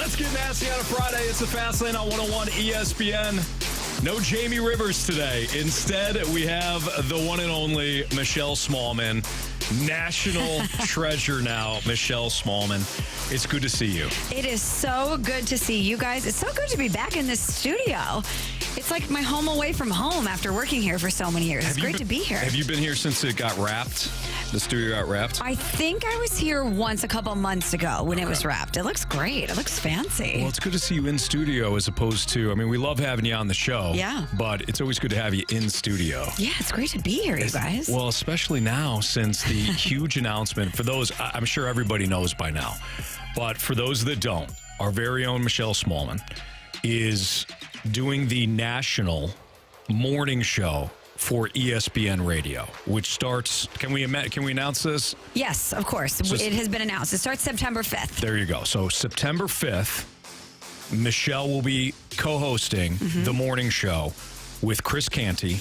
Let's get nasty on a Friday. It's the Fast Lane on 101 ESPN. No Jamie Rivers today. Instead, we have the one and only Michelle Smallmon. National treasure now, Michelle Smallmon. It's good to see you. It is so good to see you guys. It's so good to be back in this studio. It's like my home away from home after working here for so many years. It's great to be here. Have you been here since it got wrapped? The studio got wrapped? I think I was here once a couple months ago when it was wrapped. It looks great. It looks fancy. Well, it's good to see you in studio as opposed to, I mean, we love having you on the show. Yeah. But it's always good to have you in studio. Yeah, it's great to be here, you guys. Well, especially now since the huge announcement, for those, I'm sure everybody knows by now, but for those that don't, our very own Michelle Smallmon is doing the national morning show for ESPN Radio, which starts, can we announce this? Yes, of course. So it has been announced. It starts September 5th. There you go. So September 5th, Michelle will be co-hosting the morning show with Chris Canty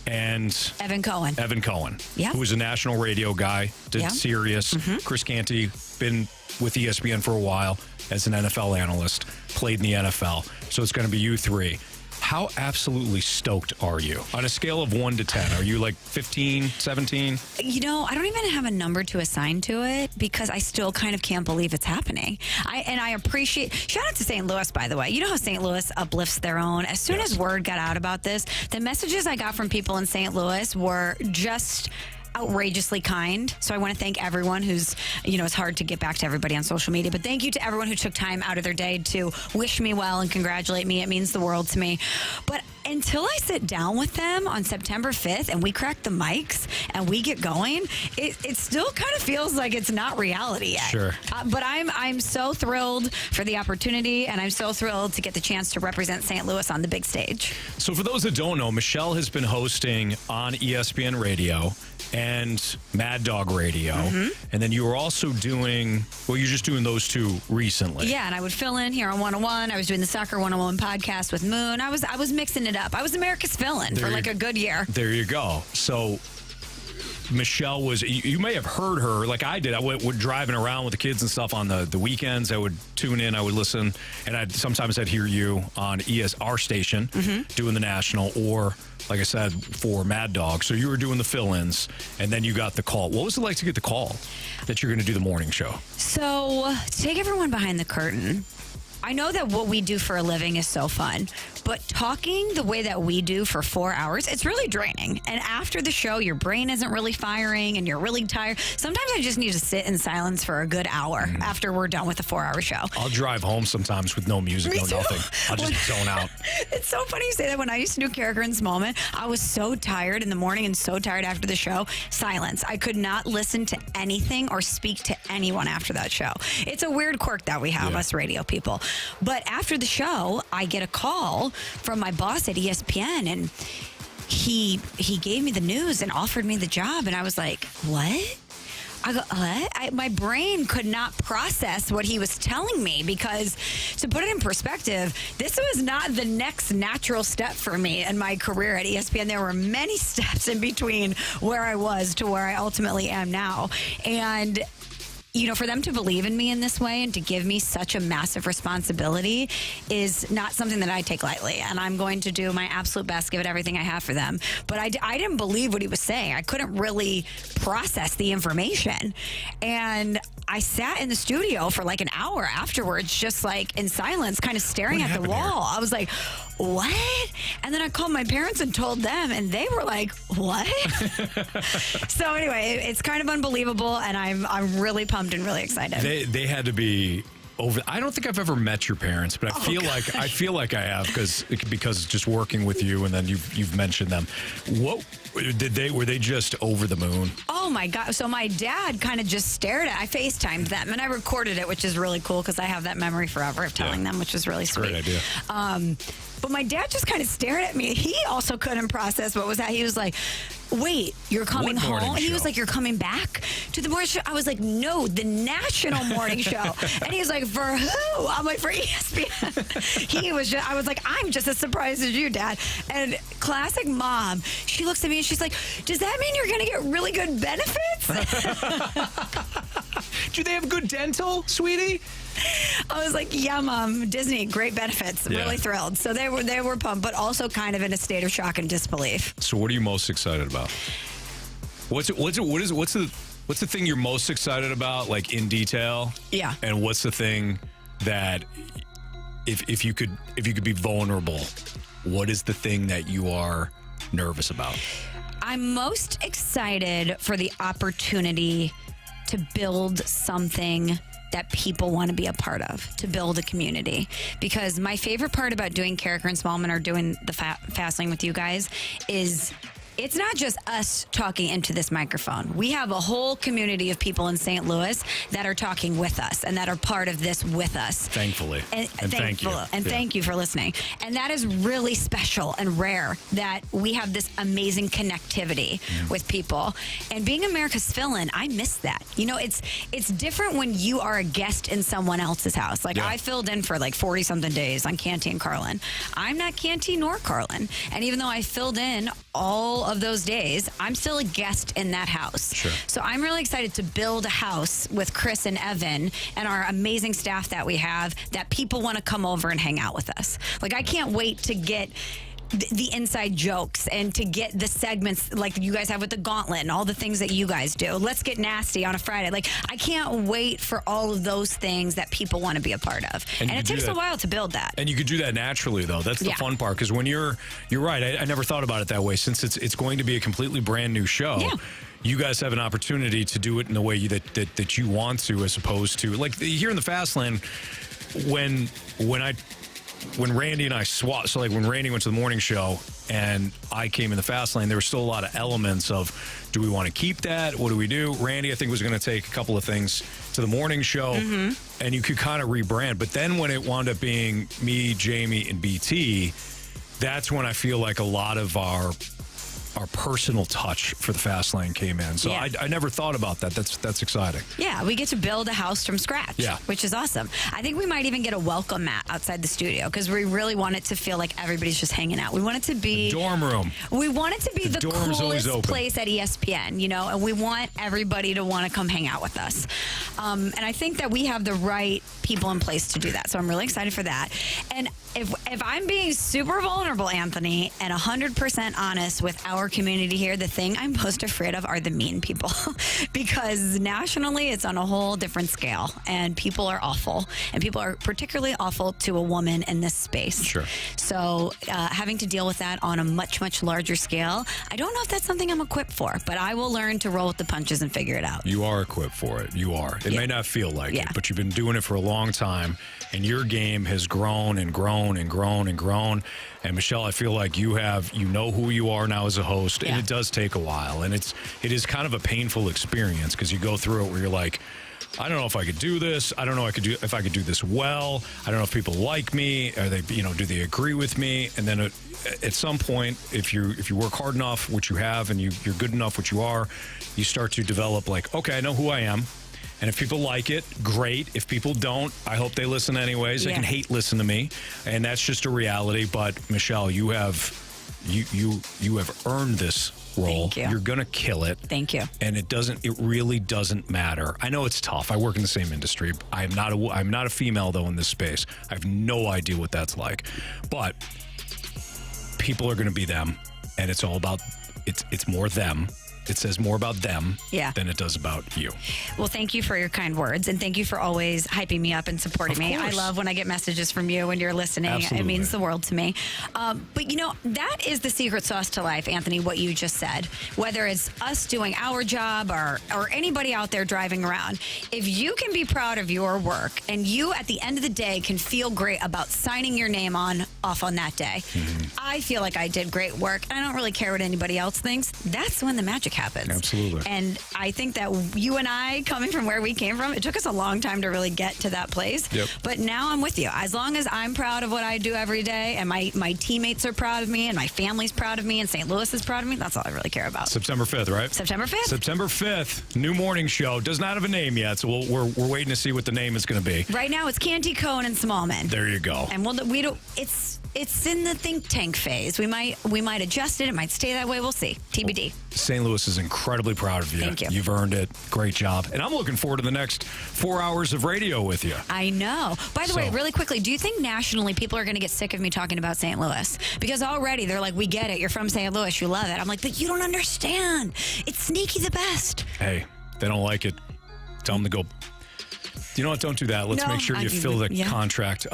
and Evan Cohen. Yeah. Who is a national radio guy, did Sirius. Chris Canty, been with ESPN for a while as an NFL analyst, played in the NFL. So it's going to be you three. How absolutely stoked are you? On a scale of 1 to 10, are you like 15, 17? You know, I don't even have a number to assign to it because I still kind of can't believe it's happening. I appreciate, shout out to St. Louis, by the way. You know how St. Louis uplifts their own? As soon as word got out about this, the messages I got from people in St. Louis were just outrageously kind. So I want to thank everyone who's, it's hard to get back to everybody on social media, but thank you to everyone who took time out of their day to wish me well and congratulate me. It means the world to me. But until I sit down with them on September 5th and we crack the mics and we get going, it still kind of feels like it's not reality yet. Sure. But I'm so thrilled for the opportunity, and I'm so thrilled to get the chance to represent St. Louis on the big stage. So for those that don't know, Michelle has been hosting on ESPN Radio and Mad Dog Radio. And then you were also doing, you're just doing those two recently. Yeah, and I would fill in here on 101. I was doing the Soccer 101 podcast with Moon. I was mixing it up. I was America's fill-in for like a good year. There you go. So Michelle was, you may have heard her like I did. I went driving around with the kids and stuff on the weekends. I would tune in, I would listen, and sometimes I'd hear you on our station doing the national, or like I said, for Mad Dog. So you were doing the fill-ins, and then you got the call. What was it like to get the call that you're going to do the morning show? So to take everyone behind the curtain, I know that what we do for a living is so fun, but talking the way that we do for 4 hours, it's really draining. And after the show, your brain isn't really firing and you're really tired. Sometimes I just need to sit in silence for a good hour after we're done with a 4-hour show. I'll drive home sometimes with no music, no nothing. I'll just zone out. It's so funny you say that. When I used to do Character and Smallmon, I was so tired in the morning and so tired after the show. Silence. I could not listen to anything or speak to anyone after that show. It's a weird quirk that we have, us radio people. But after the show, I get a call from my boss at ESPN, and he gave me the news and offered me the job, and I was like, what? I go, what? My brain could not process what he was telling me, because to put it in perspective, this was not the next natural step for me in my career at ESPN. There were many steps in between where I was to where I ultimately am now. And for them to believe in me in this way and to give me such a massive responsibility is not something that I take lightly. And I'm going to do my absolute best, give it everything I have for them. But I didn't believe what he was saying. I couldn't really process the information. And I sat in the studio for like an hour afterwards, just like in silence, kind of staring at the wall. Here? I was like, what? And then I called my parents and told them, and they were like, what? So anyway, it's kind of unbelievable, and I'm really pumped and really excited. They had to be over. I don't think I've ever met your parents, but I feel like I have because just working with you, and then you've mentioned them. What were they just over the moon? Oh my God. So my dad kind of just stared at, I FaceTimed them and I recorded it, which is really cool because I have that memory forever of telling them, which is really sweet. Great idea. But my dad just kind of stared at me. He also couldn't process what was that. He was like, wait, you're coming home? And he was like, you're coming back to the morning show? I was like, no, the national morning show. And he was like, for who? I'm like, for ESPN. I was like, I'm just as surprised as you, Dad. And classic mom, she looks at me and she's like, does that mean you're going to get really good benefits? they have good dental, sweetie? I was like, yeah, Mom, Disney, great benefits. Yeah. Really thrilled. So they were pumped, but also kind of in a state of shock and disbelief. So what are you most excited about? What's the thing you're most excited about, like in detail? Yeah. And what's the thing that if you could be vulnerable, what is the thing that you are nervous about? I'm most excited for the opportunity to build something that people want to be a part of, to build a community. Because my favorite part about doing Carricker and Smallmon or doing the Fast Lane with you guys is it's not just us talking into this microphone. We have a whole community of people in St. Louis that are talking with us and that are part of this with us. Thankfully. And thank you. And thank you for listening. And that is really special and rare that we have this amazing connectivity with people. And being America's fill-in, I miss that. You know, it's different when you are a guest in someone else's house. Like I filled in for like 40-something days on Canty and Carlin. I'm not Canty nor Carlin. And even though I filled in all of those days, I'm still a guest in that house. Sure. So I'm really excited to build a house with Chris and Evan and our amazing staff that we have that people want to come over and hang out with us. Like, I can't wait to get the inside jokes and to get the segments like you guys have with the Gauntlet and all the things that you guys do. Let's Get Nasty on a Friday. Like, I can't wait for all of those things that people want to be a part of. And it takes a while to build that. And you could do that naturally, though. That's the fun part. Because when you're right. I never thought about it that way. Since it's going to be a completely brand new show. Yeah. You guys have an opportunity to do it in the way that you want to, as opposed to like here in the Fast Lane, when Randy and I swapped, so like when Randy went to the morning show and I came in the Fast Lane, there were still a lot of elements of, do we want to keep that? What do we do? Randy, I think, was going to take a couple of things to the morning show, and you could kind of rebrand. But then when it wound up being me, Jamie, and BT, that's when I feel like a lot of our personal touch for the Fast Lane came in. So I never thought about that. That's exciting. Yeah, we get to build a house from scratch, which is awesome. I think we might even get a welcome mat outside the studio because we really want it to feel like everybody's just hanging out. We want it to be the dorm room. We want it to be the coolest place at ESPN, you know, and we want everybody to want to come hang out with us. And I think that we have the right people in place to do that. So I'm really excited for that. And if I'm being super vulnerable, Anthony, and 100% honest with our community here, the thing I'm most afraid of are the mean people because nationally it's on a whole different scale and people are awful, and people are particularly awful to a woman in this space. Sure. So having to deal with that on a much, much larger scale, I don't know if that's something I'm equipped for, but I will learn to roll with the punches and figure it out. You are equipped for it. You are. It may not feel like it, but you've been doing it for a long time, and your game has grown and grown and grown and grown. And Michelle, I feel like you know who you are now as a host, and it does take a while, and it is kind of a painful experience because you go through it where you're like, I don't know if I could do this. I don't know if I could do this well. I don't know if people like me. Are they, do they agree with me? And then at some point, if you work hard enough, which you have, and you're good enough, which you are, you start to develop like, okay, I know who I am. And if people like it, great. If people don't, I hope they listen anyways. They can hate listen to me, and that's just a reality. But Michelle, you have earned this role. Thank you. You're gonna kill it. Thank you. And it really doesn't matter. I know it's tough. I work in the same industry. I'm not a female though in this space. I have no idea what that's like. But people are gonna be them, and it's all about it's more them. It says more about them than it does about you. Well, thank you for your kind words, and thank you for always hyping me up and supporting me. I love when I get messages from you when you're listening. Absolutely. It means the world to me. But, that is the secret sauce to life, Anthony, what you just said. Whether it's us doing our job or anybody out there driving around, if you can be proud of your work and you, at the end of the day, can feel great about signing your name off on that day, I feel like I did great work. I don't really care what anybody else thinks. That's when the magic happens. Absolutely. And I think that you and I, coming from where we came from, it took us a long time to really get to that place. Yep. But now I'm with you. As long as I'm proud of what I do every day, and my teammates are proud of me, and my family's proud of me, and St. Louis is proud of me, that's all I really care about. September 5th, right? September 5th. September 5th, new morning show. Does not have a name yet, so we're waiting to see what the name is going to be. Right now, it's Canty, Cohen, and Smallmon. There you go. And we don't. It's it's in the think tank phase. We might adjust it. It might stay that way. We'll see. TBD. St. Louis is incredibly proud of you. Thank you. You've earned it. Great job. And I'm looking forward to the next 4 hours of radio with you. I know. By the way, really quickly, do you think nationally people are going to get sick of me talking about St. Louis? Because already they're like, we get it. You're from St. Louis. You love it. I'm like, but you don't understand. It's sneaky the best. Hey, they don't like it. Tell them to go. You know what? Don't do that. Let's make sure you fill the contract.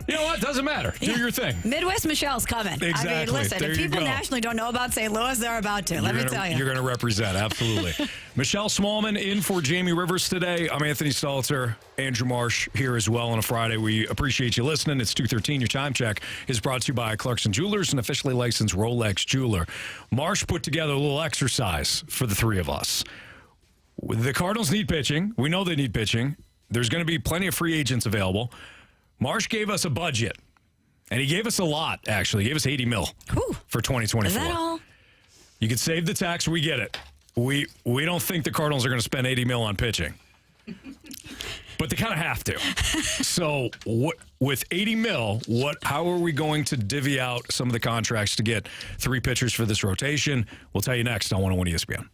You know what? Doesn't matter. Do your thing. Midwest Michelle's coming. Exactly. I mean, listen, there if you people go. nationally don't know about St. Louis, they're about to. Let me tell you. You're going to represent. Absolutely. Michelle Smallmon in for Jamie Rivers today. I'm Anthony Stalter. Andrew Marsh here as well on a Friday. We appreciate you listening. It's 2:13. Your time check is brought to you by Clarkson Jewelers, an officially licensed Rolex jeweler. Marsh put together a little exercise for the three of us. The Cardinals need pitching. We know they need pitching. There's going to be plenty of free agents available. Marsh gave us a budget, and he gave us a lot, actually. He gave us $80 million for 2024. Is that all? You could save the tax. We get it. We don't think the Cardinals are going to spend $80 million on pitching. But they kind of have to. So with $80 million, how are we going to divvy out some of the contracts to get 3 pitchers for this rotation? We'll tell you next on 101 ESPN.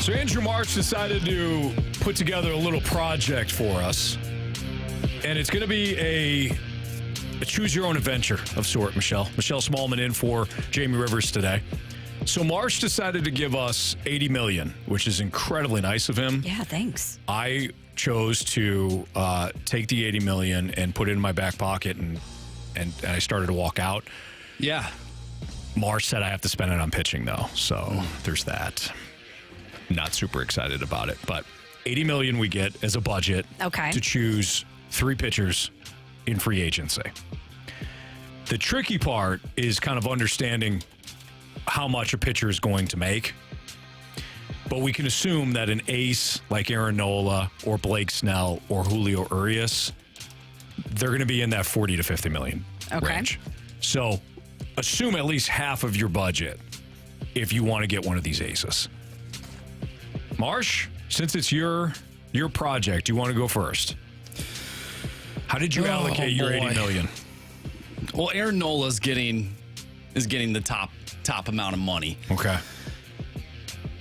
So Andrew March decided to put together a little project for us. And it's going to be a choose-your-own adventure of sort, Michelle. Michelle Smallmon in for Jamie Rivers today. So March decided to give us $80 million, which is incredibly nice of him. Yeah, thanks. I chose to take the $80 million and put it in my back pocket, and I started to walk out. Yeah. March said I have to spend it on pitching, though. So there's that. Not super excited about it, but $80 million we get as a budget to choose 3 pitchers in free agency. The tricky part is kind of understanding how much a pitcher is going to make. But we can assume that an ace like Aaron Nola or Blake Snell or Julio Urias, they're going to be in that 40 to 50 million range. So assume at least half of your budget if you want to get one of these aces. Marsh, since it's your project, you want to go first. How did you allocate your $80 million? Well, Aaron Nola is getting the top amount of money. Okay.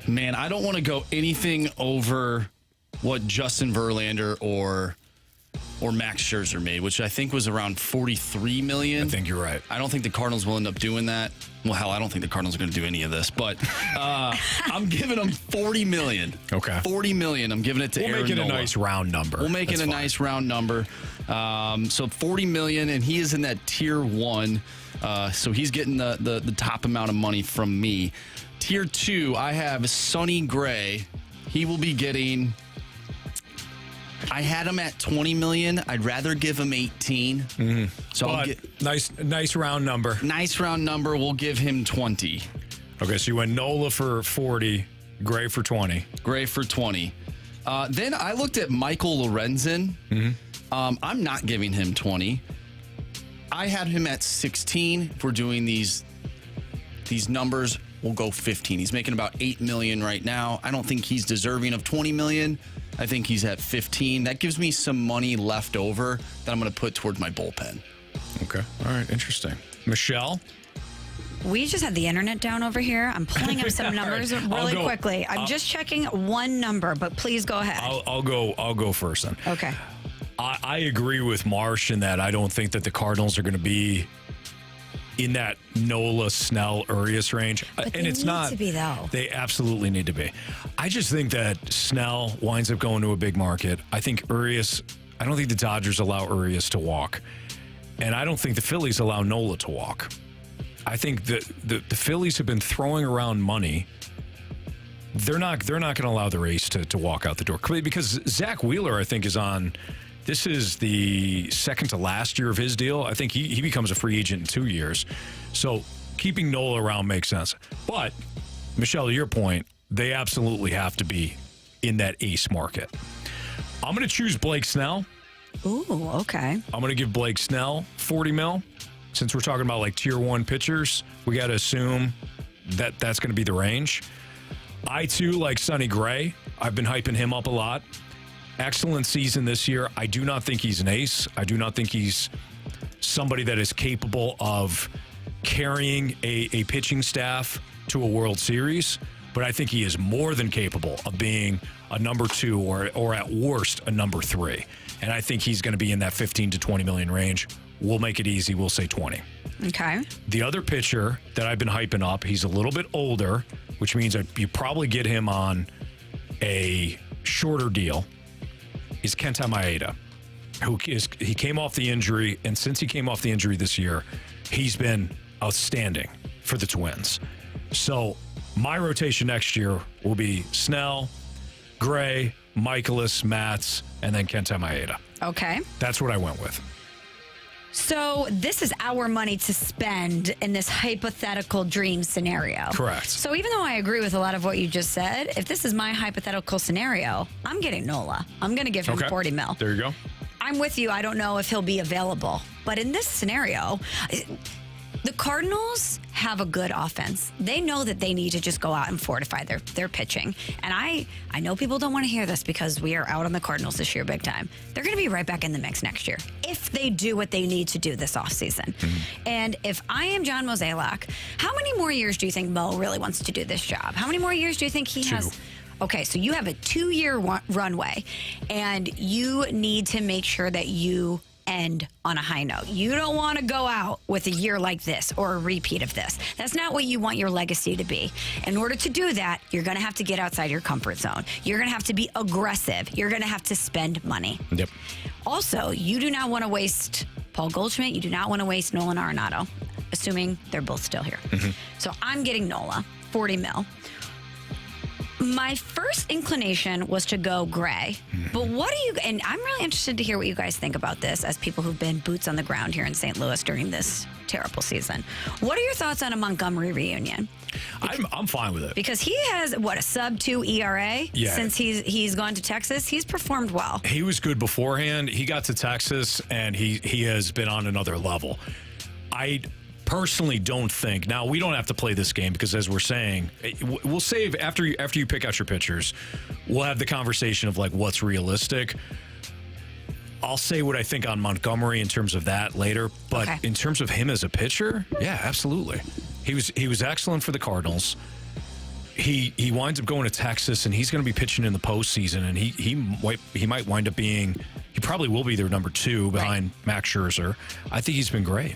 Man, I don't want to go anything over what Justin Verlander or Max Scherzer made, which I think was around $43 million. I think you're right. I don't think the Cardinals will end up doing that. Well, hell, I don't think the Cardinals are going to do any of this, but I'm giving them $40 million. Okay. $40 million. I'm giving it to Aaron Nola. We'll make it a nice round number. We'll make it a nice round number. So $40 million, and he is in that tier 1. So he's getting the top amount of money from me. Tier 2, I have Sonny Gray. He will be getting... I had him at $20 million. I'd rather give him 18. Mm-hmm. So I'll nice round number. Nice round number. We'll give him 20. Okay, so you went Nola for 40, Gray for 20. Gray for 20. Then I looked at Michael Lorenzen. Mm-hmm. I'm not giving him 20. I had him at 16. If we're doing these numbers, we'll go 15. He's making about $8 million right now. I don't think he's deserving of $20 million. I think he's at 15. That gives me some money left over that I'm going to put towards my bullpen. Okay. All right. Interesting. Michelle? We just had the internet down over here. I'm pulling up some numbers really quickly. I'm just checking one number, but please go ahead. I'll go first then. Okay. I agree with Marsh in that I don't think that the Cardinals are going to be in that Nola, Snell, Urias range. But and it's not to be, though. They absolutely need to be. I just think that Snell winds up going to a big market. I think Urias, I don't think the Dodgers allow Urias to walk. And I don't think the Phillies allow Nola to walk. I think that the Phillies have been throwing around money. They're not going to allow the race to walk out the door. Because Zach Wheeler, I think, is on... This is the second to last year of his deal. I think he becomes a free agent in 2 years. So keeping Nola around makes sense. But, Michelle, to your point, they absolutely have to be in that ace market. I'm going to choose Blake Snell. Ooh, okay. I'm going to give Blake Snell $40 million. Since we're talking about like tier 1 pitchers, we got to assume that that's going to be the range. I, too, like Sonny Gray. I've been hyping him up a lot. Excellent season this year. I do not think he's an ace. I do not think he's somebody that is capable of carrying a pitching staff to a World Series, but I think he is more than capable of being a number 2 or at worst a number 3. And I think he's going to be in that 15 to 20 million range. We'll make it easy. We'll say 20. Okay. The other pitcher that I've been hyping up, he's a little bit older, which means that you probably get him on a shorter deal. Is Kenta Maeda, he came off the injury, and since he came off the injury this year, he's been outstanding for the Twins. So my rotation next year will be Snell, Gray, Michaelis, Matz, and then Kenta Maeda. Okay. That's what I went with. So this is our money to spend in this hypothetical dream scenario. Correct. So even though I agree with a lot of what you just said, if this is my hypothetical scenario, I'm getting Nola. I'm going to give him $40 million. There you go. I'm with you. I don't know if he'll be available. But in this scenario, the Cardinals have a good offense. They know that they need to just go out and fortify their pitching. And I know people don't want to hear this because we are out on the Cardinals this year big time. They're going to be right back in the mix next year if they do what they need to do this offseason. Mm-hmm. And if I am John Mozeliak, how many more years do you think Mo really wants to do this job? How many more years do you think he has? Okay, so you have a 2-year runway, and you need to make sure that you end on a high note. You don't want to go out with a year like this or a repeat of this. That's not what you want your legacy to be. In order to do that, you're going to have to get outside your comfort zone. You're going to have to be aggressive. You're going to have to spend money. Yep. Also, you do not want to waste Paul Goldschmidt. You do not want to waste Nolan Arenado, assuming they're both still here. So I'm getting Nola, $40 million. My first inclination was to go Gray, but what do you, and I'm really interested to hear what you guys think about this as people who've been boots on the ground here in St. Louis during this terrible season. What are your thoughts on a Montgomery reunion? I'm fine with it. Because he has, a sub-2 ERA since he's gone to Texas. He's performed well. He was good beforehand. He got to Texas, and he has been on another level. I personally don't think, now we don't have to play this game because, as we're saying, we'll save after you pick out your pitchers, we'll have the conversation of like what's realistic. I'll say what I think on Montgomery in terms of that later, but in terms of him as a pitcher, yeah, absolutely. He was excellent for the Cardinals. He winds up going to Texas, and he's going to be pitching in the postseason, and he might wind up being, he probably will be their number 2 behind Max Scherzer. I think he's been great.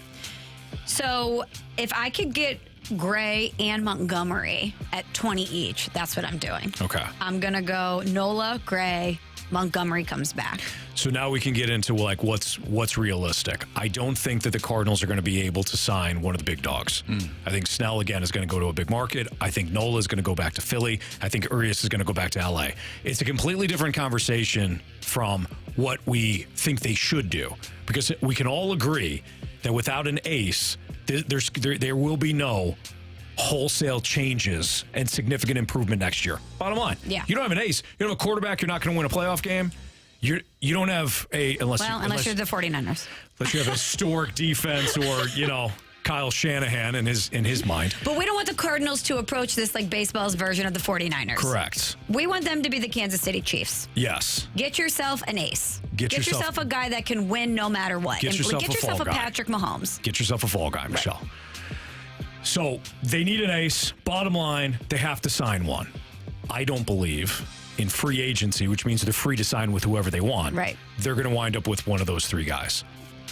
So if I could get Gray and Montgomery at 20 each, that's what I'm doing. Okay. I'm going to go Nola, Gray, Montgomery comes back. So now we can get into like what's realistic. I don't think that the Cardinals are going to be able to sign one of the big dogs. I think Snell again is going to go to a big market. I think Nola is going to go back to Philly. I think Urias is going to go back to LA. It's a completely different conversation from what we think they should do, because we can all agree that without an ace, there will be no wholesale changes and significant improvement next year. Bottom line, you don't have an ace. You don't have a quarterback. You're not going to win a playoff game. You don't have unless you're the 49ers. Unless you have a historic defense or Kyle Shanahan in his mind. But we don't want the Cardinals to approach this like baseball's version of the 49ers. Correct. We want them to be the Kansas City Chiefs. Yes. Get yourself an ace. Get yourself a guy that can win no matter what. Get yourself a Patrick Mahomes. Get yourself a fall guy, Michelle. So they need an ace. Bottom line, they have to sign one. I don't believe in free agency, which means they're free to sign with whoever they want. Right. They're going to wind up with one of those 3 guys.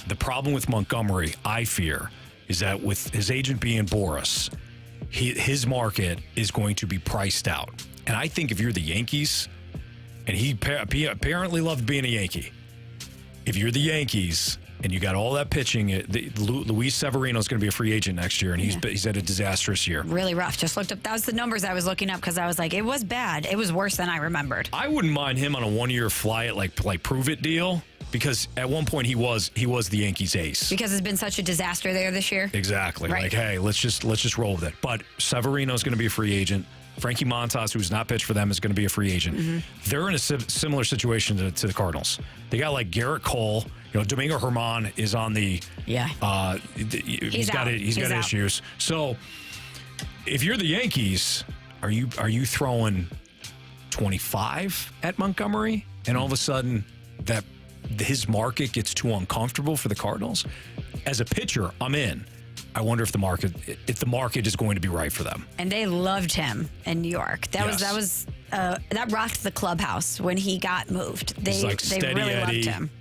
The problem with Montgomery, I fear, is that with his agent being Boris, his market is going to be priced out. And I think if you're the Yankees, and he apparently loved being a Yankee, if you're the Yankees and you got all that pitching, Luis Severino is going to be a free agent next year, and he's had a disastrous year. Really rough. Just looked up. That was the numbers I was looking up because I was like, it was bad. It was worse than I remembered. I wouldn't mind him on a 1-year fly it like prove it deal, because at one point he was the Yankees ace. Because it's been such a disaster there this year. Exactly. Right. Like, hey, let's just roll with it. But Severino's going to be a free agent. Frankie Montas, who's not pitched for them, is going to be a free agent. They're in a similar situation to the Cardinals. They got like Garrett Cole. Domingo Germán is on the. Yeah. He's got issues. So if you're the Yankees, are you throwing 25 at Montgomery, and all of a sudden that his market gets too uncomfortable for the Cardinals? As a pitcher, I'm in. I wonder if the market is going to be right for them. And they loved him in New York. That rocked the clubhouse when he got moved. They really loved him.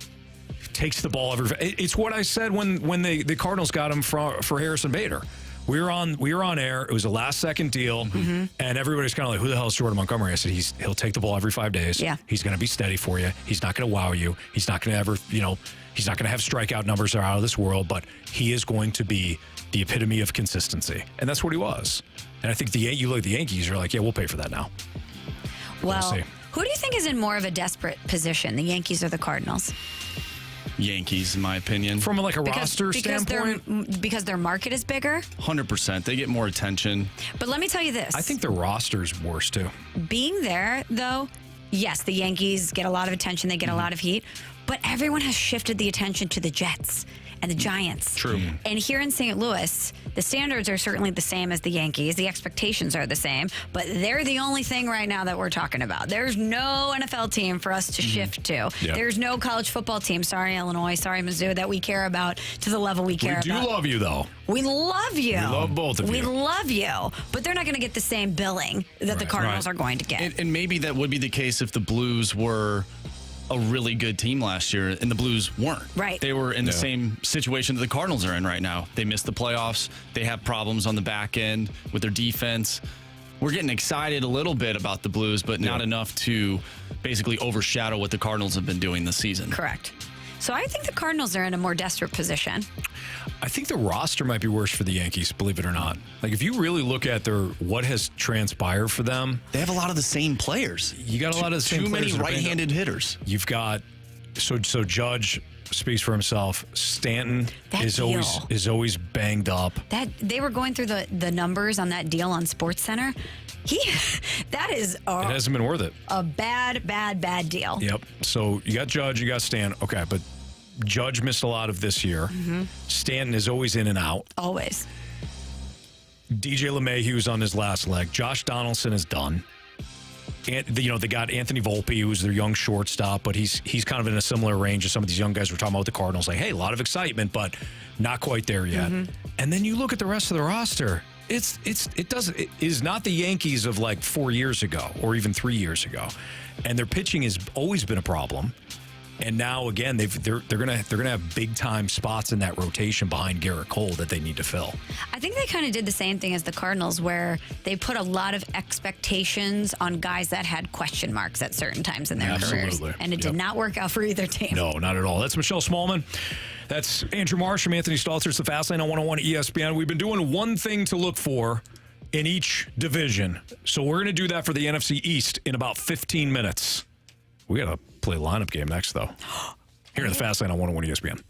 Takes the ball it's what I said when the Cardinals got him for Harrison Bader. We were on air. It was a last second deal, and everybody's kind of like, "Who the hell is Jordan Montgomery?" I said, "He'll take the ball every 5 days. Yeah. He's going to be steady for you. He's not going to wow you. He's not going to ever, he's not going to have strikeout numbers that are out of this world. But he is going to be the epitome of consistency, and that's what he was. And I think you look at the Yankees, you're like, yeah, we'll pay for that now. Well, who do you think is in more of a desperate position, the Yankees or the Cardinals? Yankees, in my opinion. From a roster standpoint? Because their market is bigger? 100%. They get more attention. But let me tell you this. I think their roster is worse, too. Being there, though, yes, the Yankees get a lot of attention. They get a lot of heat. But everyone has shifted the attention to the Jets. and the Giants. True. And here in St. Louis, the standards are certainly the same as the Yankees. The expectations are the same, but they're the only thing right now that we're talking about. There's no NFL team for us to shift to. Yeah. There's no college football team, sorry Illinois, sorry Mizzou, that we care about to the level we care We about. do love you, though. We love you. We love both of We you. love you. But they're not going to get the same billing that the Cardinals are going to get. And maybe that would be the case if the Blues were a really good team last year, and the Blues weren't. Right. They were in the same situation that the Cardinals are in right now. They missed the playoffs. They have problems on the back end with their defense. We're getting excited a little bit about the Blues, but not enough to basically overshadow what the Cardinals have been doing this season. Correct. So I think the Cardinals are in a more desperate position. I think the roster might be worse for the Yankees, believe it or not. Like, if you really look at what has transpired for them, They have a lot of the same players. you got a lot of the same Too many players that are banged up. right-handed hitters. You've got so Judge speaks for himself. Stanton That is deal. always banged up. That they were going through the numbers on that deal on SportsCenter. That is It hasn't been worth it. a bad deal. Yep. So you got Judge, you got Stanton. Okay, but Judge missed a lot of this year. Stanton is always in and out. Always. DJ LeMahieu's on his last leg. Josh Donaldson is done. And they got Anthony Volpe, who's their young shortstop, but he's kind of in a similar range as some of these young guys we're talking about with the Cardinals. Like, hey, a lot of excitement, but not quite there yet. And then you look at the rest of the roster. It is not the Yankees of like 4 years ago or even 3 years ago, and their pitching has always been a problem. And now again, they're gonna have big time spots in that rotation behind Garrett Cole that they need to fill. I think they kind of did the same thing as the Cardinals, where they put a lot of expectations on guys that had question marks at certain times in their careers, Absolutely. and it did not work out for either team. No, not at all. That's Michelle Smallmon. That's Andrew Marsh from Anthony Stalter. It's the Fast Lane on 101 ESPN. We've been doing one thing to look for in each division, so we're going to do that for the NFC East in about 15 minutes. We got to play a lineup game next, though. Here in the Fast Lane on 101 ESPN.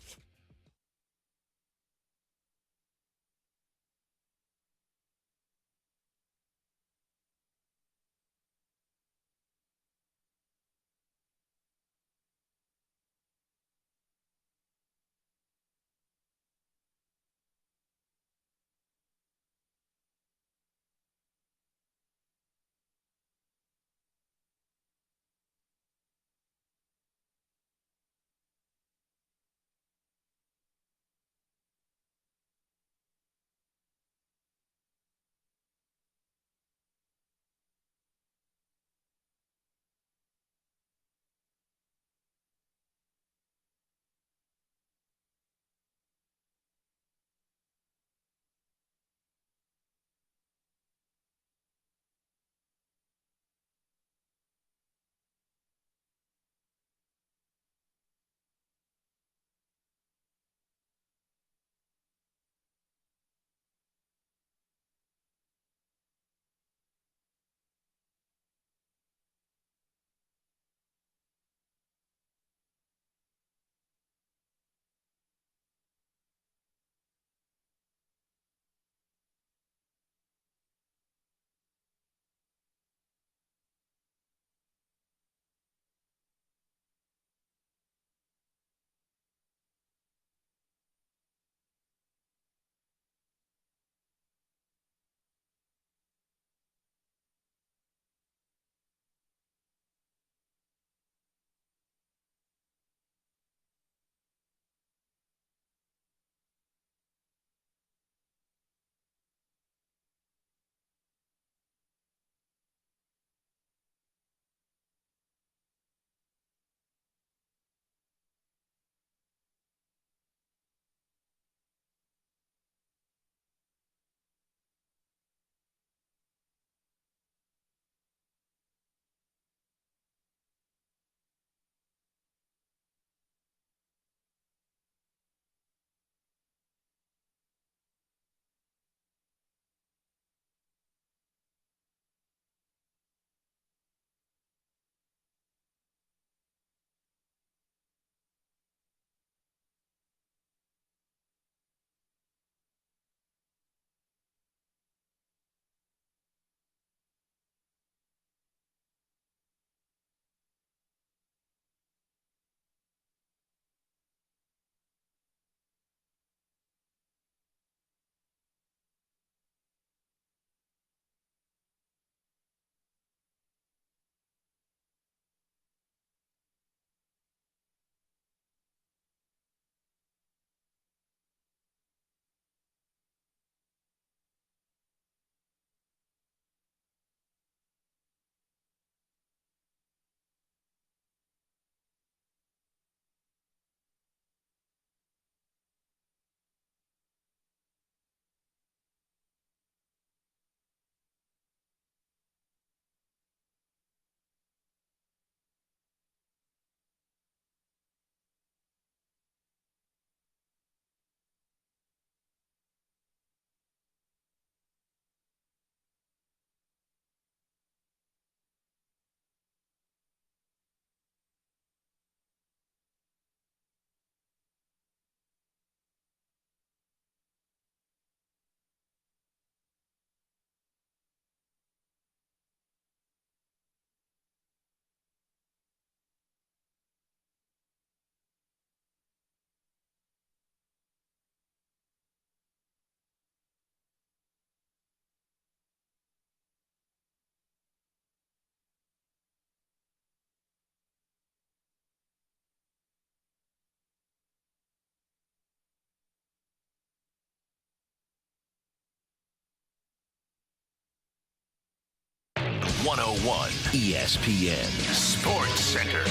101 ESPN Sports Center.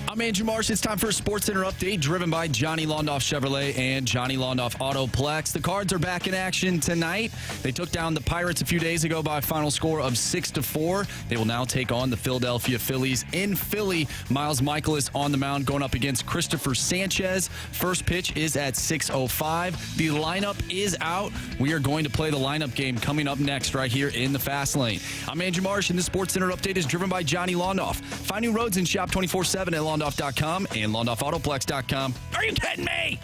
I'm Andrew Marsh. It's time for a Sports Center update driven by Johnny Londoff Chevrolet and Johnny Londoff Autoplex. The Cards are back in action tonight. They took down the Pirates a few days ago by a final score of 6-4. They will now take on the Philadelphia Phillies in Philly. Miles Michaelis on the mound going up against Christopher Sanchez. First pitch is at 6:05. The lineup is out. We are going to play the lineup game coming up next right here in the Fast Lane. I'm Andrew Marsh, and the Sports Center update is driven by Johnny Londoff. Find new roads and shop 24/7 at Londoff.com and LondoffAutoplex.com. Are you kidding me?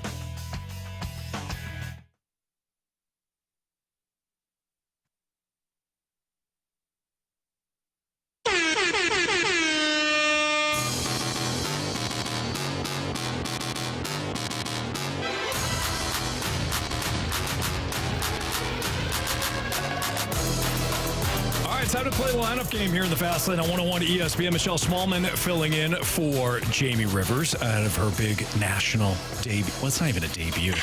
Time to play the lineup game here in the Fast Lane on 101 ESPN. Michelle Smallmon filling in for Jamie Rivers out of her big national debut. Well, it's not even a debut.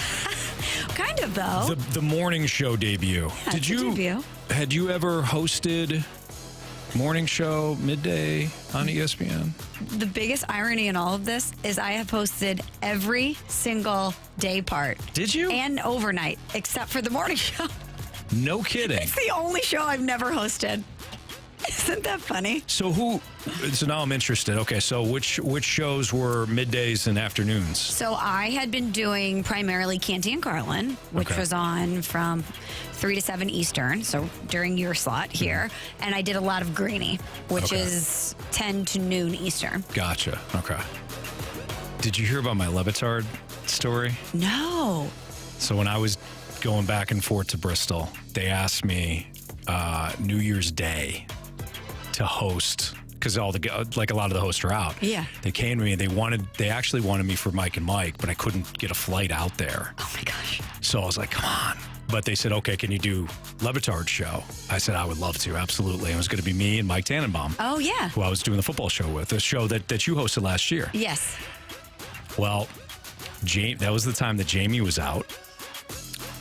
Kind of, though. The morning show debut. Yeah, debut. Had you ever hosted morning show midday on ESPN? The biggest irony in all of this is I have hosted every single day part. Did you? And overnight, except for the morning show. No kidding. It's the only show I've never hosted. Isn't that funny? So now I'm interested. Okay, so which shows were middays and afternoons? So I had been doing primarily Canty and Carlin, which was on from 3 to 7 Eastern, so during your slot here. And I did a lot of Greeny, which is 10 to noon Eastern. Gotcha. Okay. Did you hear about my Levitard story? No. So when I was going back and forth to Bristol, they asked me New Year's Day to host because a lot of the hosts are out. Yeah. They came to me and they actually wanted me for Mike and Mike, but I couldn't get a flight out there. Oh my gosh. So I was like, come on. But they said, okay, can you do Levitard's show? I said, I would love to, absolutely. It was going to be me and Mike Tannenbaum. Oh, yeah. Who I was doing the football show with, the show that you hosted last year. Yes. Well, that was the time that Jamie was out.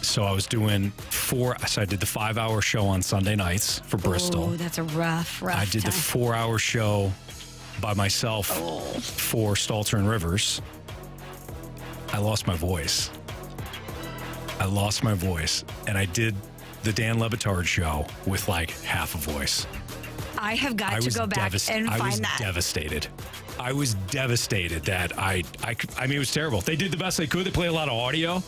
So I was doing I did the 5-hour show on Sunday nights for Bristol. Oh, that's a rough I did time. the 4-hour show by myself for Stalter and Rivers. I lost my voice. And I did the Dan Levitard show with like half a voice. I have got to go back and find that. I was devastated. I was devastated that I mean, it was terrible. They did the best they could. They played a lot of audio.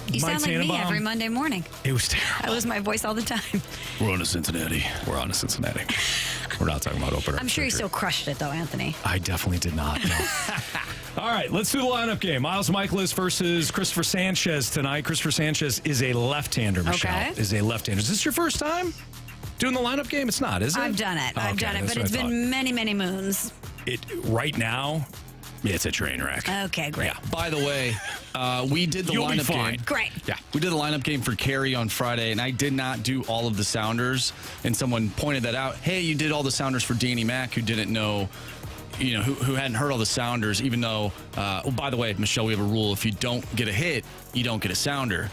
You sound like me every Monday morning. It was terrible. I lose my voice all the time. We're on to Cincinnati. We're not talking about opener. I'm sure you still crushed it, though, Anthony. I definitely did not. No. All right, let's do the lineup game. Miles Michaelis versus Christopher Sanchez tonight. Christopher Sanchez is a left-hander, Michelle. Okay. Is a left-hander. Is this your first time doing the lineup game? It's not, is it? I've done it. I've done it, but it's been many, many moons. Right now, it's a train wreck. Okay, great. Yeah. By the way, we did the You'll be lineup fine. game. Great. Yeah, we did the lineup game for Carrie on Friday, and I did not do all of the sounders. And someone pointed that out. Hey, you did all the sounders for Danny Mac, who didn't know, who hadn't heard all the sounders. Even though, by the way, Michelle, we have a rule: if you don't get a hit, you don't get a sounder.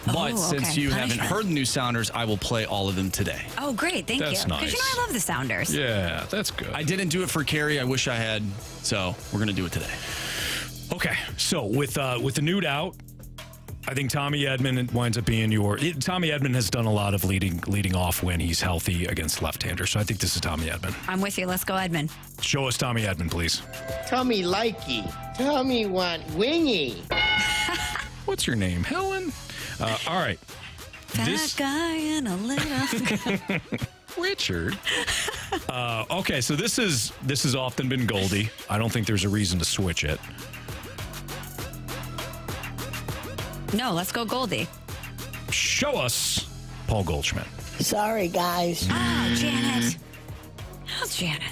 But since you haven't heard the new sounders, I will play all of them today. Oh, great. Thank you. That's nice. Because I love the sounders. Yeah, that's good. I didn't do it for Carrie. I wish I had. So we're going to do it today. Okay, so with the nude out, I think Tommy Edman winds up being Tommy Edman has done a lot of leading off when he's healthy against left-handers. So I think this is Tommy Edman. I'm with you. Let's go, Edmund. Show us Tommy Edman, please. Tommy likey. Tommy want wingy. What's your name, Helen? All right. Fat guy in a little. Richard. Okay, so this has often been Goldie. I don't think there's a reason to switch it. No, let's go Goldie. Show us Paul Goldschmidt. Sorry, guys. Oh, Janet. How's Janet?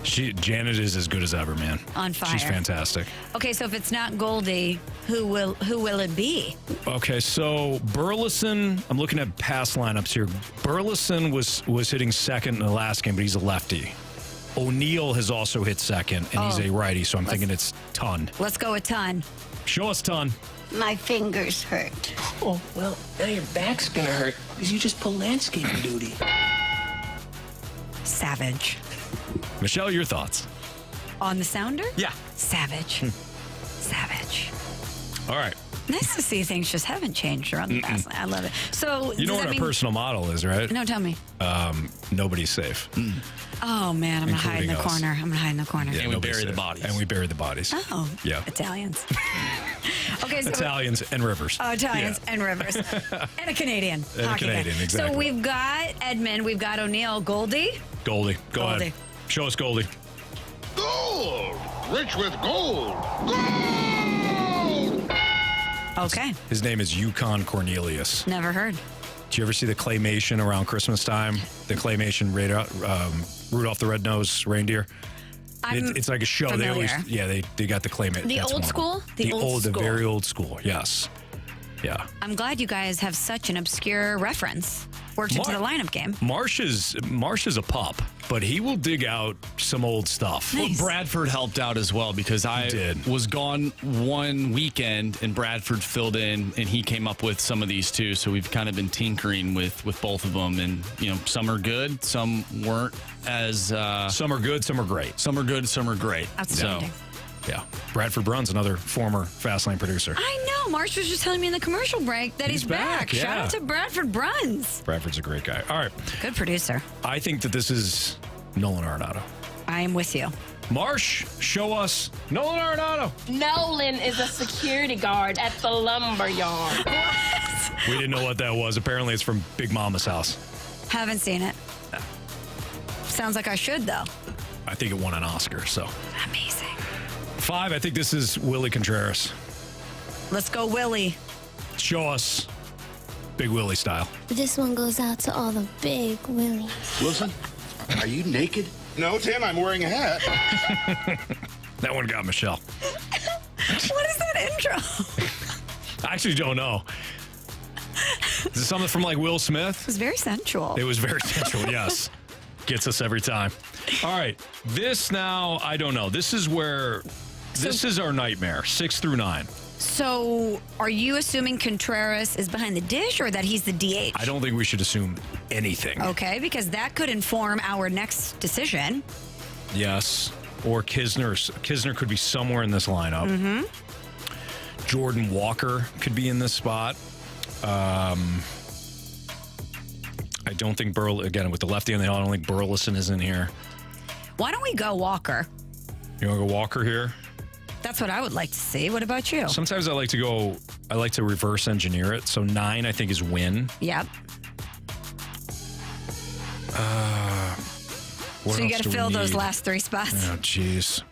Janet is as good as ever, man. On fire. She's fantastic. Okay, so if it's not Goldie, who will it be? Okay, so Burleson, I'm looking at past lineups here. Burleson was hitting second in the last game, but he's a lefty. O'Neill has also hit second, and he's a righty, so I'm thinking it's Ton. Let's go with Ton. Show us Ton. My fingers hurt. Oh, well, now your back's gonna hurt because you just pulled landscaping duty. Savage. Michelle, your thoughts? On the sounder? Yeah. Savage. Savage. All right. Nice to see things just haven't changed around the past. I love it. So You know what our personal model is, right? No, tell me. Nobody's safe. Oh man, I'm gonna hide in the Including us. corner. I'm gonna hide in the corner. Yeah, And we nobody's bury the safe. bodies. And we bury the bodies. Oh. Yeah. Italians. Okay, so Italians and rivers. Italians Yeah. and Rivers. And a Canadian. And a hockey guy. Canadian, exactly. So we've got Edmund, we've got O'Neill, Goldie. Goldie, go Goldie. ahead. Show us Goldie. Gold! Rich with gold! Gold! Okay. His name is Yukon Cornelius. Never heard. Did you ever see the claymation around Christmas time? The claymation Rudolph the Red-Nosed Reindeer? It's like a show. familiar. They got the claymation. The That's old one of them. school? The old The school. very old school, yes. Yeah. I'm glad you guys have such an obscure reference. Worked into the lineup game. Marsh is a pup, but he will dig out some old stuff. Nice. Well, Bradford helped out as well because I did. was gone one weekend and Bradford filled in and he came up with some of these too. So we've kind of been tinkering with both of them, and some are good, some weren't as. Some are good, some are great. Some are good, some are great. Outstanding. So, Yeah. Bradford Bruns, another former Fastlane producer. I know. Marsh was just telling me in the commercial break that he's back. yeah. Shout out to Bradford Bruns. Bradford's a great guy. All right. Good producer. I think that this is Nolan Arenado. I am with you. Marsh, show us Nolan Arenado. Nolan is a security guard at the lumber yard. We didn't know what that was. Apparently, it's from Big Mama's house. Haven't seen it. Sounds like I should, though. I think it won an Oscar, so. Amazing. 5, I think this is Willie Contreras. Let's go, Willie. Show us Big Willie style. This one goes out to all the big Willies. Wilson, are you naked? No, Tim, I'm wearing a hat. That one got Michelle. What is that intro? I actually don't know. Is this something from like Will Smith? It was very sensual. It was very sensual, yes. Gets us every time. All right. This now, I don't know. This is where, this is our nightmare, 6 through 9. So, are you assuming Contreras is behind the dish or that he's the DH? I don't think we should assume anything. Okay, because that could inform our next decision. Yes. Or Kisner. Kisner could be somewhere in this lineup. Mm-hmm. Jordan Walker could be in this spot. I don't think again, with the lefty on the hill, I don't think Burleson is in here. Why don't we go Walker? You want to go Walker here? That's what I would like to see. What about you? Sometimes I like to reverse engineer it. So 9, I think, is Winn. Yep. What So you else got to do we fill those need? last 3 spots. Oh, jeez.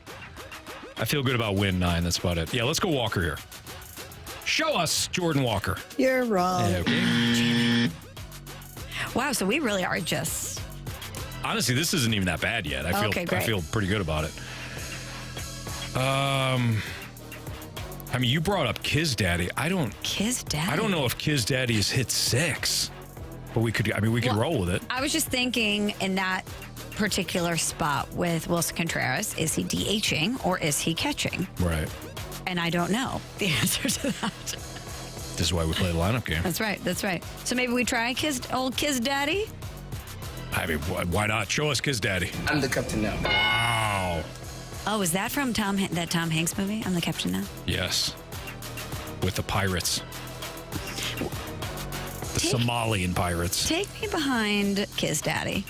I feel good about Winn 9. That's about it. Yeah, let's go Walker here. Show us Jordan Walker. You're wrong. Okay. Wow, so we really are just... Honestly, this isn't even that bad yet. I Okay, great. feel pretty good about it. I mean, you brought up Kiz Daddy. Kiz Daddy. I don't know if Kiz Daddy has hit 6, but we could roll with it. I was just thinking in that particular spot with Wilson Contreras, is he DHing or is he catching? Right. And I don't know the answer to that. This is why we play the lineup game. That's right. That's right. So maybe we try old Kiz Daddy? I mean, why not? Show us Kiz Daddy. I'm the captain now. Wow. Oh, is that from that Tom Hanks movie? I'm the captain now. Yes. With the pirates. The Somalian pirates. Take me behind Kiz Daddy.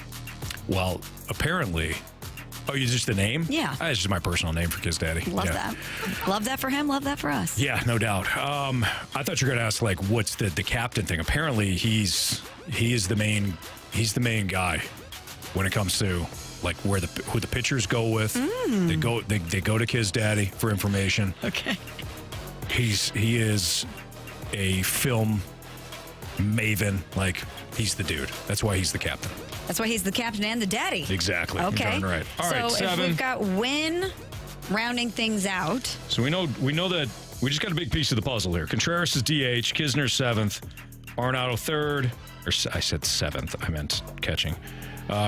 Well, apparently. Oh, you just the name? Yeah. That's just my personal name for Kiz Daddy. Love Yeah. that. Love that for him. Love that for us. Yeah, no doubt. I thought you were going to ask, like, what's the captain thing? Apparently, he is the main guy when it comes to like who the pitchers go with. They go to Kiz Daddy for information. Okay. He is a film maven. Like, he's the dude. That's why he's the captain. That's why he's the captain and the daddy. Exactly. Okay. You're darn right. All right, so 7. if we've got Winn rounding things out. So we know that we just got a big piece of the puzzle here. Contreras is DH, Kisner 7th, Arenado 3rd, or I said 7th, I meant catching.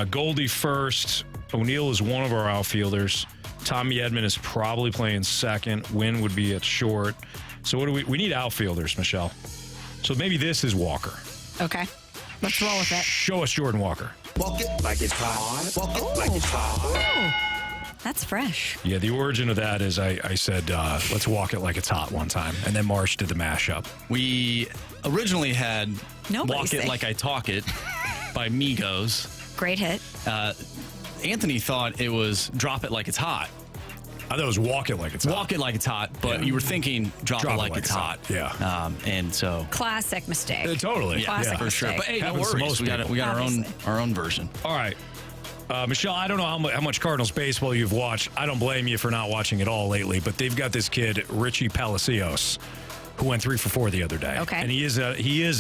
Goldie 1st, O'Neill is one of our outfielders. Tommy Edman is probably playing 2nd. Winn would be at short. So what do we need outfielders, Michelle. So maybe this is Walker. Okay. Let's roll with it. Show us Jordan Walker. Walk it like it's hot. Walk it like it's hot. That's fresh. Yeah, the origin of that is I said, let's walk it like it's hot one time. And then Marsh did the mashup. We originally had Nobody's Walk It saying. Like I Talk It by Migos. Great hit. Anthony thought it was Drop It Like It's Hot. I thought it was walk it like it's hot. Walk It Like It's Hot, but you were thinking Drop It Like It's Hot. Yeah. And so... Classic mistake. Totally. Classic for sure. mistake. But hey, no Happens to worries. most We got people. our own version. All right. Michelle, I don't know how much Cardinals baseball you've watched. I don't blame you for not watching it all lately, but they've got this kid, Richie Palacios, who went 3 for 4 the other day. Okay. And he is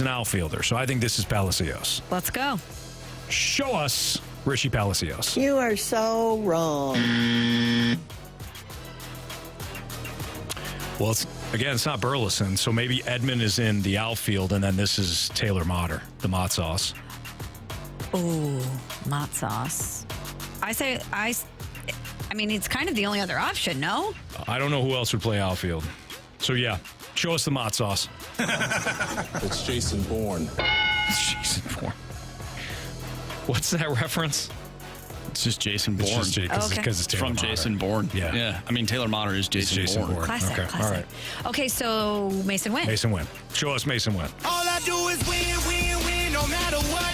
an outfielder, so I think this is Palacios. Let's go. Show us Richie Palacios. You are so wrong. Well, it's not Burleson, so maybe Edmund is in the outfield, and then this is Taylor Motter, the Mott Sauce. Ooh, Mott Sauce. I mean, it's kind of the only other option, no? I don't know who else would play outfield. So, yeah, show us the Mott Sauce. It's Jason Bourne. Jason Bourne. What's that reference? It's just Jason It's Bourne. just because Okay. it's Taylor From Motter. Jason Bourne. Yeah. Yeah. I mean, Taylor Motter is Jason, Bourne. Classic, Okay, classic. all right. Okay, so Masyn Winn. Masyn Winn. Show us Masyn Winn. All I do is win, no matter what.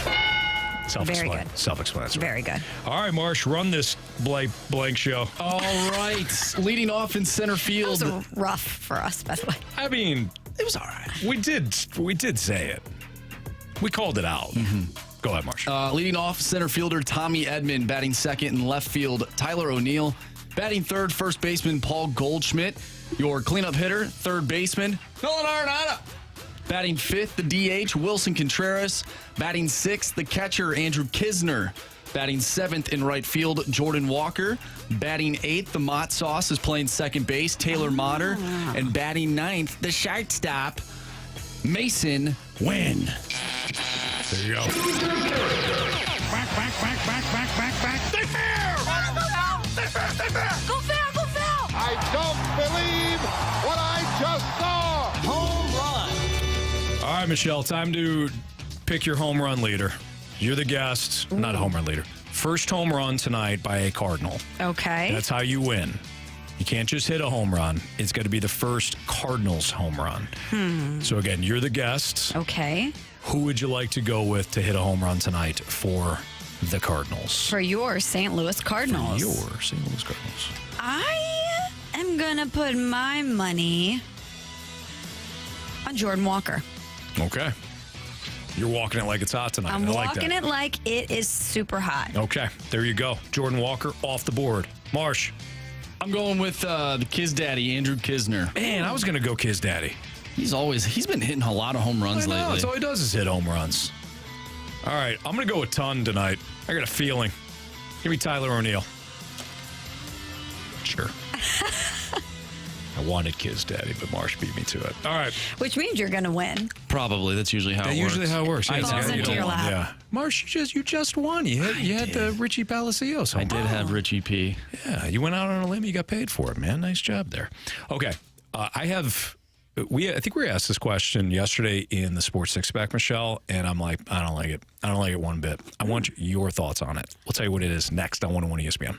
Self-explanatory. good. Self-explanatory. Very good. All right, Marsh, run this blank show. All right. Leading off in center That field. was rough for us, by the way. I mean, It was all right. we did say it. We called it out. Go ahead, Marsh. Leading off, center fielder Tommy Edman. Batting second in left field, Tyler O'Neill. Batting third, first baseman Paul Goldschmidt. Your cleanup hitter, third baseman Nolan Arenado. Batting fifth, the DH, Wilson Contreras. Batting sixth, the catcher, Andrew Kisner. Batting seventh in right field, Jordan Walker. Batting eighth, the Mott Sauce is playing second base, Taylor Motter. And batting ninth, the shortstop, Masyn Winn. There you go. Go foul, go foul! I don't believe what I just saw. Home run. All right, Michelle, time to pick your home run leader. You're the guest, not a home run leader. First home run tonight by a Cardinal. Okay. That's how you win. You can't just hit a home run. It's got to be the first Cardinals home run. So again, you're the guest. Okay. Who would you like to go with to hit a home run tonight for the Cardinals? For your St. Louis Cardinals. Your St. Louis Cardinals. I am going to put my money on Jordan Walker. Okay. You're walking it like it's hot tonight. I'm I like walking that. it like it is super hot. Okay, there you go. Jordan Walker off the board. Marsh. I'm going with the Kiz Daddy, Andrew Kisner. Man, I was going to go Kiz Daddy. He's been hitting a lot of home runs I know, lately. that's all he does is hit home runs. All right, I'm going to go with Ton tonight. I got a feeling. Give me Tyler O'Neill. Sure. I wanted Kiz Daddy, but Marsh beat me to it. All right. Which means you're going to win. Probably. That's usually how it works. Usually how it works. I Yeah, falls you into don't your want- lap. Yeah. Marsh, you just won. You had the Richie Palacios home I did have Richie P. Yeah, you went out on a limb. You got paid for it, man. Nice job there. Okay, I think we asked this question yesterday in the Sports Six Pack, Michelle, and I'm like, I don't like it. I don't like it one bit. I want your thoughts on it. We'll tell you what it is next on 101 ESPN.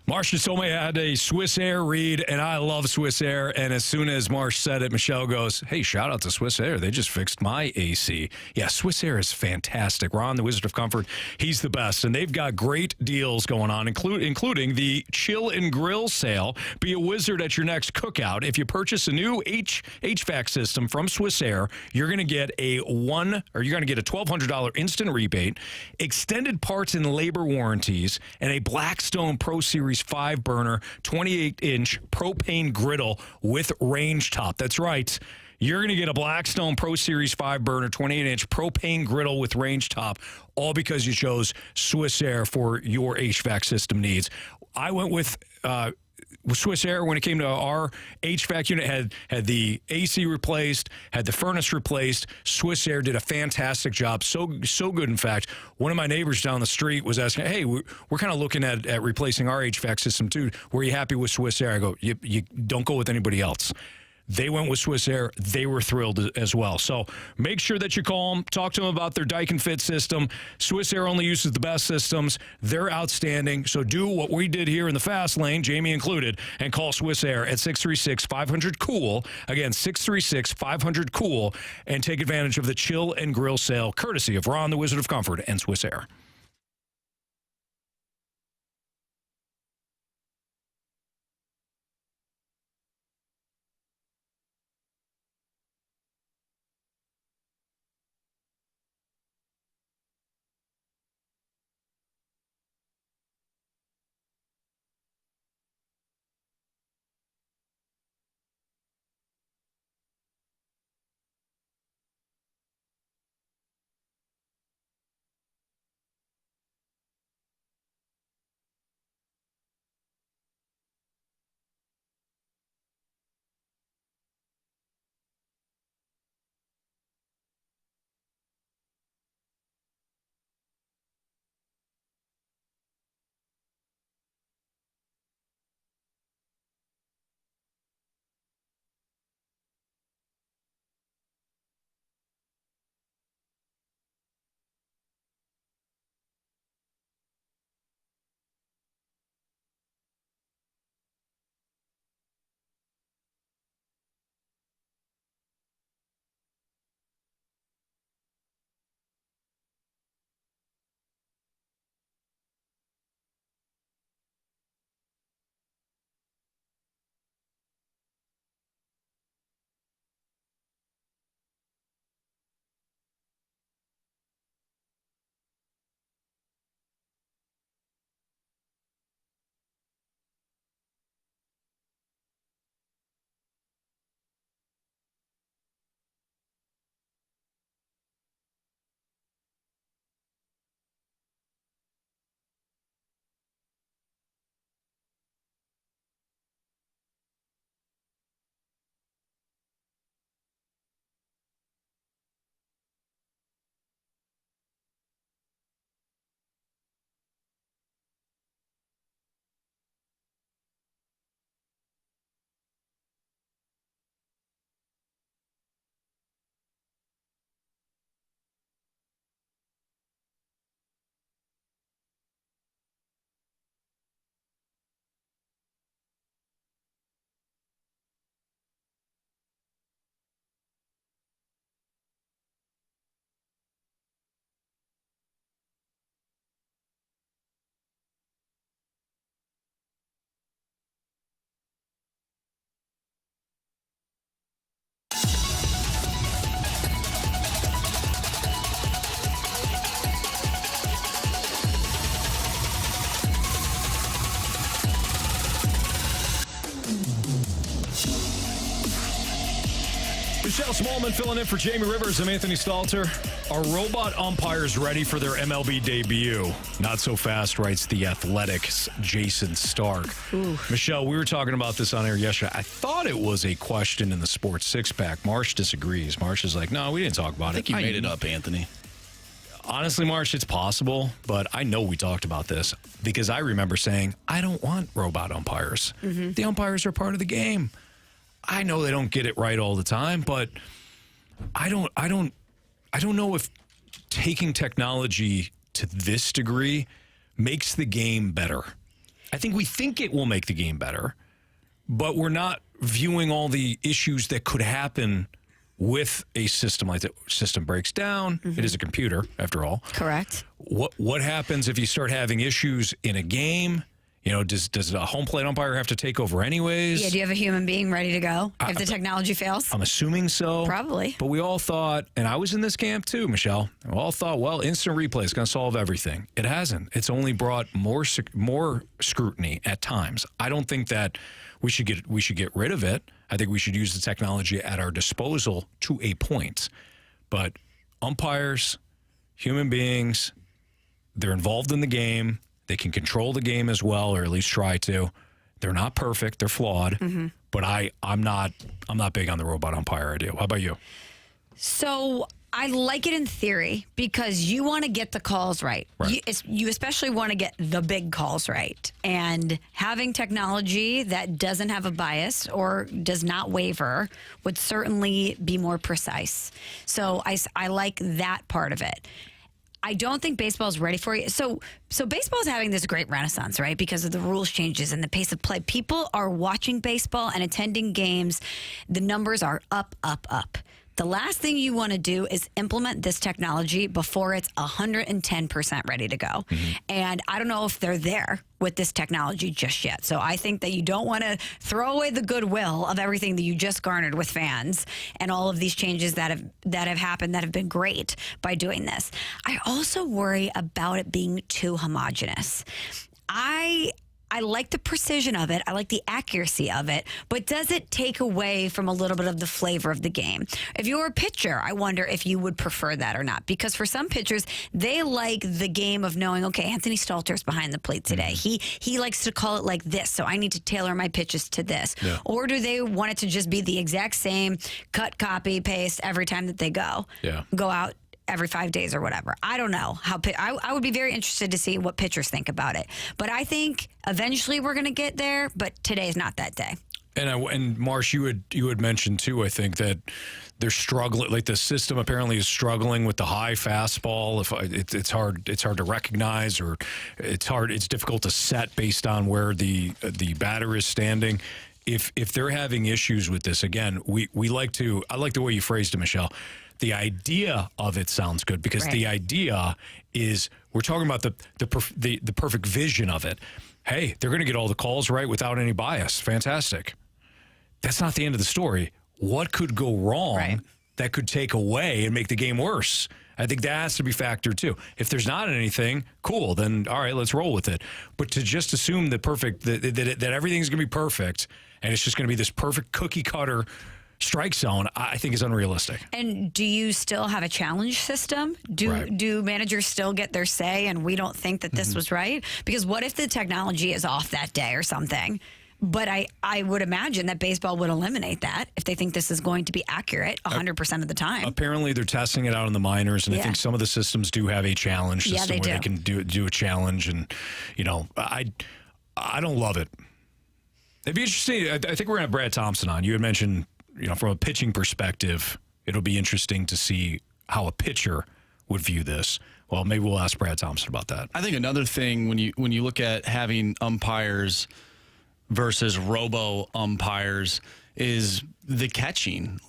Marsh just told me I had a Swiss Air read, and I love Swiss Air. And as soon as Marsh said it, Michelle goes, hey, shout out to Swiss Air. They just fixed my AC. Yeah, Swiss Air is fantastic. Ron, the Wizard of Comfort, he's the best. And they've got great deals going on, including the Chill and Grill sale. Be a wizard at your next cookout. If you purchase a new HVAC system from Swiss Air, you're going to get a $1,200 instant rebate, extended parts and labor warranties, and a Blackstone Pro Series 5-burner 28-inch propane griddle with range top. That's right. You're going to get a Blackstone Pro Series 5-burner 28-inch propane griddle with range top, all because you chose Swiss Air for your HVAC system needs. I went with Swiss Air when it came to our HVAC unit. Had the AC replaced, had the furnace replaced. Swiss Air did a fantastic job. So good, in fact. One of my neighbors down the street was asking, hey, we're kind of looking at replacing our HVAC system too. Were you happy with Swiss Air? I go, you don't go with anybody else. They went with Swiss Air. They were thrilled as well. So make sure that you call them. Talk to them about their Daikin Fit system. Swiss Air only uses the best systems. They're outstanding. So do what we did here in the fast lane, Jamie included, and call Swiss Air at 636-500-COOL. Again, 636-500-COOL. And take advantage of the Chill and Grill sale, courtesy of Ron, the Wizard of Comfort, and Swiss Air. Michelle Smallmon filling in for Jamie Rivers. I'm Anthony Stalter. Are robot umpires ready for their MLB debut? Not so fast, writes The Athletic's Jason Stark. Ooh. Michelle, we were talking about this on air yesterday. I thought it was a question in the Sports Six-Pack. Marsh disagrees. Marsh is like, no, we didn't talk about it. I think you made it up, Anthony. Honestly, Marsh, it's possible, but I know we talked about this because I remember saying, I don't want robot umpires. Mm-hmm. The umpires are part of the game. I know they don't get it right all the time, but I don't know if taking technology to this degree makes the game better. I think we think it will make the game better, but we're not viewing all the issues that could happen with a system like that. System breaks down. It is a computer, after all. Correct. What happens if you start having issues in a game? You know, does a home plate umpire have to take over anyways? Yeah, do you have a human being ready to go if the technology fails? I'm assuming so. Probably. But we all thought, and I was in this camp too, Michelle, we all thought, well, instant replay is going to solve everything. It hasn't. It's only brought more scrutiny at times. I don't think that we should get rid of it. I think we should use the technology at our disposal to a point. But umpires, human beings, they're involved in the game. They can control the game as well, or at least try to. They're not perfect. They're flawed. But I'm not big on the robot umpire idea. How about you? So I like it in theory because you want to get the calls right. You especially want to get the big calls right. And having technology that doesn't have a bias or does not waver would certainly be more precise. So I like that part of it. I don't think baseball is ready for it. So baseball is having this great renaissance, right? Because of the rules changes and the pace of play. People are watching baseball and attending games. The numbers are up, up, up. The last thing you want to do is implement this technology before it's 110% ready to go. And I don't know if they're there with this technology just yet. So I think that you don't want to throw away the goodwill of everything that you just garnered with fans and all of these changes that have happened that have been great by doing this. I also worry about it being too homogenous. I like the precision of it. I like the accuracy of it. But does it take away from a little bit of the flavor of the game? If you're a pitcher, I wonder if you would prefer that or not. Because for some pitchers, they like the game of knowing, okay, Anthony Stalter's behind the plate today. He likes to call it like this, so I need to tailor my pitches to this. Yeah. Or do they want it to just be the exact same cut, copy, paste every time that they go? Yeah. Go out every 5 days or whatever. I don't know how. I would be very interested to see what pitchers think about it. But I think eventually we're going to get there. But today's not that day. And Marsh, you had mentioned too. I think that they're struggling. Like the system apparently is struggling with the high fastball. It's hard to recognize, or it's difficult to set based on where the batter is standing. If they're having issues with this, again, I like the way you phrased it, Michelle. The idea of it sounds good because the idea is we're talking about the perfect vision of it. Hey, they're going to get all the calls right without any bias. Fantastic. That's not the end of the story. What could go wrong that could take away and make the game worse? I think that has to be factored too. If there's not anything, cool, then all right, let's roll with it. But to just assume that everything's going to be perfect and it's just going to be this perfect cookie cutter strike zone, I think is unrealistic. And do you still have a challenge system? Do managers still get their say and we don't think that this was right? Because what if the technology is off that day or something? But I would imagine that baseball would eliminate that if they think this is going to be accurate 100% of the time. Apparently, they're testing it out in the minors, and I think some of the systems do have a challenge system where they can do a challenge. And, I don't love it. It'd be interesting. I think we're going to have Brad Thompson on. You had mentioned, from a pitching perspective, it'll be interesting to see how a pitcher would view this. Well, maybe we'll ask Brad Thompson about that. I think another thing when you look at having umpires versus robo umpires is the catching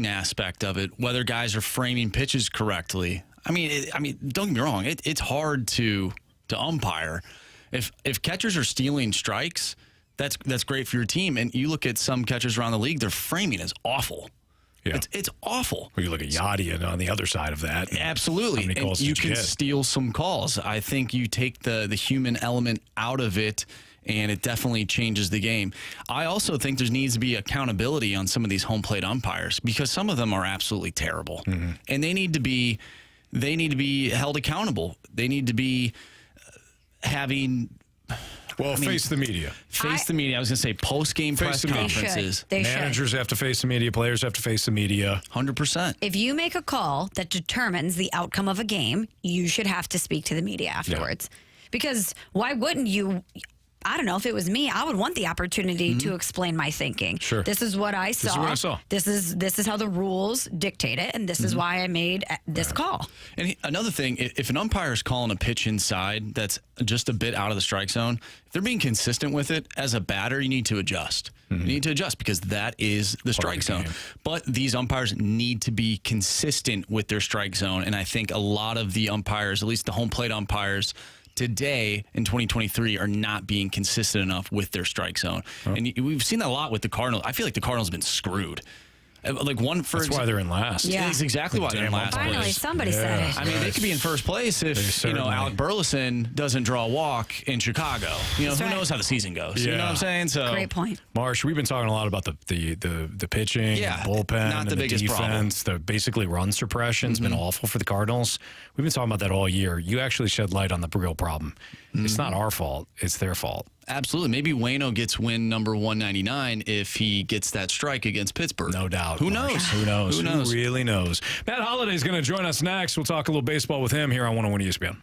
aspect of it, whether guys are framing pitches correctly. I mean, don't get me wrong. It's hard to umpire. If catchers are stealing strikes, that's great for your team. And you look at some catchers around the league, their framing is awful. Yeah. It's awful. Well, you look at Yachty and on the other side of that. Absolutely. And you can steal some calls. I think you take the human element out of it, and it definitely changes the game. I also think there needs to be accountability on some of these home plate umpires because some of them are absolutely terrible, and they need to be held accountable. They need to be having. Face the media. Face the media. I was going to say post-game press conferences. Managers have to face the media. Players have to face the media. 100%. If you make a call that determines the outcome of a game, you should have to speak to the media afterwards. Yeah. Because why wouldn't you? I don't know, if it was me, I would want the opportunity to explain my thinking. Sure. This is what I saw. This is what I saw. This is how the rules dictate it, and this is why I made this call. And another thing, if an umpire is calling a pitch inside that's just a bit out of the strike zone, if they're being consistent with it, as a batter, you need to adjust. You need to adjust because that is the strike zone. But these umpires need to be consistent with their strike zone, and I think a lot of the umpires, at least the home plate umpires, today in 2023 are not being consistent enough with their strike zone. And we've seen that a lot with the Cardinals. I feel like the Cardinals have been screwed. Like one for That's why they're in last. Yeah. It's exactly why they're in last Finally, place. somebody said it. I mean, they could be in first place if Alec Burleson doesn't draw a walk in Chicago. Who knows how the season goes? You know what I'm saying? So Great point. Marsh, we've been talking a lot about the pitching, the bullpen, not the and biggest defense. The basically run suppression's been awful for the Cardinals. We've been talking about that all year. You actually shed light on the real problem. It's not our fault. It's their fault. Absolutely. Maybe Waino gets win number 199 if he gets that strike against Pittsburgh. No doubt. Who knows? Who knows? Who knows? Who really knows? Matt Holliday is going to join us next. We'll talk a little baseball with him here on 101 ESPN.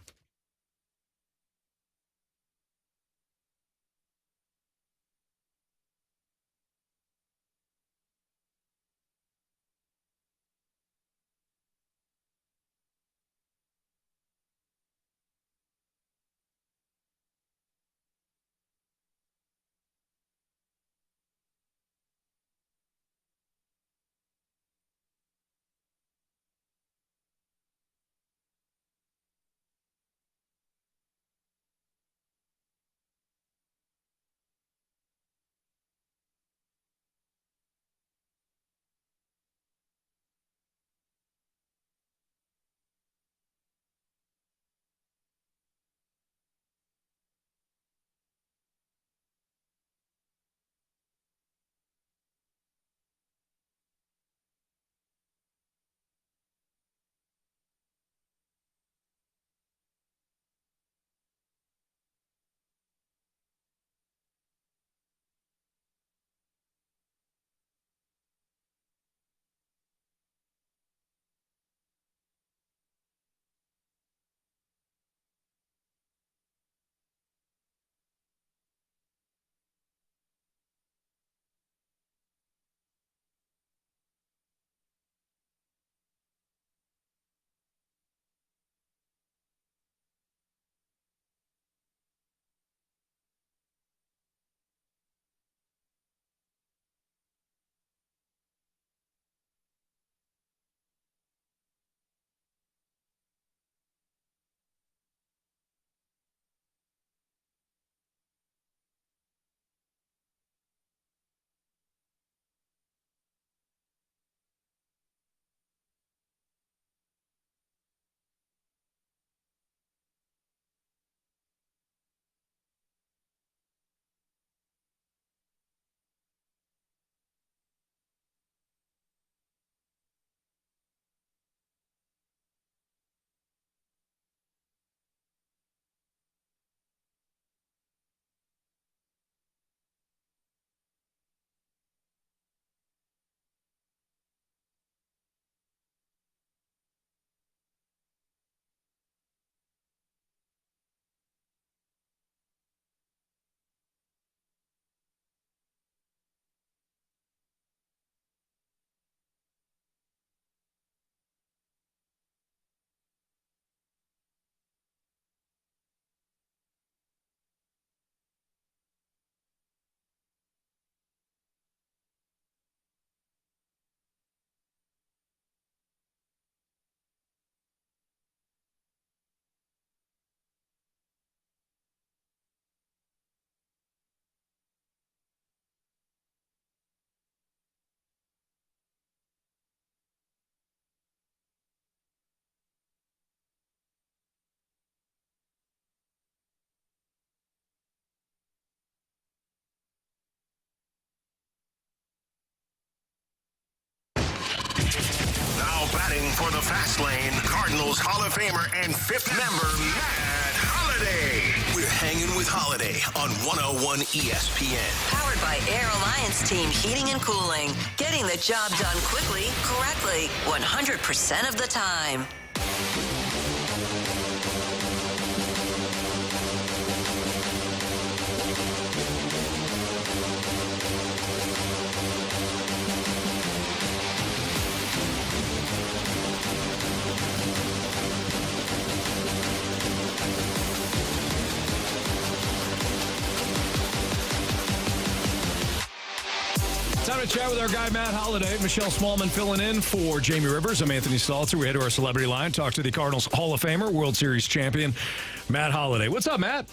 Now batting for the fast lane, Cardinals Hall of Famer and fifth member, Matt Holliday. We're hanging with Holliday on 101 ESPN. Powered by Air Alliance Team Heating and Cooling. Getting the job done quickly, correctly, 100% of the time. Time to chat with our guy, Matt Holliday. Michelle Smallmon filling in for Jamie Rivers. I'm Anthony Stalter. We head to our celebrity line, talk to the Cardinals Hall of Famer, World Series champion, Matt Holliday. What's up, Matt?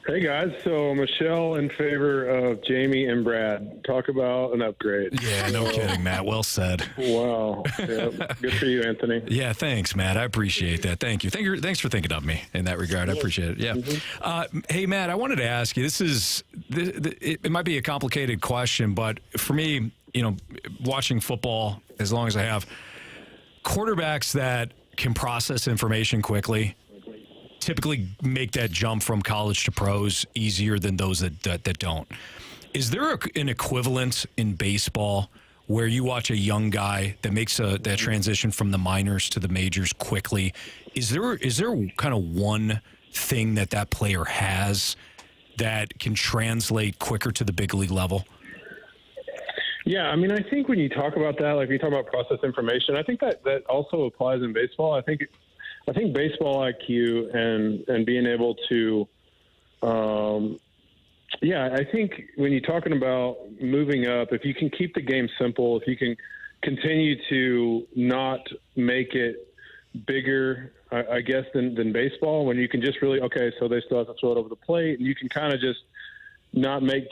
Hey, guys. So, Michelle in favor of Jamie and Brad. Talk about an upgrade. Yeah, no kidding, Matt. Well said. Wow. Yep. Good for you, Anthony. Yeah, thanks, Matt. I appreciate that. Thank you. Thanks for thinking of me in that regard. I appreciate it. Yeah. Hey, Matt, I wanted to ask you, it might be a complicated question, but for me, watching football as long as I have, quarterbacks that can process information quickly typically make that jump from college to pros easier than those that don't. Is there an equivalent in baseball where you watch a young guy that makes that transition from the minors to the majors quickly? Is there kind of one thing that player has that can translate quicker to the big league level? Yeah, I mean, I think when you talk about that, like you talk about process information, I think that also applies in baseball. I think baseball IQ and being able to, I think when you're talking about moving up, if you can keep the game simple, if you can continue to not make it bigger, I guess, than baseball, when you can just really, so they still have to throw it over the plate, and you can kind of just not make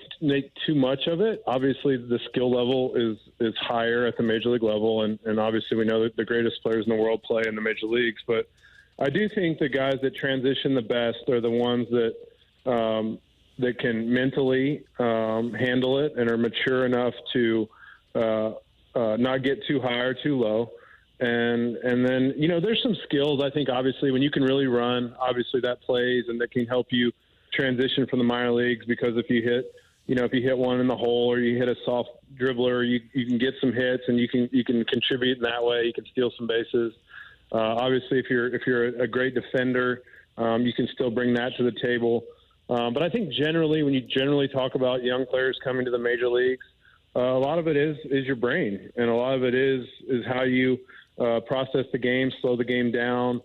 too much of it. Obviously, the skill level is higher at the major league level, and obviously we know that the greatest players in the world play in the major leagues, but I do think the guys that transition the best are the ones that can mentally handle it and are mature enough to not get too high or too low. And then, there's some skills, I think, obviously, when you can really run, obviously that plays and that can help you transition from the minor leagues, because if you hit one in the hole or you hit a soft dribbler, you can get some hits and you can contribute in that way. You can steal some bases. Obviously, if you're a great defender, you can still bring that to the table. But I think generally, when you generally talk about young players coming to the major leagues, a lot of it is your brain, and a lot of it is how you process the game, slow the game down,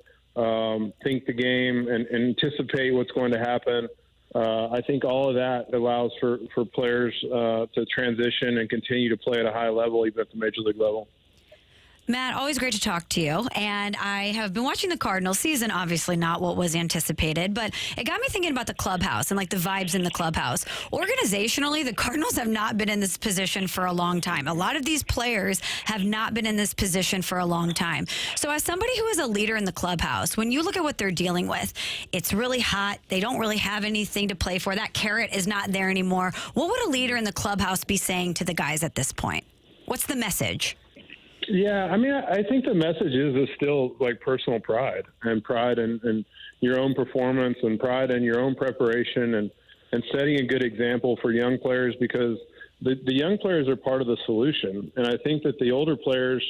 think the game, and anticipate what's going to happen. I think all of that allows for players to transition and continue to play at a high level, even at the major league level. Matt, always great to talk to you. And I have been watching the Cardinals season, obviously not what was anticipated, but it got me thinking about the clubhouse and like the vibes in the clubhouse. Organizationally, the Cardinals have not been in this position for a long time. A lot of these players have not been in this position for a long time. So as somebody who is a leader in the clubhouse, when you look at what they're dealing with, it's really hot. They don't really have anything to play for. That carrot is not there anymore. What would a leader in the clubhouse be saying to the guys at this point? What's the message? Yeah, I mean, I think the message is still like personal pride and your own performance and pride in your own preparation and setting a good example for young players, because the young players are part of the solution. And I think that the older players,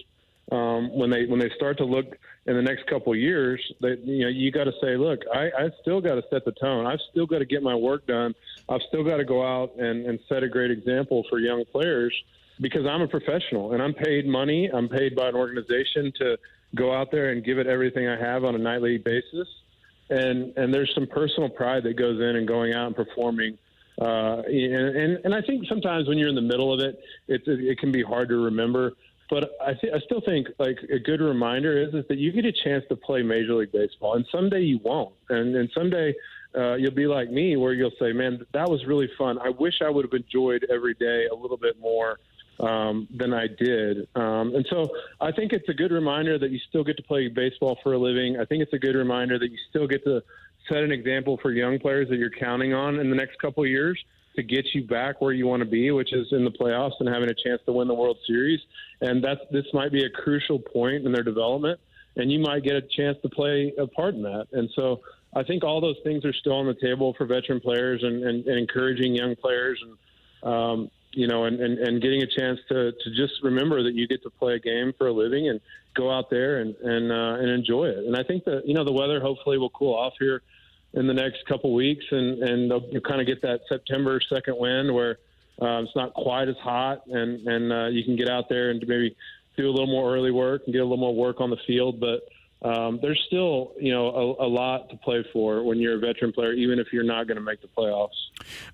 when they start to look in the next couple of years, you got to say, look, I still got to set the tone. I've still got to get my work done. I've still got to go out and set a great example for young players, because I'm a professional and I'm paid money. I'm paid by an organization to go out there and give it everything I have on a nightly basis. And there's some personal pride that goes in and going out and performing. And I think sometimes when you're in the middle of it, it can be hard to remember. But I still think like a good reminder is that you get a chance to play Major League Baseball, and someday you won't. And someday you'll be like me, where you'll say, man, that was really fun. I wish I would have enjoyed every day a little bit more than I did. And so I think it's a good reminder that you still get to play baseball for a living. I think it's a good reminder that you still get to set an example for young players that you're counting on in the next couple of years to get you back where you want to be, which is in the playoffs and having a chance to win the World Series. And this might be a crucial point in their development, and you might get a chance to play a part in that. And so I think all those things are still on the table for veteran players and encouraging young players and getting a chance to just remember that you get to play a game for a living and go out there and enjoy it. And I think that, the weather hopefully will cool off here in the next couple weeks, and they'll kind of get that September second wind where it's not quite as hot, and you can get out there and maybe do a little more early work and get a little more work on the field. But there's still, a lot to play for when you're a veteran player, even if you're not going to make the playoffs.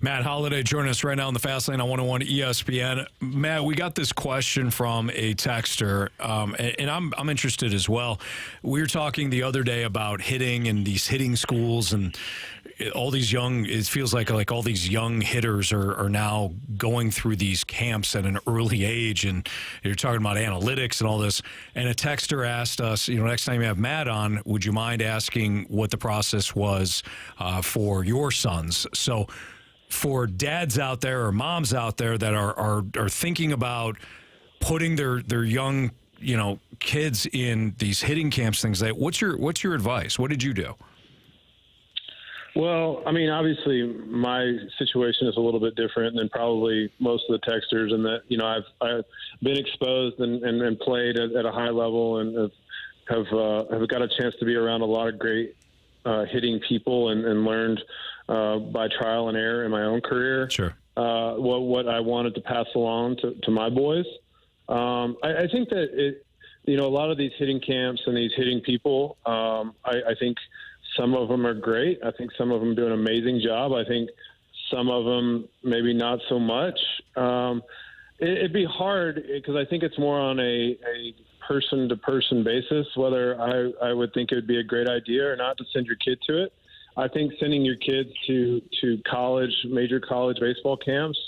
Matt Holliday joining us right now on the Fast Lane on 101 ESPN. Matt, we got this question from a texter, and I'm interested as well. We were talking the other day about hitting and these hitting schools and all these it feels like all these young hitters are now going through these camps at an early age, and you're talking about analytics and all this. And a texter asked us, next time you have Matt on, would you mind asking what the process was for your sons? So for dads out there or moms out there that are thinking about putting their young, kids in these hitting camps, things like that, what's your advice? What did you do? Well, I mean, obviously my situation is a little bit different than probably most of the texters in that, I've been exposed and played at a high level and have got a chance to be around a lot of great hitting people and learned by trial and error in my own career. Sure. What I wanted to pass along to my boys. I think that a lot of these hitting camps and these hitting people, I think some of them are great. I think some of them do an amazing job. I think some of them maybe not so much. It'd be hard because I think it's more on a person-to-person basis, whether I would think it would be a great idea or not to send your kid to it. I think sending your kids to major college baseball camps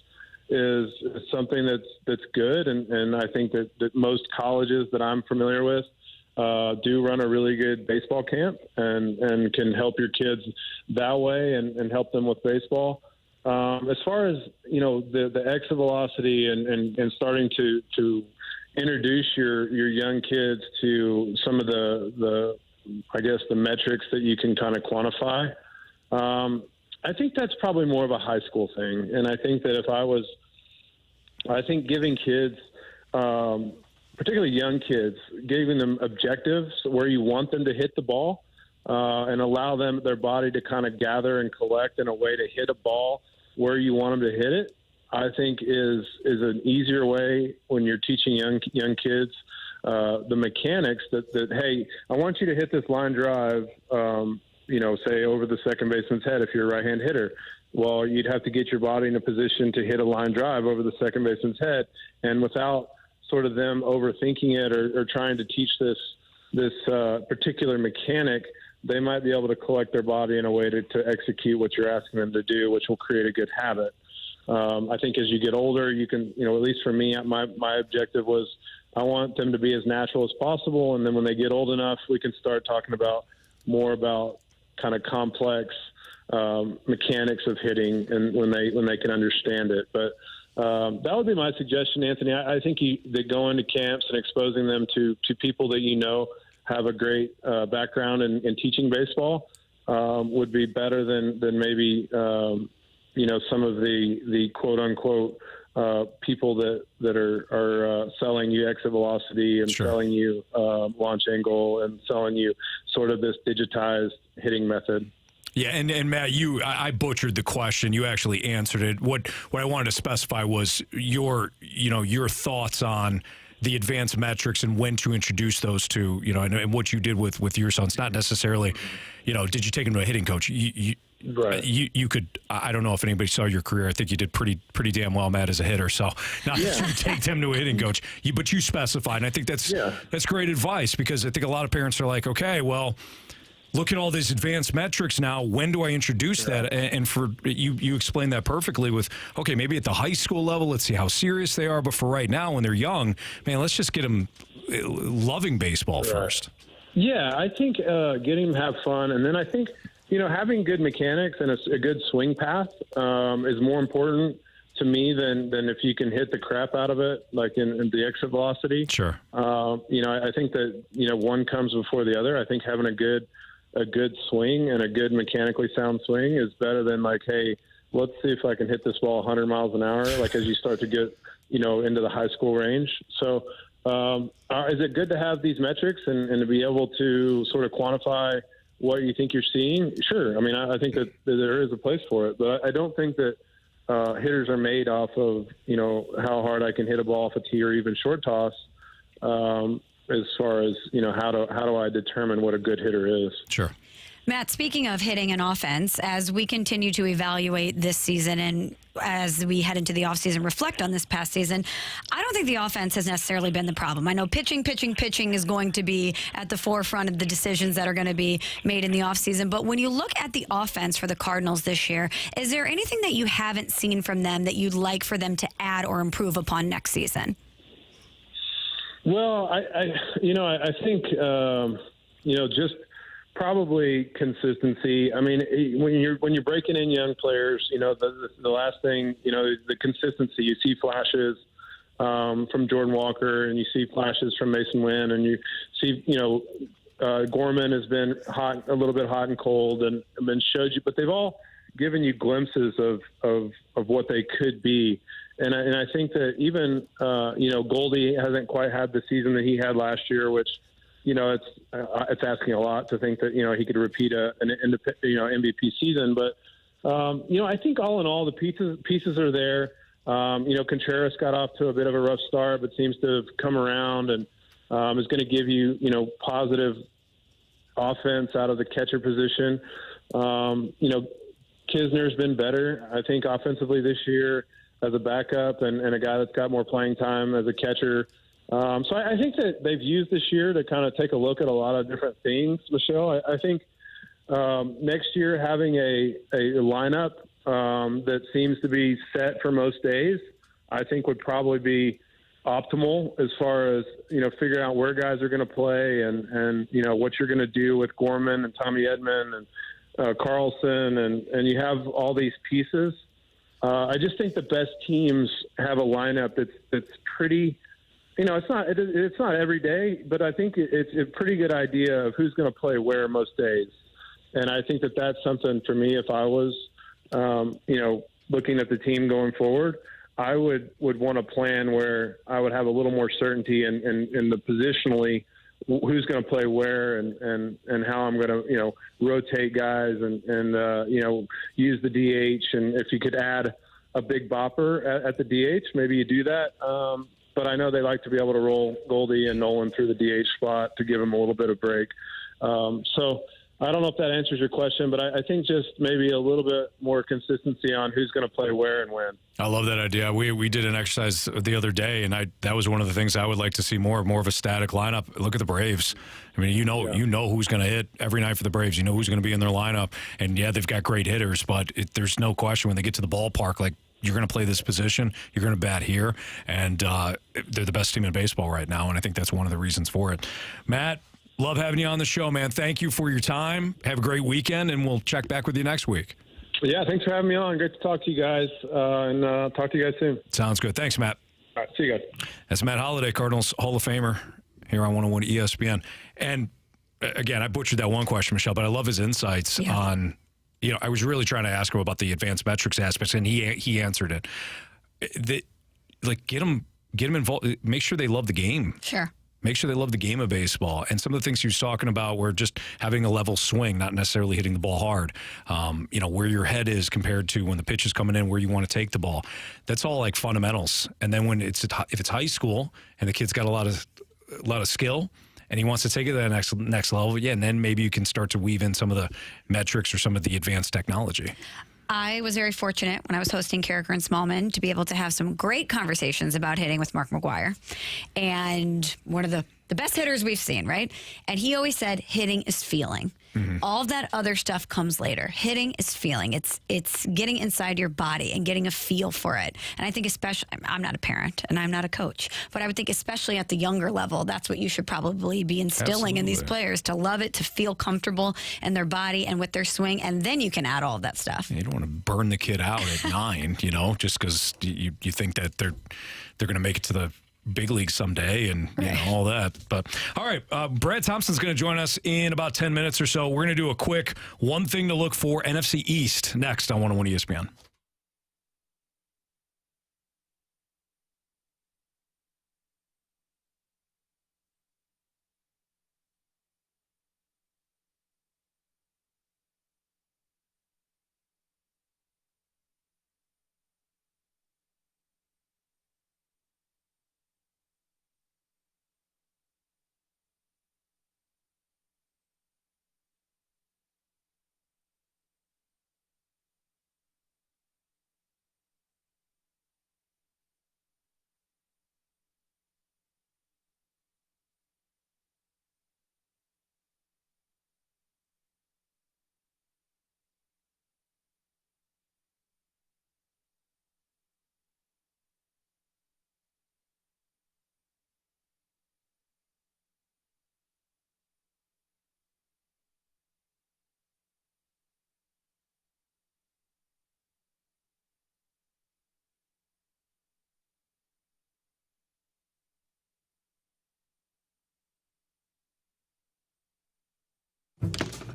is something that's good, and I think that most colleges that I'm familiar with do run a really good baseball camp and can help your kids that way and help them with baseball. As far as, the exit velocity and starting to introduce your young kids to some of the metrics that you can kind of quantify, I think that's probably more of a high school thing. And I think that I think giving kids, particularly young kids, giving them objectives where you want them to hit the ball and allow their body to kind of gather and collect in a way to hit a ball where you want them to hit it, I think is an easier way when you're teaching young kids the mechanics that, hey, I want you to hit this line drive, say over the second baseman's head if you're a right-hand hitter. Well, you'd have to get your body in a position to hit a line drive over the second baseman's head, and without sort of them overthinking it or trying to teach this particular mechanic, they might be able to collect their body in a way to execute what you're asking them to do, which will create a good habit. I think as you get older, you can, at least for me, my objective was I want them to be as natural as possible. And then when they get old enough, we can start talking more about kind of complex mechanics of hitting and when they can understand it. But that would be my suggestion, Anthony. I think that going to camps and exposing them to people that have a great background in teaching baseball would be better than maybe some of the quote unquote people that are selling you exit velocity and Sure. selling you launch angle and selling you sort of this digitized hitting method. Yeah, and Matt, I butchered the question. You actually answered it. What I wanted to specify was your thoughts on the advanced metrics and when to introduce those to, and what you did with your sons. Not necessarily, did you take them to a hitting coach? Right. You could. I don't know if anybody saw your career. I think you did pretty damn well, Matt, as a hitter. So not that you take them to a hitting coach, but you specified, and I think that's great advice because I think a lot of parents are like, okay, well, look at all these advanced metrics now. When do I introduce that? And for you explained that perfectly with, okay, maybe at the high school level, let's see how serious they are. But for right now, when they're young, man, let's just get them loving baseball first. Yeah, I think getting them have fun. And then I think, having good mechanics and a good swing path is more important to me than if you can hit the crap out of it, like in the exit velocity. Sure. I think that, one comes before the other. I think having a good swing and a good mechanically sound swing is better than like, hey, let's see if I can hit this ball 100 miles an hour, like as you start to get, into the high school range. So is it good to have these metrics and to be able to sort of quantify what you think you're seeing? Sure. I mean, I think that there is a place for it, but I don't think that hitters are made off of, how hard I can hit a ball off a tee or even short toss. as far as, how do I determine what a good hitter is. Sure. Matt, speaking of hitting and offense, as we continue to evaluate this season and as we head into the offseason, reflect on this past season, I don't think the offense has necessarily been the problem. I know pitching is going to be at the forefront of the decisions that are going to be made in the offseason. But when you look at the offense for the Cardinals this year, is there anything that you haven't seen from them that you'd like for them to add or improve upon next season? Well, I think, just probably consistency. I mean, when you're breaking in young players, the last thing, the consistency. You see flashes from Jordan Walker, and you see flashes from Masyn Winn, and you see, Gorman has been a little bit hot and cold, and showed you, but they've all given you glimpses of what they could be. And I think that even Goldie hasn't quite had the season that he had last year, which. It's asking a lot to think that he could repeat an MVP season, but I think all in all the pieces are there. Contreras got off to a bit of a rough start, but seems to have come around and is going to give you positive offense out of the catcher position. Kisner's been better, I think, offensively this year as a backup and a guy that's got more playing time as a catcher. So I think that they've used this year to kind of take a look at a lot of different things, Michelle. I think next year having a lineup that seems to be set for most days, I think would probably be optimal as far as, figuring out where guys are going to play and what you're going to do with Gorman and Tommy Edman and Carlson. And you have all these pieces. I just think the best teams have a lineup that's pretty – it's not every day, but I think it's a pretty good idea of who's going to play where most days. And I think that that's something for me. If I was, looking at the team going forward, I would want a plan where I would have a little more certainty in the positionally who's going to play where and how I'm going to, rotate guys and use the DH. And if you could add a big bopper at the DH, maybe you do that. But I know they like to be able to roll Goldie and Nolan through the DH spot to give them a little bit of break. So I don't know if that answers your question, but I think just maybe a little bit more consistency on who's going to play where and when. I love that idea. We did an exercise the other day, and that was one of the things I would like to see more of a static lineup. Look at the Braves. I mean, you know who's going to hit every night for the Braves. You know who's going to be in their lineup. And, yeah, they've got great hitters, but there's no question when they get to the ballpark, like, you're going to play this position, you're going to bat here, and they're the best team in baseball right now, and I think that's one of the reasons for it. Matt, love having you on the show, man. Thank you for your time. Have a great weekend, and we'll check back with you next week. Yeah, thanks for having me on. Great to talk to you guys, and talk to you guys soon. Sounds good. Thanks, Matt. All right, see you guys. That's Matt Holliday, Cardinals Hall of Famer, here on 101 ESPN. And, again, I butchered that one question, Michelle, but I love his insights on – I was really trying to ask him about the advanced metrics aspects, and he answered it. Get them involved. Make sure they love the game. Sure. Make sure they love the game of baseball. And some of the things he was talking about were just having a level swing, not necessarily hitting the ball hard. Where your head is compared to when the pitch is coming in, where you want to take the ball. That's all like fundamentals. And then when if it's high school and the kid's got a lot of skill, and he wants to take it to the next level, and then maybe you can start to weave in some of the metrics or some of the advanced technology. I was very fortunate when I was hosting Carricker and Smallmon to be able to have some great conversations about hitting with Mark McGuire. And one of the best hitters we've seen, right? And he always said, hitting is feeling. Mm-hmm. All of that other stuff comes later. Hitting is feeling. It's getting inside your body and getting a feel for it. And I think especially, I'm not a parent and I'm not a coach, but I would think especially at the younger level, that's what you should probably be instilling in these players, to love it, to feel comfortable in their body and with their swing. And then you can add all of that stuff. You don't want to burn the kid out at 9, just because you think that they're going to make it to the big league someday and all that. But all right, Brad Thompson's going to join us in about 10 minutes or so. We're going to do a quick one thing to look for NFC East next on 101 ESPN.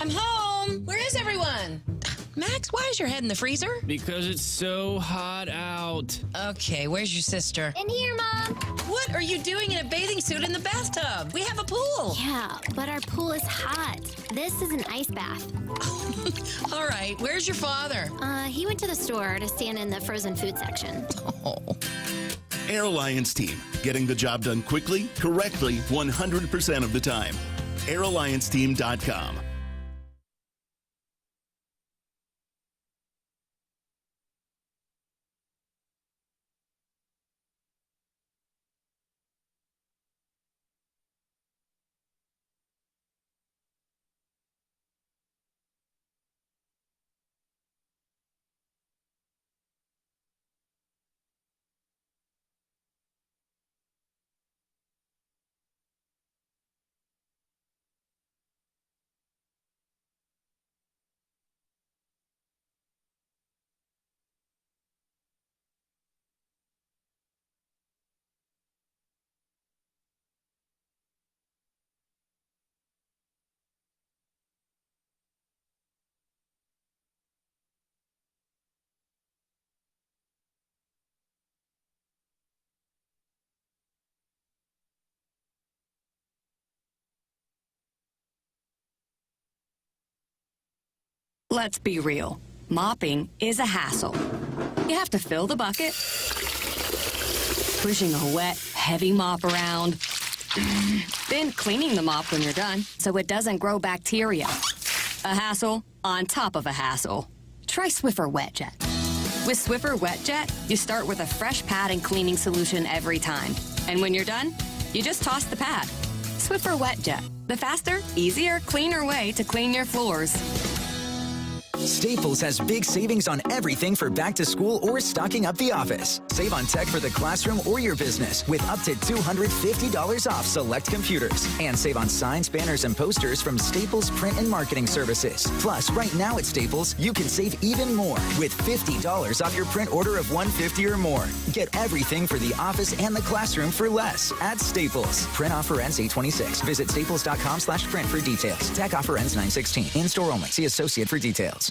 I'm home. Where is everyone? Max, why is your head in the freezer? Because it's so hot out. Okay, where's your sister? In here, Mom. What are you doing in a bathing suit in the bathtub? We have a pool. Yeah, but our pool is hot. This is an ice bath. All right, where's your father? He went to the store to stand in the frozen food section. Oh. Air Alliance team, getting the job done quickly, correctly, 100% of the time. AirAllianceTeam.com. Let's be real. Mopping is a hassle. You have to fill the bucket, pushing a wet, heavy mop around, then cleaning the mop when you're done so it doesn't grow bacteria. A hassle on top of a hassle. Try Swiffer WetJet. With Swiffer WetJet, you start with a fresh pad and cleaning solution every time. And when you're done, you just toss the pad. Swiffer WetJet, the faster, easier, cleaner way to clean your floors. Staples has big savings on everything for back to school or stocking up the office. Save on tech for the classroom or your business with up to $250 off select computers. And save on signs, banners, and posters from Staples Print and Marketing Services. Plus, right now at Staples, you can save even more with $50 off your print order of $150 or more. Get everything for the office and the classroom for less at Staples. Print offer ends 8/26. Visit staples.com/print for details. Tech offer ends 9/16. In-store only. See associate for details.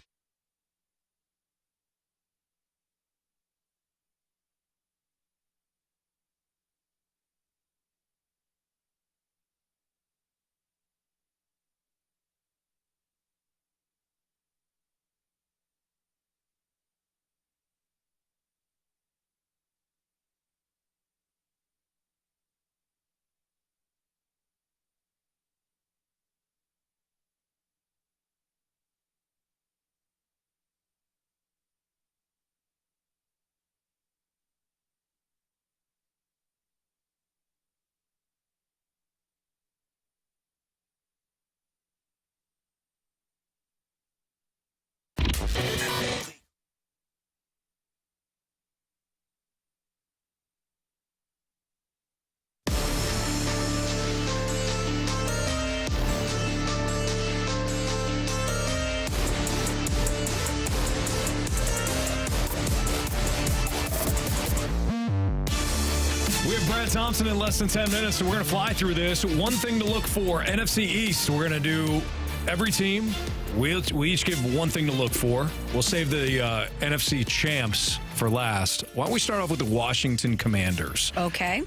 We have Brad Thompson in less than 10 minutes, so we're going to fly through this. One thing to look for, NFC East, we're going to do every team. We each give one thing to look for. We'll save the NFC champs for last. Why don't we start off with the Washington Commanders? Okay.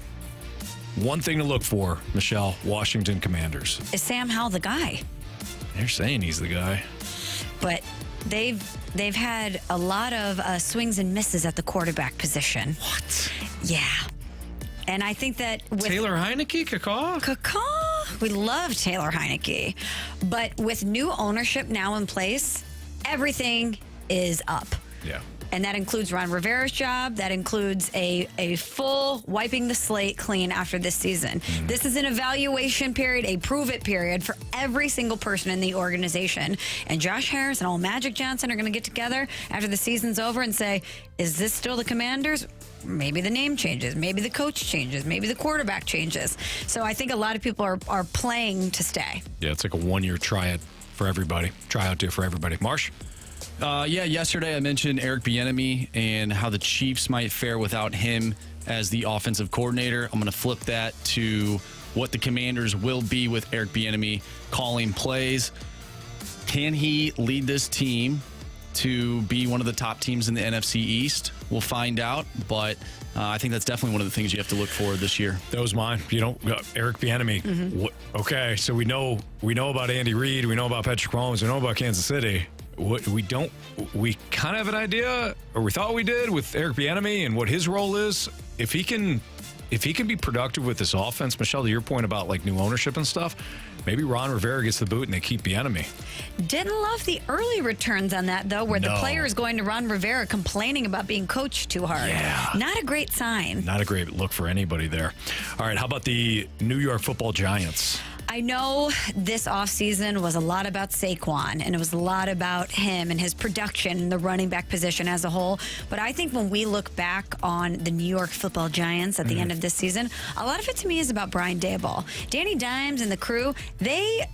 One thing to look for, Michelle, Washington Commanders. Is Sam Howell the guy? They're saying he's the guy. But they've had a lot of swings and misses at the quarterback position. What? Yeah. And I think that with Taylor Heineke, Cacaw? We love Taylor Heineke. But with new ownership now in place, everything is up. Yeah. And that includes Ron Rivera's job. That includes a full wiping the slate clean after this season. This is an evaluation period, a prove-it period for every single person in the organization. And Josh Harris and old Magic Johnson are going to get together after the season's over and say, is this still the Commanders? Maybe the name changes. Maybe the coach changes. Maybe the quarterback changes. So I think a lot of people are playing to stay. Yeah, it's like a one-year tryout for everybody. Tryout deal for everybody. Marsh? Yesterday I mentioned Eric Bieniemy and how the Chiefs might fare without him as the offensive coordinator. I'm going to flip that to what the Commanders will be with Eric Bieniemy calling plays. Can he lead this team to be one of the top teams in the NFC East? We'll find out, but I think that's definitely one of the things you have to look for this year. That was mine. Eric Bieniemy. Okay, so we know about Andy Reid, we know about Patrick Mahomes, we know about Kansas City. We kind of have an idea, or we thought we did, with Eric Bieniemy and what his role is. If he can be productive with this offense, Michelle, to your point about like new ownership and stuff, maybe Ron Rivera gets the boot and they keep Bieniemy. Didn't love the early returns on that, though, where the players going to Ron Rivera complaining about being coached too hard. Yeah. Not a great sign. Not a great look for anybody there. All right, how about the New York Football Giants? I know this offseason was a lot about Saquon, and it was a lot about him and his production and the running back position as a whole. But I think when we look back on the New York Football Giants at the end of this season, a lot of it to me is about Brian Daboll. Danny Dimes and the crew, they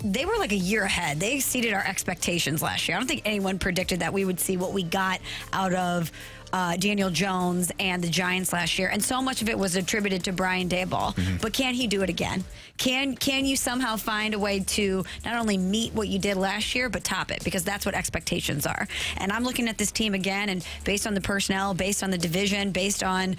were like a year ahead. They exceeded our expectations last year. I don't think anyone predicted that we would see what we got out of Daniel Jones and the Giants last year, and so much of it was attributed to Brian Daboll. But can he do it again? Can you somehow find a way to not only meet what you did last year, but top it? Because that's what expectations are. And I'm looking at this team again, and based on the personnel, based on the division, based on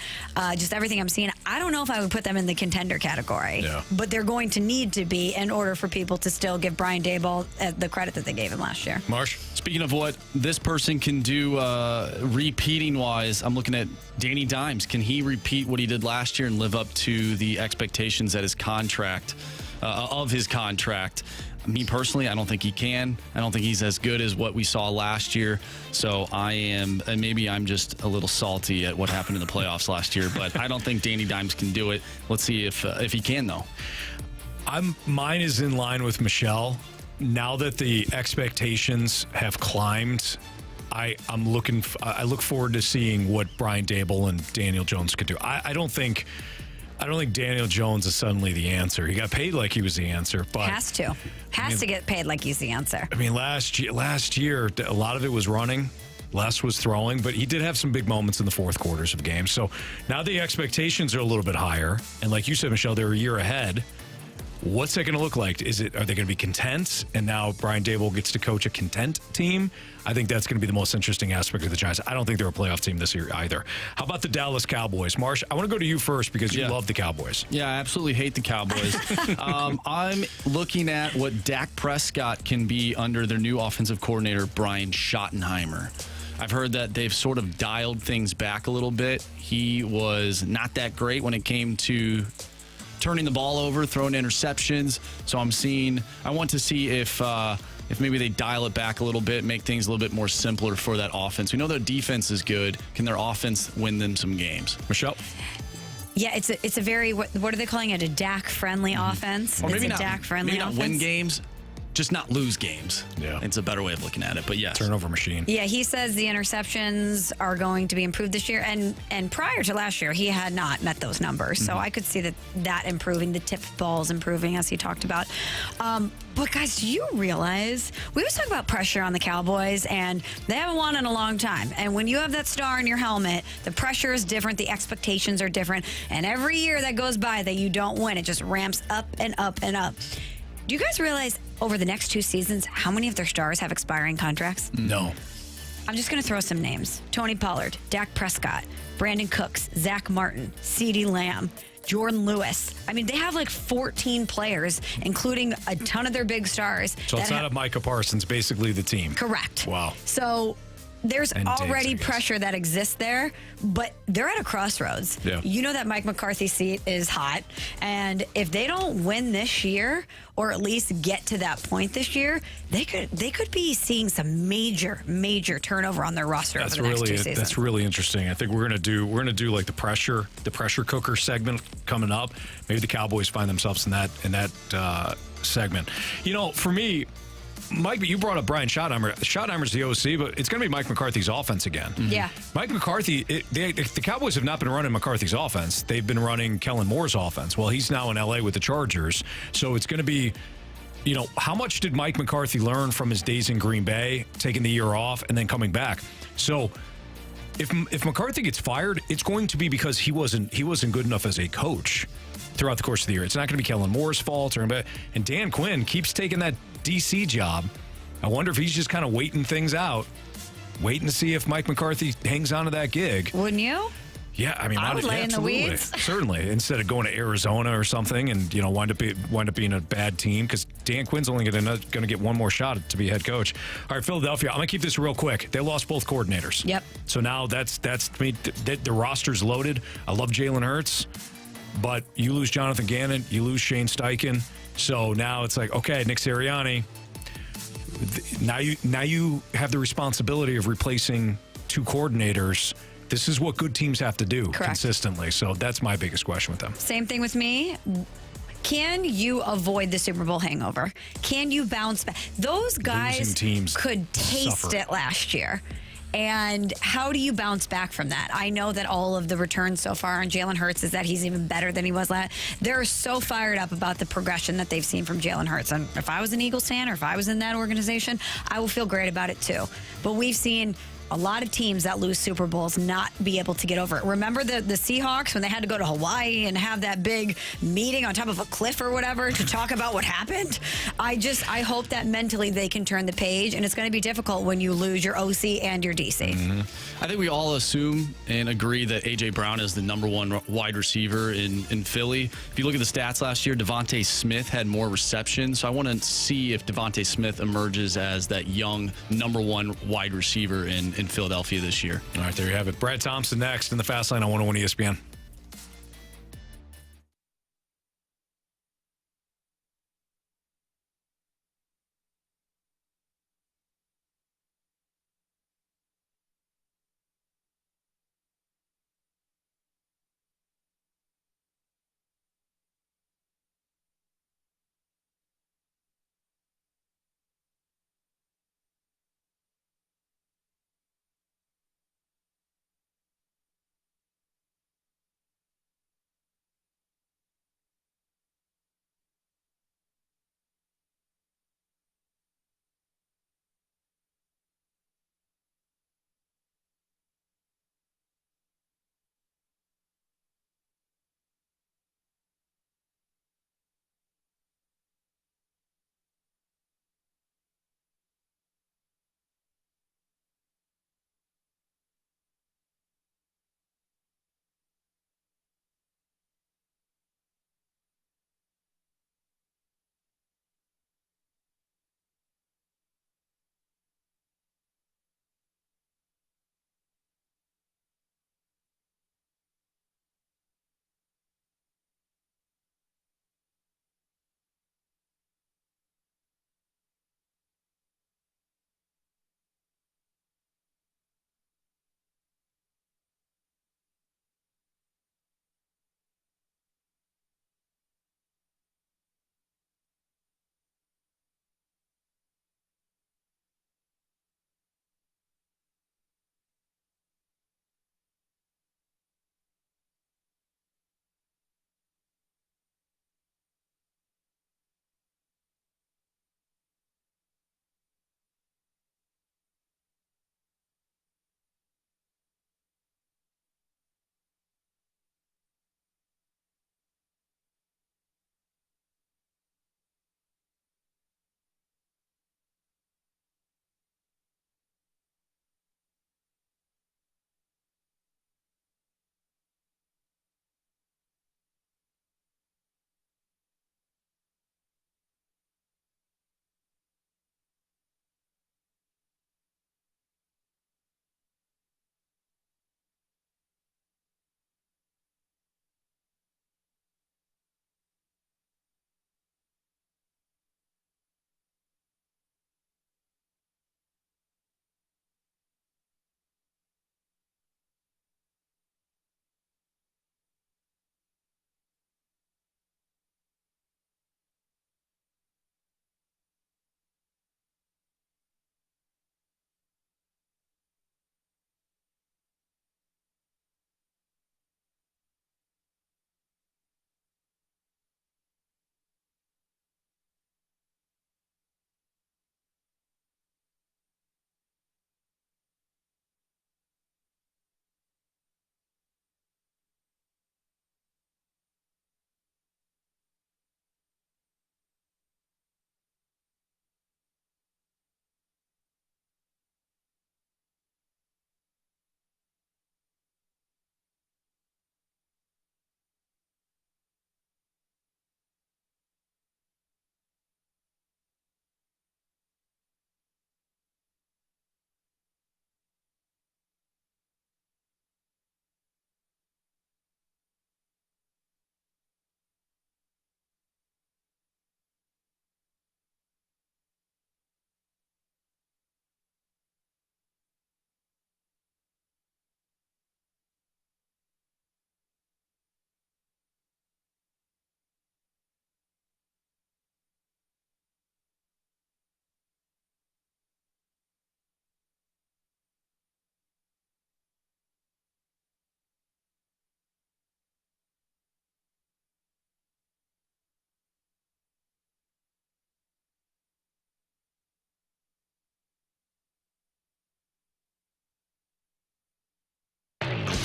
just everything I'm seeing, I don't know if I would put them in the contender category. Yeah. But they're going to need to be in order for people to still give Brian Daboll the credit that they gave him last year. Marsh? Speaking of what this person can do repeating-wise, I'm looking at Danny Dimes. Can he repeat what he did last year and live up to the expectations that his contract, of his contract? Me personally, I don't think he can. I don't think he's as good as what we saw last year. So and maybe I'm just a little salty at what happened in the playoffs last year, but I don't think Danny Dimes can do it. Let's see if he can, though. Mine is in line with Michelle. Now that the expectations have climbed, I look forward to seeing what Brian Daboll and Daniel Jones could do. I don't think Daniel Jones is suddenly the answer. He got paid like he was the answer, but has to get paid like he's the answer. I mean, last year a lot of it was running, less was throwing, but he did have some big moments in the fourth quarters of games. So now the expectations are a little bit higher, and like you said, Michelle, they're a year ahead. What's that going to look like? Are they going to be content? And now Brian Daboll gets to coach a content team? I think that's going to be the most interesting aspect of the Giants. I don't think they're a playoff team this year either. How about the Dallas Cowboys? Marsh, I want to go to you first because you love the Cowboys. Yeah, I absolutely hate the Cowboys. I'm looking at what Dak Prescott can be under their new offensive coordinator, Brian Schottenheimer. I've heard that they've sort of dialed things back a little bit. He was not that great when it came to turning the ball over, throwing interceptions. So I want to see if maybe they dial it back a little bit, make things a little bit more simpler for that offense. We know their defense is good. Can their offense win them some games? Michelle? Yeah, it's a very, what are they calling it? A Dak-friendly offense? Or maybe it's a Dak-friendly offense. Maybe not win games, just not lose games. Yeah. It's a better way of looking at it, but yes. Turnover machine. Yeah, he says the interceptions are going to be improved this year, and prior to last year, he had not met those numbers. So I could see that improving, the tip balls improving, as he talked about. But guys, do you realize we always talk about pressure on the Cowboys, and they haven't won in a long time. And when you have that star in your helmet, the pressure is different, the expectations are different, and every year that goes by that you don't win, it just ramps up and up and up. Do you guys realize over the next 2 seasons how many of their stars have expiring contracts? No. I'm just going to throw some names. Tony Pollard, Dak Prescott, Brandon Cooks, Zach Martin, CeeDee Lamb, Jordan Lewis. I mean, they have like 14 players, including a ton of their big stars. So outside of Micah Parsons, basically the team. Correct. Wow. So there's already Diggs, pressure that exists there, but they're at a crossroads. Yeah. You know that Mike McCarthy seat is hot, and if they don't win this year, or at least get to that point this year, they could be seeing some major turnover on their roster over the next 2 seasons. That's really interesting. I think we're gonna do like the pressure cooker segment coming up. Maybe the Cowboys find themselves in that segment. You know, for me, Mike, you brought up Brian Schottenheimer. Schottenheimer's the OC, but it's going to be Mike McCarthy's offense again. Mm-hmm. Yeah. Mike McCarthy, the Cowboys have not been running McCarthy's offense. They've been running Kellen Moore's offense. Well, he's now in L.A. with the Chargers. So it's going to be, you know, how much did Mike McCarthy learn from his days in Green Bay, taking the year off and then coming back? So if McCarthy gets fired, it's going to be because he wasn't good enough as a coach throughout the course of the year. It's not going to be Kellen Moore's fault. And Dan Quinn keeps taking that DC job. I wonder if he's just kind of waiting things out, waiting to see if Mike McCarthy hangs on to that gig. Wouldn't you? Yeah, I mean, I would lay in the absolutely. weeds. Certainly, instead of going to Arizona or something and wind up being a bad team, because Dan Quinn's only going to get one more shot to be head coach. All right, Philadelphia. I'm going to keep this real quick. They lost both coordinators. Yep. So now that's to me, the roster's loaded. I love Jalen Hurts, but you lose Jonathan Gannon, you lose Shane Steichen. So now it's like, okay, Nick Sirianni. Now you have the responsibility of replacing two coordinators. This is what good teams have to do consistently. So that's my biggest question with them. Same thing with me. Can you avoid the Super Bowl hangover? Can you bounce back? Those guys could taste it last year. And how do you bounce back from that? I know that all of the returns so far on Jalen Hurts is that he's even better than he was last. They're so fired up about the progression that they've seen from Jalen Hurts. And if I was an Eagles fan or if I was in that organization, I will feel great about it too. But we've seen a lot of teams that lose Super Bowls not be able to get over it. Remember the Seahawks when they had to go to Hawaii and have that big meeting on top of a cliff or whatever to talk about what happened? I hope that mentally they can turn the page, and it's going to be difficult when you lose your OC and your DC. Mm-hmm. I think we all assume and agree that A.J. Brown is the number one wide receiver in Philly. If you look at the stats last year, Devontae Smith had more receptions. So I want to see if Devontae Smith emerges as that young number one wide receiver in Philadelphia this year. All right, there you have it. Brad Thompson next in the Fast Lane on 101 ESPN.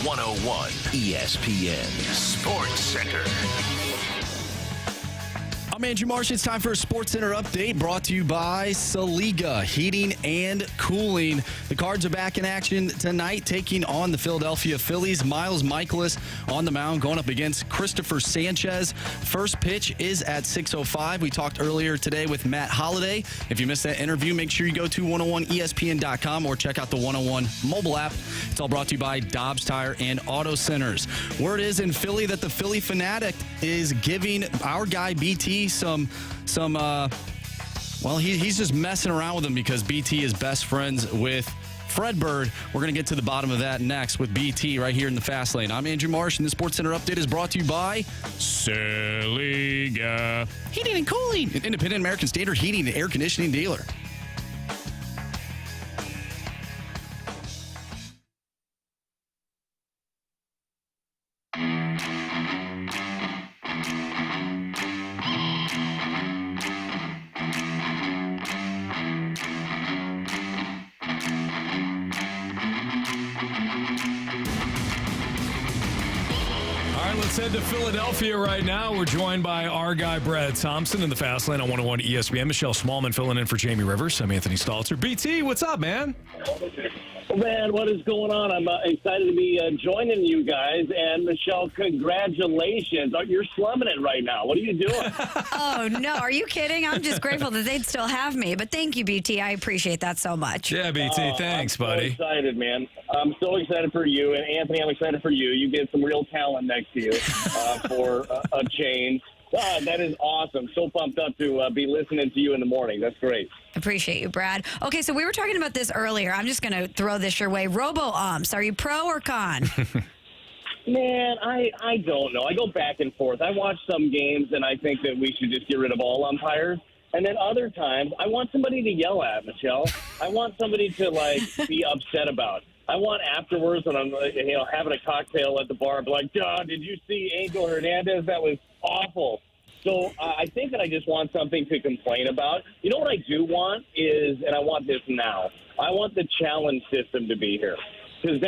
101 ESPN Sports Center. I'm Andrew Marsh. It's time for a Sports Center update brought to you by Saliga Heating and Cooling. The Cards are back in action tonight, taking on the Philadelphia Phillies. Miles Michaelis on the mound going up against Christopher Sanchez. First pitch is at 6:05. We talked earlier today with Matt Holliday. If you missed that interview, make sure you go to 101ESPN.com or check out the 101 mobile app. It's all brought to you by Dobbs Tire and Auto Centers. Word is in Philly that the Philly Fanatic is giving our guy BT he's just messing around with him because BT is best friends with Fred Bird. We're going to get to the bottom of that next with BT right here in the Fast Lane. I'm Andrew Marsh, and the Sports Center update is brought to you by Saliga Heating and Cooling, an independent American Standard heating and air conditioning dealer. Let's head to Philadelphia right now. We're joined by our guy, Brad Thompson, in the Fast Lane on 101 ESPN. Michelle Smallmon filling in for Jamie Rivers. I'm Anthony Stalter. BT, what's up, man? Man, what is going on? I'm excited to be joining you guys. And, Michelle, congratulations. You're slumming it right now. What are you doing? Oh, no. Are you kidding? I'm just grateful that they'd still have me. But thank you, BT. I apprate that so much. Yeah, BT. Thanks, buddy. I'm so excited, man. I'm so excited for you. And, Anthony, I'm excited for you. You get some real talent next to you for a change. That is awesome. So pumped up to be listening to you in the morning. That's great. Appreciate you, Brad. Okay, so we were talking about this earlier. I'm just going to throw this your way. Robo umps, are you pro or con? Man, I don't know. I go back and forth. I watch some games, and I think that we should just get rid of all umpires. And then other times, I want somebody to yell at, Michelle. I want somebody to, be upset about. I want afterwards when I'm, having a cocktail at the bar, be like, "Duh, did you see Angel Hernandez? That was awful." So I think that I just want something to complain about. You know what I do want is, and I want this now, I want the challenge system to be here. Because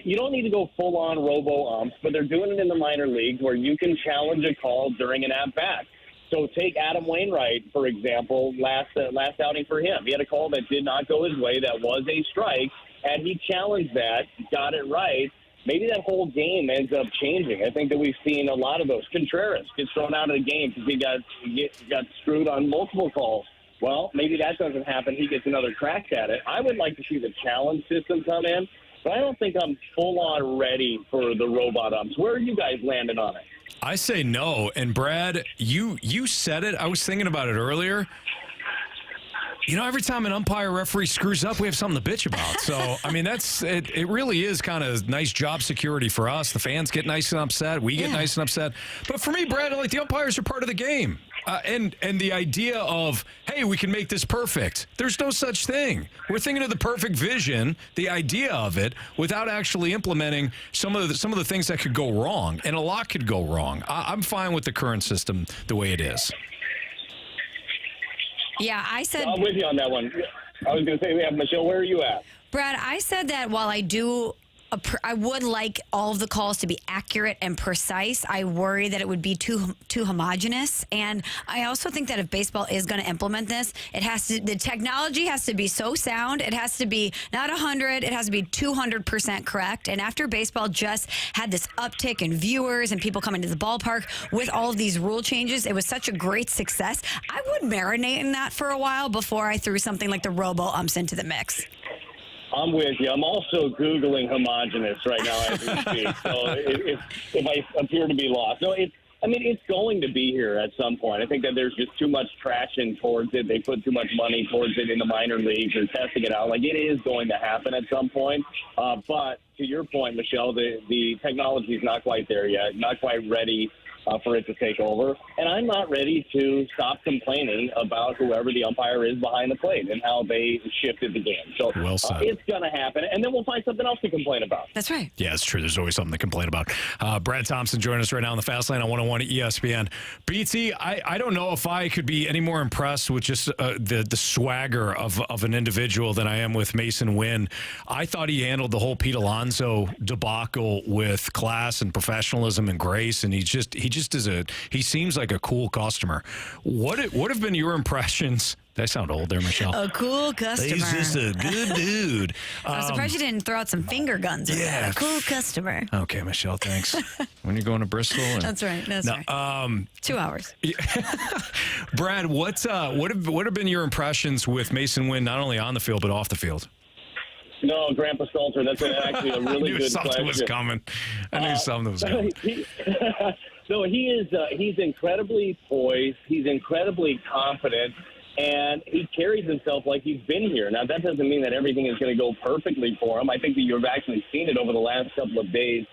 you don't need to go full-on robo-umps, but they're doing it in the minor leagues where you can challenge a call during an at-bat. So take Adam Wainwright, for example, last outing for him. He had a call that did not go his way that was a strike, and he challenged that, got it right. Maybe that whole game ends up changing. I think that we've seen a lot of those. Contreras gets thrown out of the game because he got screwed on multiple calls. Well, maybe that doesn't happen. He gets another crack at it. I would like to see the challenge system come in, but I don't think I'm full-on ready for the robot umps. Where are you guys landing on it? I say no. And, Brad, you said it. I was thinking about it earlier. Every time an umpire referee screws up, we have something to bitch about. So, I mean, it really is kind of nice job security for us. The fans get nice and upset. We get nice and upset. But for me, Brad, the umpires are part of the game. And the idea of, hey, we can make this perfect. There's no such thing. We're thinking of the perfect vision, the idea of it, without actually implementing some of the things that could go wrong. And a lot could go wrong. I'm fine with the current system the way it is. Yeah, I said... I'm with you on that one. I was going to say, Michelle, where are you at? Brad, I said that while I would like all of the calls to be accurate and precise, I worry that it would be too homogenous. And I also think that if baseball is going to implement this, the technology has to be so sound. It has to be not 100, it has to be 200% correct. And after baseball just had this uptick in viewers and people coming to the ballpark with all of these rule changes, it was such a great success. I would marinate in that for a while before I threw something like the robo umps into the mix. I'm with you. I'm also Googling homogenous right now as we speak. So if I appear to be lost. No, it's going to be here at some point. I think that there's just too much traction towards it. They put too much money towards it in the minor leagues. They're testing it out. It is going to happen at some point. But to your point, Michelle, the technology is not quite there yet, not quite ready for it to take over. And I'm not ready to stop complaining about whoever the umpire is behind the plate and how they shifted the game. So well said. It's going to happen, and then we'll find something else to complain about. That's right. Yeah, it's true. There's always something to complain about. Brad Thompson joining us right now on the Fast Lane on 101 ESPN. BT, I don't know if I could be any more impressed with just the swagger of an individual than I am with Masyn Winn. I thought he handled the whole Pete Alonso Lonzo debacle with class and professionalism and grace, and he seems like a cool customer. What have been your impressions? Did I sound old there, Michelle? A cool customer. He's just a good dude. I'm surprised you didn't throw out some finger guns. Yeah, a cool customer. Okay, Michelle, thanks. When you're going to Bristol. That's right. That's right. 2 hours. Brad, what have been your impressions with Masyn Winn, not only on the field but off the field? No, Grandpa Stalter, that's actually a really good question. Something was coming. I knew something was coming. So he's incredibly poised. He's incredibly confident. And he carries himself like he's been here. Now, that doesn't mean that everything is going to go perfectly for him. I think that you've actually seen it over the last couple of days,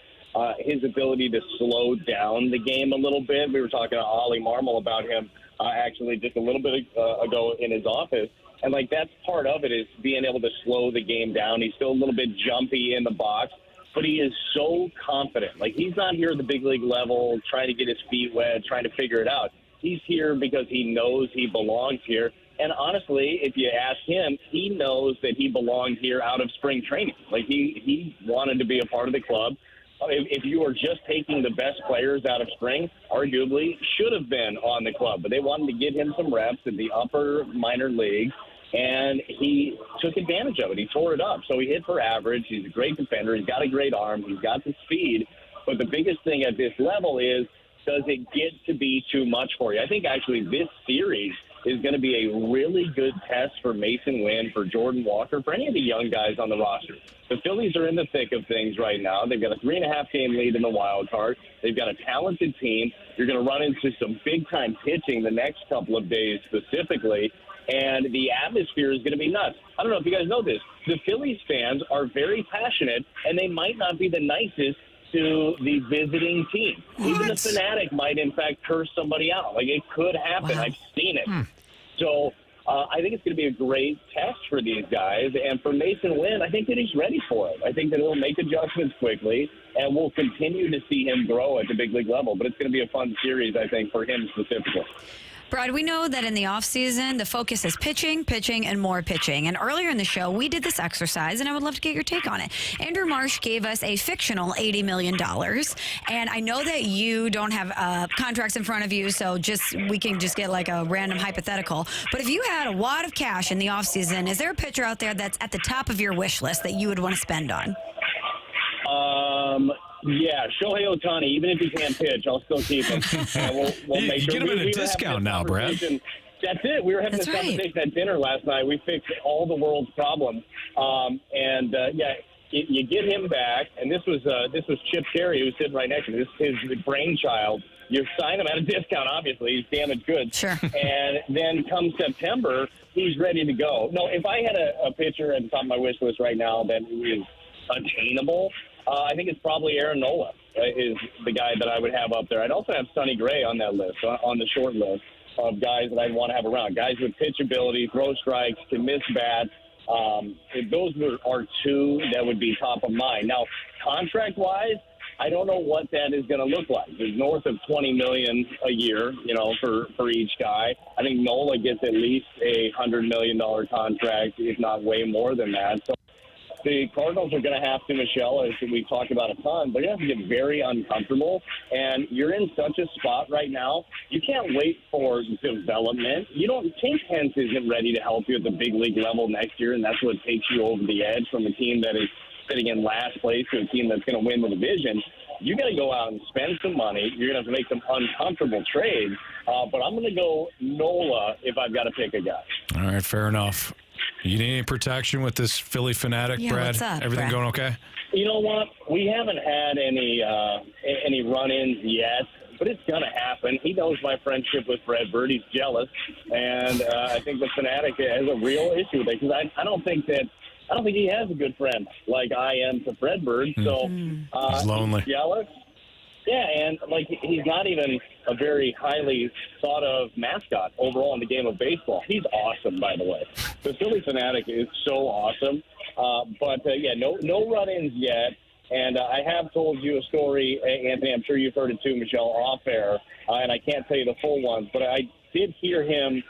his ability to slow down the game a little bit. We were talking to Ollie Marmol about him actually just a little bit ago in his office. And, like, that's part of it is being able to slow the game down. He's still a little bit jumpy in the box, but he is so confident. Like, he's not here at the big league level trying to get his feet wet, trying to figure it out. He's here because he knows he belongs here. And honestly, if you ask him, he knows that he belonged here out of spring training. Like, he wanted to be a part of the club. If you were just taking the best players out of spring, arguably should have been on the club. But they wanted to get him some reps in the upper minor leagues, and he took advantage of it. He tore it up. So he hit for average. He's a great defender. He's got a great arm. He's got the speed. But the biggest thing at this level is, does it get to be too much for you? I think actually this series is going to be a really good test for Masyn Winn, for Jordan Walker, for any of the young guys on the roster. The Phillies are in the thick of things right now. They've got a 3.5-game lead in the wild card. They've got a talented team. You're going to run into some big-time pitching the next couple of days specifically, and the atmosphere is going to be nuts. I don't know if you guys know this. The Phillies fans are very passionate, and they might not be the nicest to the visiting team. What? Even the fanatic might, in fact, curse somebody out. Like, it could happen. Wow. I've seen it. So I think it's going to be a great test for these guys. And for Masyn Winn, I think that he's ready for it. I think that he'll make adjustments quickly, and we'll continue to see him grow at the big league level. But it's going to be a fun series, I think, for him specifically. Brad, we know that in the offseason, the focus is pitching, and more pitching. And earlier in the show, we did this exercise, and I would love to get your take on it. Andrew Marsh gave us a fictional $80 million. And I know that you don't have contracts in front of you, so we can just get like a random hypothetical. But if you had a wad of cash in the offseason, is there a pitcher out there that's at the top of your wish list that you would want to spend on? Yeah, Shohei Ohtani, even if he can't pitch, I'll still keep him. We'll make sure. Get him at a discount now, Brad. That's it. We were having this conversation at dinner last night. We fixed all the world's problems. You get him back, and this was Chip Cherry, who's sitting right next to me. This is his brainchild. You sign him at a discount, obviously. He's damaged goods. Sure. And then come September, he's ready to go. No, if I had a pitcher at the top of my wish list right now that is attainable, I think it's probably Aaron Nola is the guy that I would have up there. I'd also have Sonny Gray on that list, on the short list of guys that I'd want to have around. Guys with pitch ability, throw strikes, can miss bats. Those are two that would be top of mind. Now, contract-wise, I don't know what that is going to look like. There's north of $20 million a year, for each guy. I think Nola gets at least a $100 million contract, if not way more than that. So the Cardinals are going to have to, Michelle, as we've talked about a ton, they're going to have to get very uncomfortable. And you're in such a spot right now, you can't wait for development. Chase Hentz isn't ready to help you at the big league level next year, and that's what takes you over the edge from a team that is sitting in last place to a team that's going to win the division. You got to go out and spend some money. You're going to have to make some uncomfortable trades. But I'm going to go Nola if I've got to pick a guy. All right, fair enough. You need any protection with this Philly fanatic, Brad? What's up, Everything Brad? going okay? You know what? We haven't had any run-ins yet, but it's going to happen. He knows my friendship with Fred Bird. He's jealous, and I think the fanatic has a real issue with it because I don't think he has a good friend like I am to Fred Bird. So he's lonely. He's jealous. Yeah, and he's not even a very highly thought of mascot overall in the game of baseball. He's awesome, by the way. The Philly fanatic is so awesome. No run-ins yet. And I have told you a story, Anthony. I'm sure you've heard it too, Michelle, off air. And I can't tell you the full ones, but I did hear him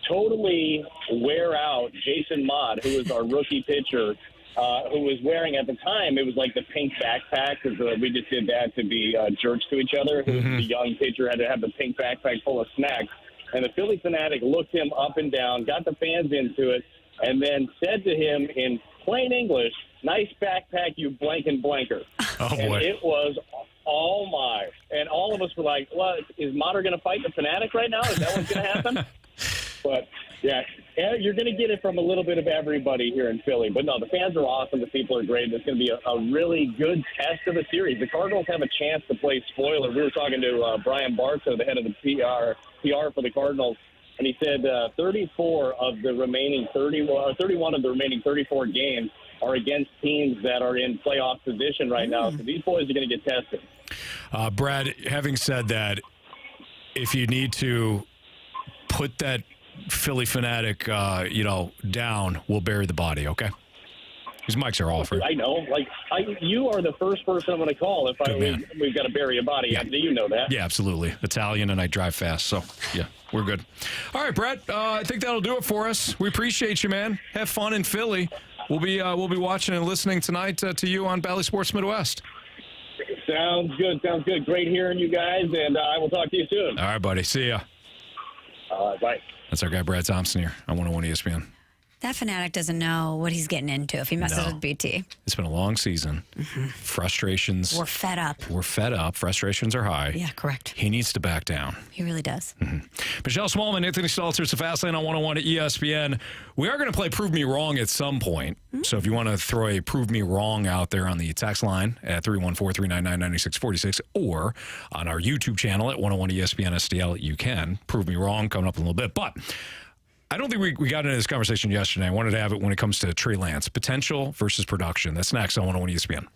totally wear out Jason Mott, who was our rookie pitcher, who was wearing, at the time, it was like the pink backpack, because we just did that to be jerks to each other. The young pitcher had to have the pink backpack full of snacks. And the Philly Fanatic looked him up and down, got the fans into it, and then said to him in plain English, "Nice backpack, you blank and blanker." Oh, boy. And it was, oh, my. And all of us were like, well, is Mater going to fight the Fanatic right now? Is that what's going to happen? But, yeah, you're going to get it from a little bit of everybody here in Philly. But, no, the fans are awesome. The people are great. It's going to be a really good test of the series. The Cardinals have a chance to play spoiler. We were talking to Brian Bartow, the head of the PR for the Cardinals, and he said 31 of the remaining 34 games are against teams that are in playoff position right now. So these boys are going to get tested. Brad, having said that, if you need to put that Philly Fanatic, down, we'll bury the body, okay? These mics are off. I know. You are the first person I'm going to call if we've got to bury a body. Yeah. Do you know that? Yeah, absolutely. Italian, and I drive fast, so yeah, we're good. All right, Brett. I think that'll do it for us. We appreciate you, man. Have fun in Philly. We'll be watching and listening tonight to you on Bally Sports Midwest. Sounds good. Great hearing you guys, and I will talk to you soon. All right, buddy. See ya. Bye. That's our guy, Brad Thompson, here on 101 ESPN. That Fanatic doesn't know what he's getting into if he messes with BT. It's been a long season. Frustrations. We're fed up. Frustrations are high. Yeah, correct. He needs to back down. He really does. Michelle Smallmon, Anthony Stalter, it's the Fast Lane on 101 at ESPN. We are going to play Prove Me Wrong at some point. So if you want to throw a Prove Me Wrong out there on the text line at 314-399-9646 or on our YouTube channel at 101 ESPN STL, you can. Prove Me Wrong coming up in a little bit. But I don't think we got into this conversation yesterday. I wanted to have it when it comes to Trey Lance. Potential versus production. That's next on 101 ESPN.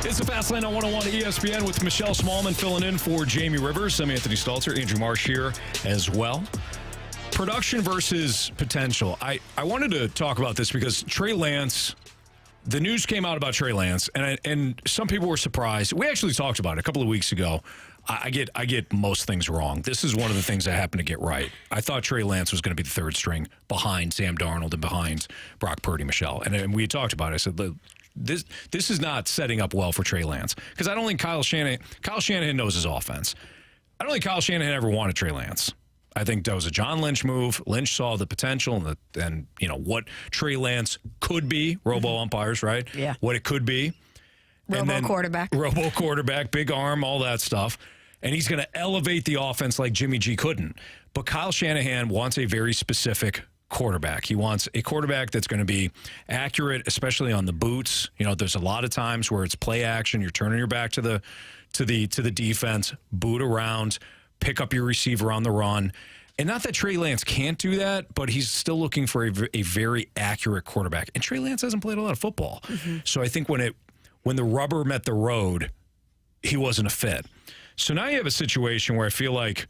It's the Fast Lane on 101 ESPN with Michelle Smallmon filling in for Jamie Rivers. I'm Anthony Stalter, Andrew Marsh here as well. Production versus potential. I wanted to talk about this because Trey Lance, the news came out about Trey Lance, and some people were surprised. We actually talked about it a couple of weeks ago. I get most things wrong. This is one of the things I happen to get right. I thought Trey Lance was going to be the third string behind Sam Darnold and behind Brock Purdy, Michelle. And we talked about it. I said, this is not setting up well for Trey Lance because I don't think Kyle Shanahan knows his offense. I don't think Kyle Shanahan ever wanted Trey Lance. I think that was a John Lynch move. Lynch saw the potential and what Trey Lance could be. Robo umpires, right? Yeah. What it could be. Robo quarterback, big arm, all that stuff. And he's going to elevate the offense like Jimmy G couldn't. But Kyle Shanahan wants a very specific quarterback. He wants a quarterback that's going to be accurate, especially on the boots. There's a lot of times where it's play action. You're turning your back to the defense, boot around, pick up your receiver on the run. And not that Trey Lance can't do that, but he's still looking for a very accurate quarterback. And Trey Lance hasn't played a lot of football. Mm-hmm. So I think when the rubber met the road, he wasn't a fit. So now you have a situation where I feel like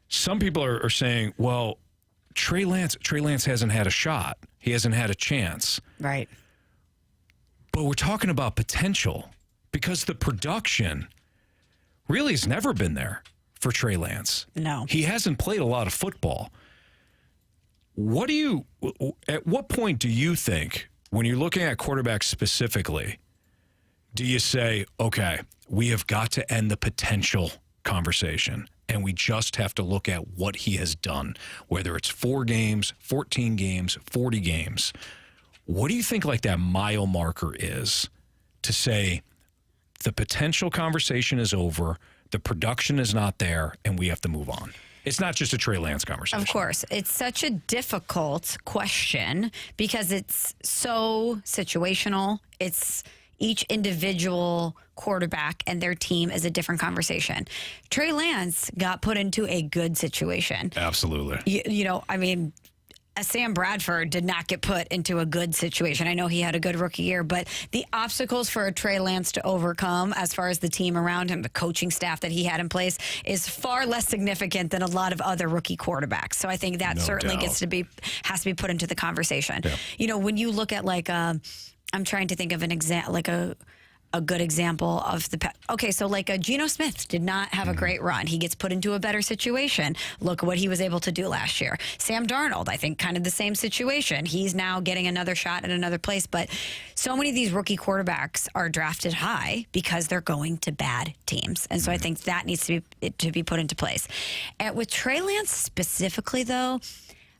some people are saying, well, Trey Lance hasn't had a shot. He hasn't had a chance. Right. But we're talking about potential because the production really has never been there for Trey Lance. No. He hasn't played a lot of football. At what point do you think, when you're looking at quarterbacks specifically, do you say, okay, we have got to end the potential conversation and we just have to look at what he has done, whether it's 4 games, 14 games, 40 games. What do you think like that mile marker is to say the potential conversation is over, the production is not there, and we have to move on? It's not just a Trey Lance conversation. Of course. It's such a difficult question because it's so situational. It's each individual quarterback and their team is a different conversation. Trey Lance got put into a good situation. Absolutely. Sam Bradford did not get put into a good situation. I know he had a good rookie year, but the obstacles for a Trey Lance to overcome as far as the team around him, the coaching staff that he had in place, is far less significant than a lot of other rookie quarterbacks. So I think that certainly has to be put into the conversation. Yeah. When you look at I'm trying to think of an example, a good example of Geno Smith did not have a great run. He gets put into a better situation. Look what he was able to do last year. Sam Darnold, I think, kind of the same situation. He's now getting another shot at another place. But so many of these rookie quarterbacks are drafted high because they're going to bad teams. And so I think that needs to be put into place. And with Trey Lance specifically, though,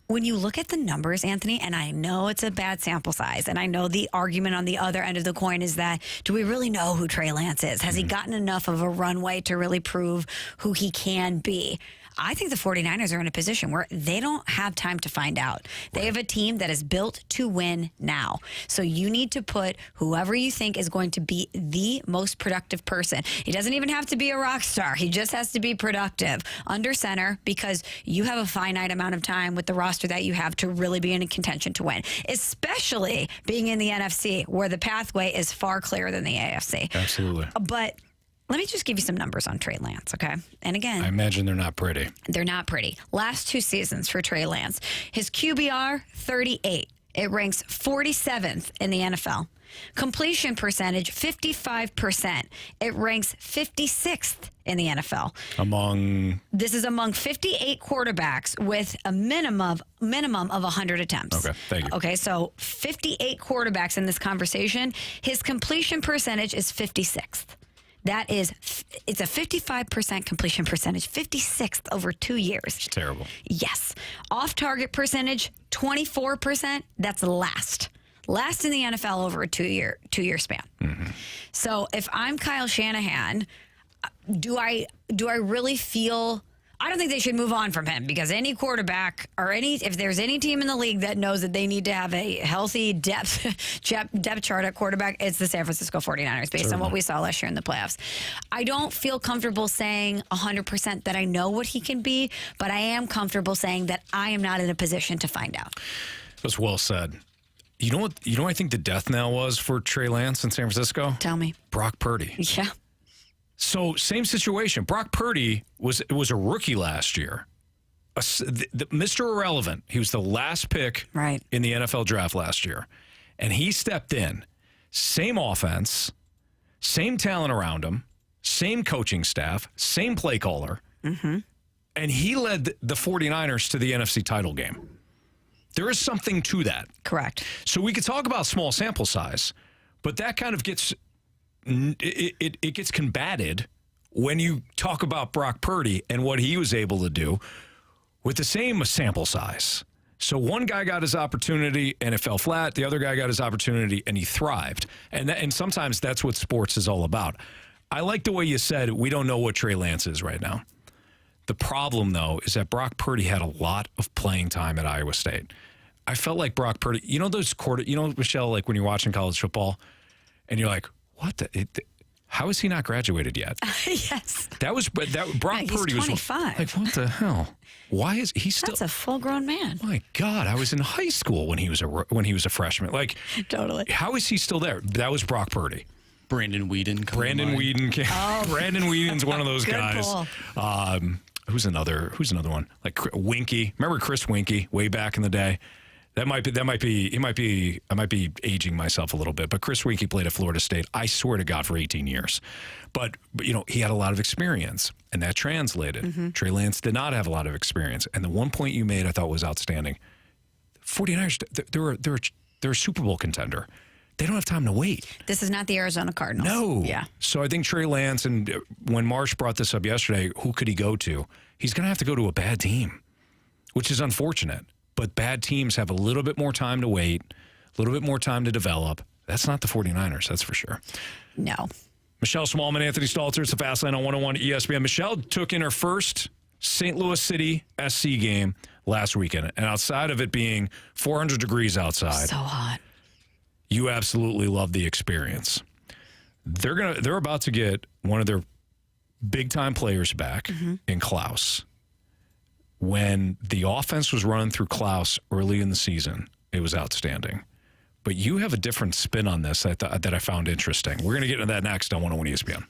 when you look at the numbers, Anthony, and I know it's a bad sample size, and I know the argument on the other end of the coin is that, do we really know who Trey Lance is? Has he gotten enough of a runway to really prove who he can be? I think the 49ers are in a position where they don't have time to find out. They have a team that is built to win now. So you need to put whoever you think is going to be the most productive person. He doesn't even have to be a rock star. He just has to be productive under center because you have a finite amount of time with the roster that you have to really be in contention to win, especially being in the NFC where the pathway is far clearer than the AFC. Absolutely. But let me just give you some numbers on Trey Lance, okay? And again, I imagine they're not pretty. They're not pretty. Last 2 seasons for Trey Lance. His QBR, 38. It ranks 47th in the NFL. Completion percentage, 55%. It ranks 56th in the NFL. This is among 58 quarterbacks with a minimum of 100 attempts. Okay, thank you. Okay, so 58 quarterbacks in this conversation. His completion percentage is 56th. It's a 55% completion percentage, 56th over 2 years. It's terrible. Yes. Off-target percentage, 24%. That's last in the NFL over a two-year span. Mm-hmm. So if I'm Kyle Shanahan, do I really feel? I don't think they should move on from him because any quarterback or if there's any team in the league that knows that they need to have a healthy depth chart at quarterback, it's the San Francisco 49ers based on what we saw last year in the playoffs. I don't feel comfortable saying 100% that I know what he can be, but I am comfortable saying that I am not in a position to find out. That's well said. You know what? You know what I think the death knell was for Trey Lance in San Francisco? Tell me. Brock Purdy. Yeah. So same situation. Brock Purdy was a rookie last year. Mr. Irrelevant. He was the last pick in the NFL draft last year. And he stepped in. Same offense, same talent around him, same coaching staff, same play caller. Mm-hmm. And he led the 49ers to the NFC title game. There is something to that. Correct. So we could talk about small sample size, but that kind of gets it gets combated when you talk about Brock Purdy and what he was able to do with the same sample size. So one guy got his opportunity and it fell flat. The other guy got his opportunity and he thrived. And sometimes that's what sports is all about. I like the way you said we don't know what Trey Lance is right now. The problem, though, is that Brock Purdy had a lot of playing time at Iowa State. I felt like Brock Purdy, Michelle, like when you're watching college football and you're like, what how is he not graduated yet? Yes. Brock Purdy was 25. like, what the hell? Why is he still? That's a full-grown man. My God, I was in high school when he was a freshman. Like, totally. How is he still there? That was Brock Purdy. Brandon Weeden. Brandon Weeden's one of those guys. Who's another one? Like Winky. Remember Chris Winky way back in the day? I might be aging myself a little bit, but Chris Winky played at Florida State, I swear to God, for 18 years. But he had a lot of experience, and that translated. Mm-hmm. Trey Lance did not have a lot of experience. And the one point you made I thought was outstanding. 49ers, they're a Super Bowl contender. They don't have time to wait. This is not the Arizona Cardinals. No. Yeah. So I think Trey Lance, and when Marsh brought this up yesterday, who could he go to? He's going to have to go to a bad team, which is unfortunate. But bad teams have a little bit more time to wait, a little bit more time to develop. That's not the 49ers, that's for sure. No. Michelle Smallmon, Anthony Stalter, it's the Fast Lane on 101 ESPN. Michelle took in her first St. Louis City SC game last weekend. And outside of it being 400 degrees outside. So hot. You absolutely love the experience. They're about to get one of their big-time players back in Klaus. When the offense was running through Klaus early in the season, it was outstanding. But you have a different spin on this that I found interesting. We're going to get into that next on 101 ESPN.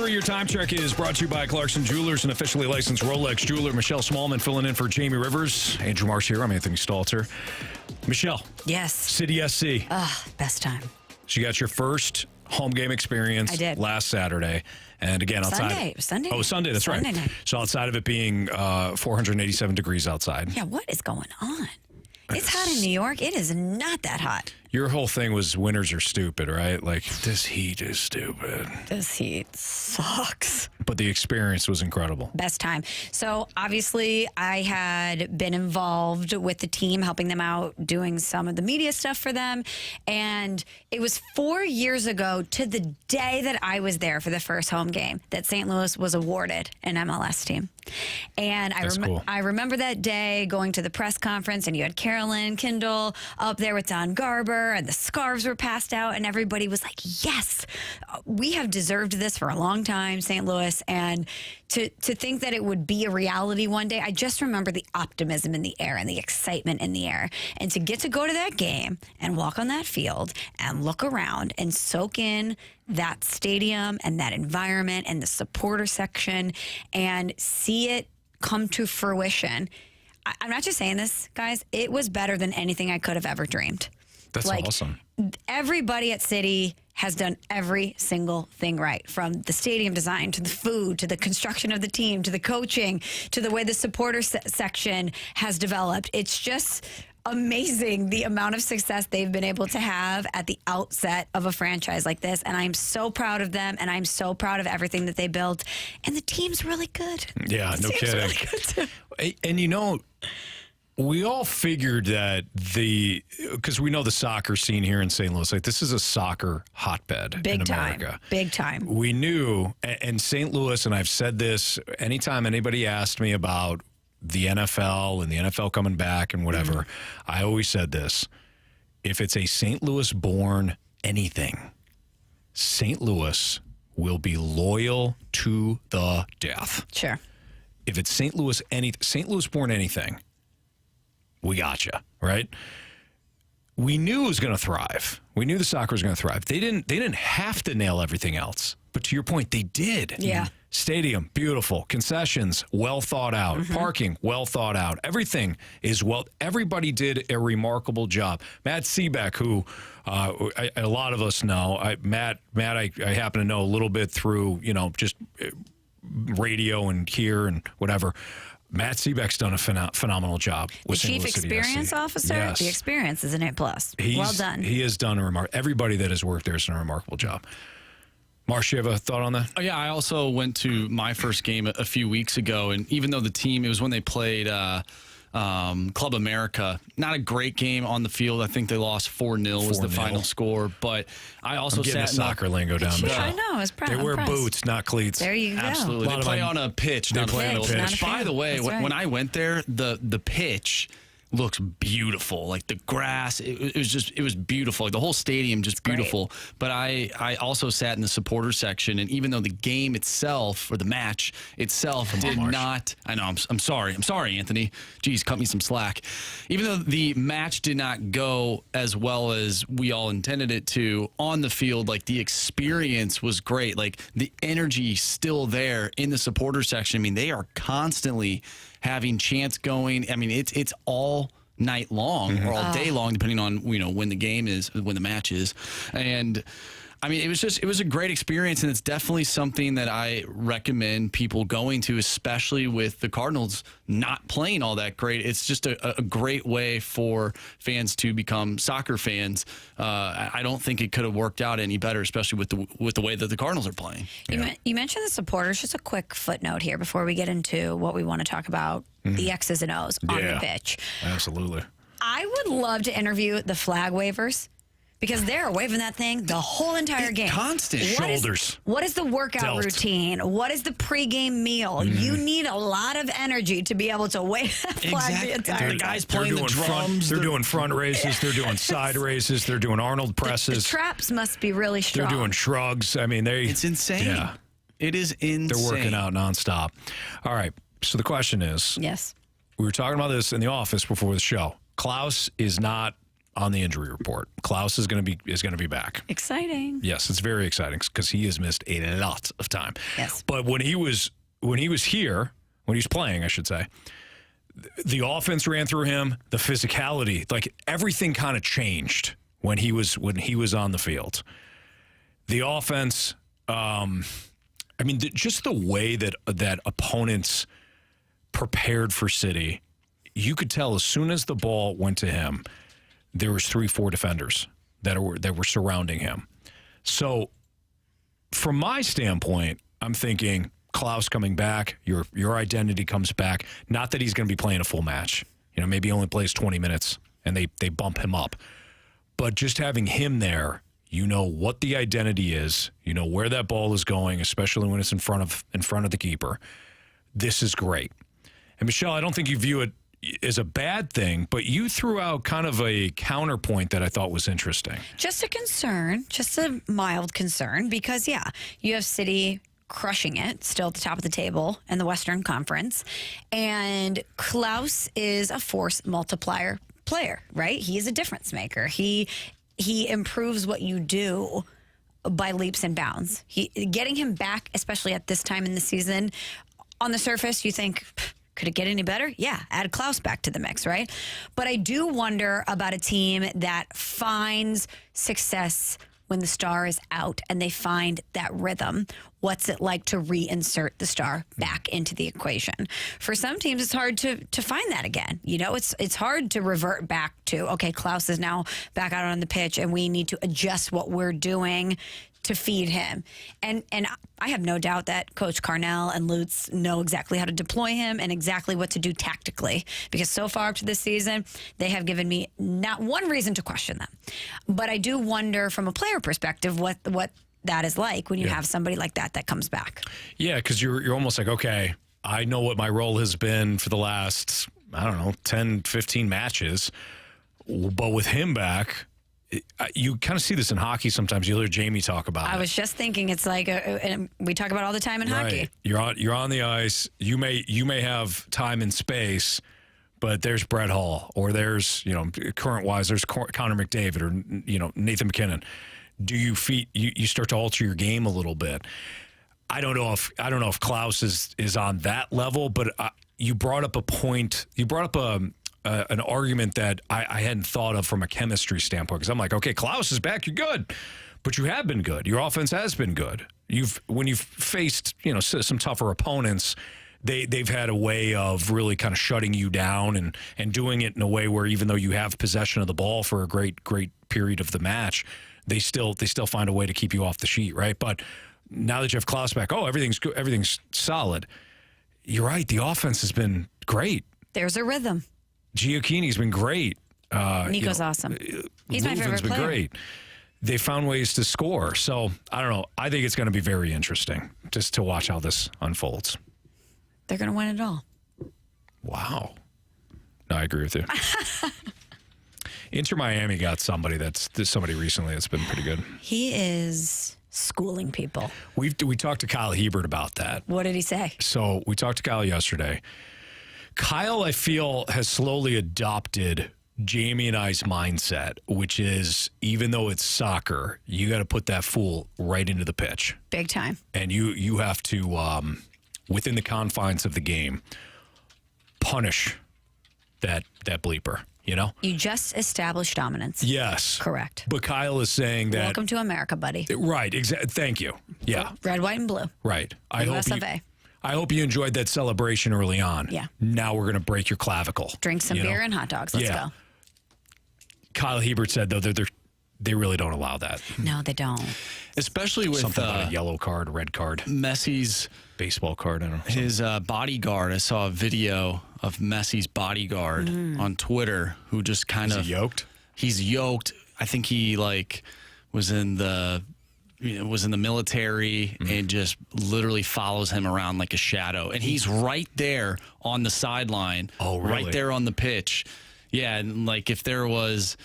3, your time check is brought to you by Clarkson Jewelers, an officially licensed Rolex jeweler. Michelle Smallmon filling in for Jamie Rivers. Andrew Marsh here. I'm Anthony Stalter. Michelle. Yes. City SC. Best time. So you got your first home game experience I did. last Saturday. And again, outside. Sunday. It was Sunday. Oh, Sunday. That's Sunday right. night. So outside of it being 487 degrees outside. Yeah, what is going on? It's hot in New York. It is not that hot. Your whole thing was winters are stupid, right? Like, this heat is stupid. This heat sucks. But the experience was incredible. Best time. So obviously I had been involved with the team, helping them out, doing some of the media stuff for them. And it was 4 years ago to the day that I was there for the first home game that St. Louis was awarded an MLS team. And I remember that day going to the press conference, and you had Carolyn Kindle up there with Don Garber, and the scarves were passed out, and everybody was like, yes, we have deserved this for a long time, St. Louis. And to think that it would be a reality one day, I just remember the optimism in the air and the excitement in the air. And to get to go to that game and walk on that field and look around and soak in that stadium and that environment and the supporter section and see it come to fruition. I'm not just saying this, guys. It was better than anything I could have ever dreamed. That's awesome. Everybody at City has done every single thing right, from the stadium design to the food to the construction of the team to the coaching to the way the supporter section has developed. It's just amazing the amount of success they've been able to have at the outset of a franchise like this. And I'm so proud of them, and I'm so proud of everything that they built. And the team's really good. Yeah, no kidding. Really good too. And you know, we all figured that because we know the soccer scene here in St. Louis, like, this is a soccer hotbed in America. Big time. We knew, and St. Louis, and I've said this anytime anybody asked me about the NFL and the NFL coming back and whatever, I always said this: if it's a St. Louis born anything, St. Louis will be loyal to the death. Sure. If it's St. Louis born anything, we gotcha, right? We knew it was going to thrive. We knew the soccer was going to thrive. They didn't have to nail everything else, but to your point, they did. Yeah. Stadium, beautiful. Concessions, well thought out. Parking, well thought out. Everything is everybody did a remarkable job. Matt Seebeck, who a lot of us know, Matt, I happen to know a little bit through, just radio and here and whatever. Matt Seebeck's done a phenomenal job. The Chief Experience Officer? Yes. The experience is an A+. Well done. He has done everybody that has worked there has done a remarkable job. Marsh, you have a thought on that? Oh, yeah, I also went to my first game a few weeks ago, and even though the team, it was when they played Club America, not a great game on the field. I think they lost 4-0 was the final score, but I also sat in soccer lingo down there. I know, I was proud. They wear boots, not cleats. There you go. Absolutely. They play on a pitch, not a field. By the way, when I went there, the pitch looks beautiful. Like the grass, it was beautiful. Like the whole stadium, just beautiful. Great. But I also sat in the supporter section, and even though the game itself, or the match itself, did not. I know. I'm sorry. I'm sorry, Anthony. Geez, cut me some slack. Even though the match did not go as well as we all intended it to on the field, like the experience was great. Like the energy still there in the supporter section. I mean, they are constantly having chants going. I mean, it's all night long or all day long, depending on when the game is, when the match is. And I mean, it was a great experience, and it's definitely something that I recommend people going to, especially with the Cardinals not playing all that great. It's just a great way for fans to become soccer fans. I don't think it could have worked out any better, especially with the way that the Cardinals are playing. You mentioned the supporters. Just a quick footnote here before we get into what we want to talk about, the X's and O's on the pitch. Absolutely. I would love to interview the flag wavers, because they're waving that thing the whole entire game. Constant. Shoulders. What is the workout routine? What is the pregame meal? You need a lot of energy to be able to wave that flag the entire time. The guys playing the drums. They're doing front races. They're doing side races. They're doing Arnold presses. The traps must be really strong. They're doing shrugs. I mean, it's insane. Yeah. It is insane. They're working out nonstop. All right. So the question is, yes, we were talking about this in the office before the show. Klaus is not on the injury report. Klaus is going to be back. Exciting. Yes, it's very exciting because he has missed a lot of time. Yes. But when he was here, when he was playing, I should say, the offense ran through him, the physicality, like everything kind of changed when he was on the field. The offense, just the way that opponents prepared for City, you could tell as soon as the ball went to him, there was 3-4 defenders that were surrounding him. So from my standpoint, I'm thinking Klaus coming back, your identity comes back. Not that he's going to be playing a full match. Maybe he only plays 20 minutes and they bump him up. But just having him there, what the identity is, where that ball is going, especially when it's in front of the keeper. This is great. And Michelle, I don't think you view it as a bad thing, but you threw out kind of a counterpoint that I thought was interesting. Just a concern, just a mild concern, because you have City crushing it, still at the top of the table in the Western Conference, and Klaus is a force multiplier player, right? He is a difference maker. He improves what you do by leaps and bounds. Getting him back, especially at this time in the season, on the surface, you think, could it get any better? Yeah, add Klaus back to the mix, right? But I do wonder about a team that finds success when the star is out and they find that rhythm. What's it like to reinsert the star back into the equation? For some teams, it's hard to find that again. It's hard to revert back to, okay, Klaus is now back out on the pitch and we need to adjust what we're doing to feed him. And I have no doubt that Coach Carnell and Lutz know exactly how to deploy him and exactly what to do tactically. Because so far up to this season, they have given me not one reason to question them. But I do wonder from a player perspective what that is like when you have somebody like that comes back. Yeah, because you're almost like, okay, I know what my role has been for the last, 10, 15 matches. But with him back, you kind of see this in hockey sometimes. You hear Jamie talk about it. I was just thinking it's like and we talk about it all the time in hockey. You're on the ice. You may have time and space, but there's Brett Hall, or there's current wise there's Connor McDavid, or Nathan McKinnon. Do you start to alter your game a little bit? I don't know if Klaus is on that level, but you brought up a point. You brought up an argument that I hadn't thought of from a chemistry standpoint, because I'm like, okay, Klaus is back, you're good, but you have been good. Your offense has been good. When you've faced some tougher opponents, they've had a way of really kind of shutting you down and doing it in a way where even though you have possession of the ball for a great period of the match, they still find a way to keep you off the sheet, right? But now that you have Klaus back, everything's good, everything's solid. You're right. The offense has been great. There's a rhythm. Giacchini's been great. Nico's awesome. He's my favorite player. Been great. They found ways to score. So, I don't know. I think it's going to be very interesting just to watch how this unfolds. They're going to win it all. Wow. No, I agree with you. Inter Miami got somebody recently that's been pretty good. He is schooling people. We talked to Kyle Hebert about that. What did he say? So, we talked to Kyle yesterday. Kyle, I feel, has slowly adopted Jamie and I's mindset, which is, even though it's soccer, you got to put that fool right into the pitch. Big time. And you have to, within the confines of the game, punish that bleeper, You just established dominance. Yes. Correct. But Kyle is saying that... Welcome to America, buddy. Right. Thank you. Yeah. Red, white, and blue. Right. I hope you enjoyed that celebration early on. Yeah. Now we're going to break your clavicle. Drink some beer and hot dogs. Let's go. Kyle Hebert said, though, they really don't allow that. No, they don't. Especially with something about a yellow card, red card. Messi's baseball card. I don't know. His bodyguard. I saw a video of Messi's bodyguard on Twitter who just kind of... Is he yoked? He's yoked. I think he was in the military and just literally follows him around like a shadow. And he's right there on the sideline. Oh, really? Right there on the pitch. Yeah, and if there was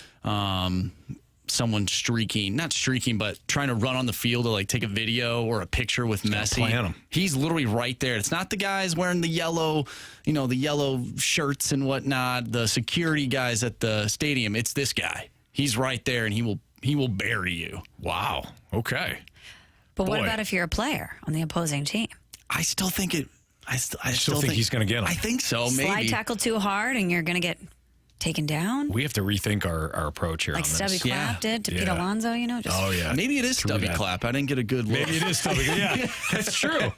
someone not streaking, but trying to run on the field to take a video or a picture with Messi, he's literally right there. It's not the guys wearing the yellow, the yellow shirts and whatnot, the security guys at the stadium. It's this guy. he's right there, and he will bury you. Wow. Okay. But what about if you're a player on the opposing team? I still think it. I still think he's going to get him. I think so. Maybe Slide tackle too hard, and you're going to get taken down. We have to rethink our approach here. Like on this. Stubby Clapp did to Pete Alonso, Oh yeah. Maybe it is Stubby Clapp. I didn't get a good look. Maybe it is Stubby. Yeah, that's true.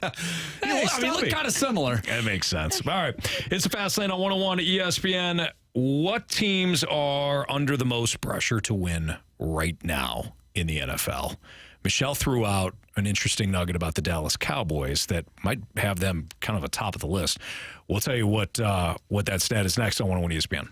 Hey, I mean, look kind of similar. That makes sense. All right, it's a Fast Lane on 101 ESPN. What teams are under the most pressure to win right now in the NFL? Michelle threw out an interesting nugget about the Dallas Cowboys that might have them kind of atop of the list. We'll tell you what that stat is next on 101 ESPN.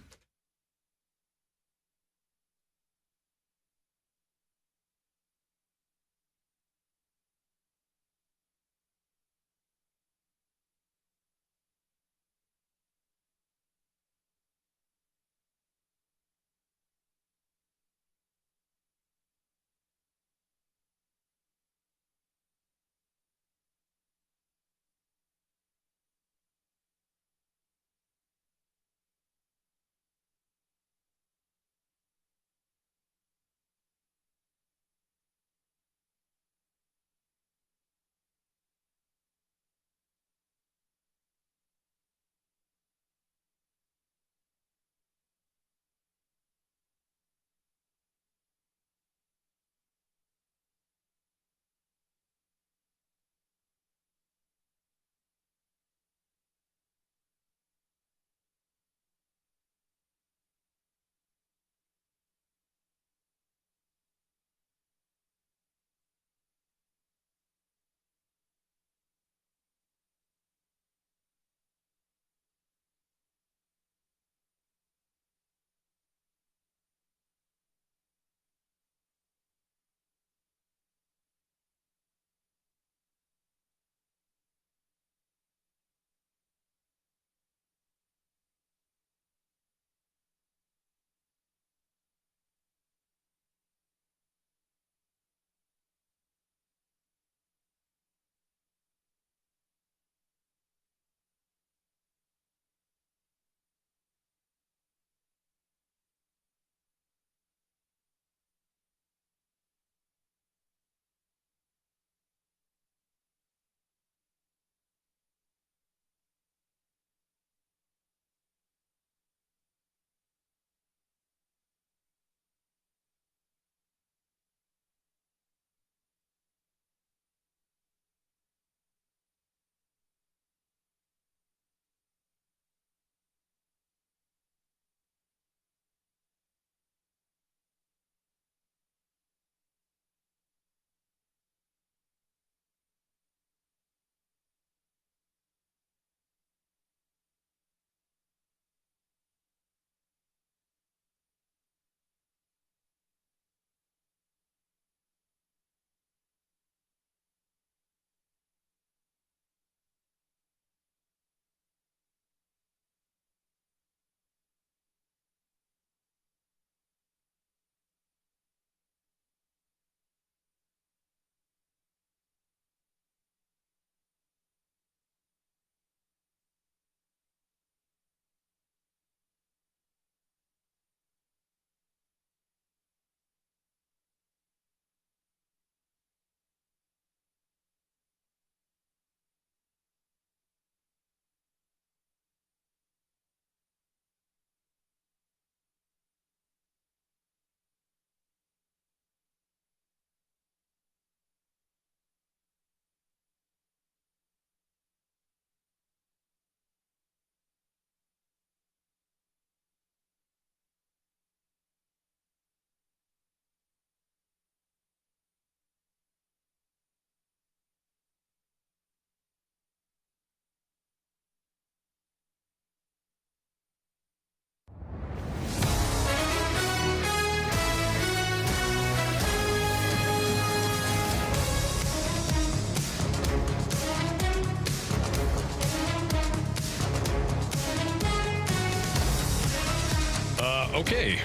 Okay.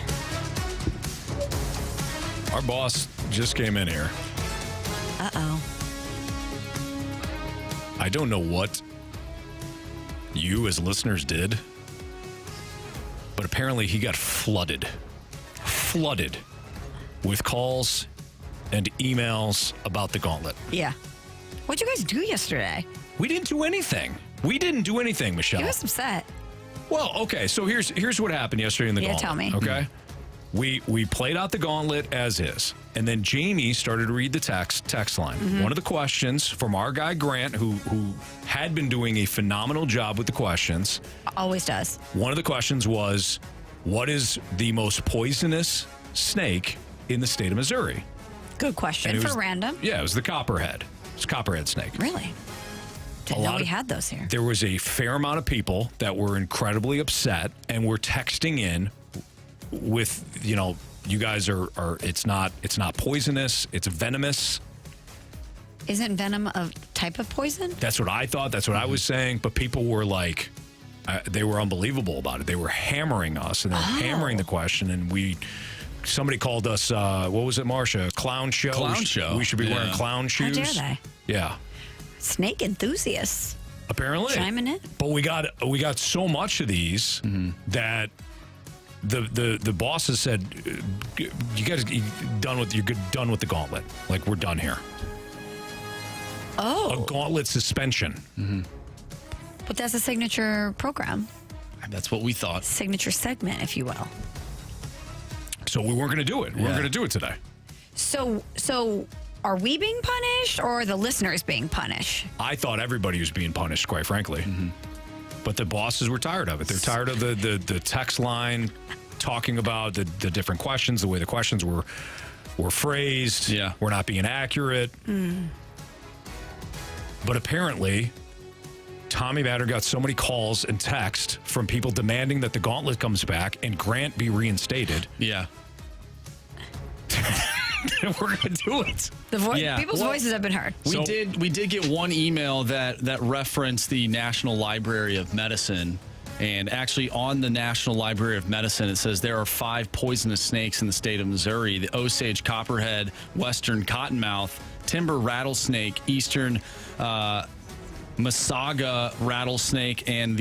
Our boss just came in here. Uh-oh. I don't know what you as listeners did, but apparently he got flooded with calls and emails about the Gauntlet. Yeah. What'd you guys do yesterday? We didn't do anything. Michelle. You was upset. Well, okay, so here's what happened yesterday in the Gauntlet. Tell me. Okay? We played out the Gauntlet as is, and then Jamie started to read the text line. Mm-hmm. One of the questions from our guy Grant, who had been doing a phenomenal job with the questions. Always does. One of the questions was, what is the most poisonous snake in the state of Missouri? Good question for random. Yeah, it was the copperhead. It's a copperhead snake. Really? Didn't know we had those here. There was a fair amount of people that were incredibly upset and were texting in with, you guys are it's not poisonous, it's venomous. Isn't venom a type of poison? That's what I thought. That's what I was saying. But people were like, they were unbelievable about it. They were hammering us and they were hammering the question. And somebody called us, what was it, Marcia? Clown show. Clown show. We should be wearing clown shoes. How dare they? Yeah. Snake enthusiasts. Apparently. Chiming in. But we got so much of these that the bosses said, you guys you're done with the Gauntlet. Like, we're done here. Oh. A Gauntlet suspension. Mm-hmm. But that's a signature program. That's what we thought. Signature segment, if you will. So we weren't going to do it. We weren't going to do it today. So are we being punished or are the listeners being punished? I thought everybody was being punished, quite frankly. Mm-hmm. But the bosses were tired of it. They're tired of the text line talking about the different questions, the way the questions were phrased. Yeah. We're not being accurate. But apparently, Tommy Batter got so many calls and texts from people demanding that the Gauntlet comes back and Grant be reinstated. Yeah. We're going to do it. People's voices have been heard. We did get one email that referenced the National Library of Medicine. And actually on the National Library of Medicine, it says there are 5 poisonous snakes in the state of Missouri: the Osage copperhead, western cottonmouth, timber rattlesnake, eastern Masaga rattlesnake, and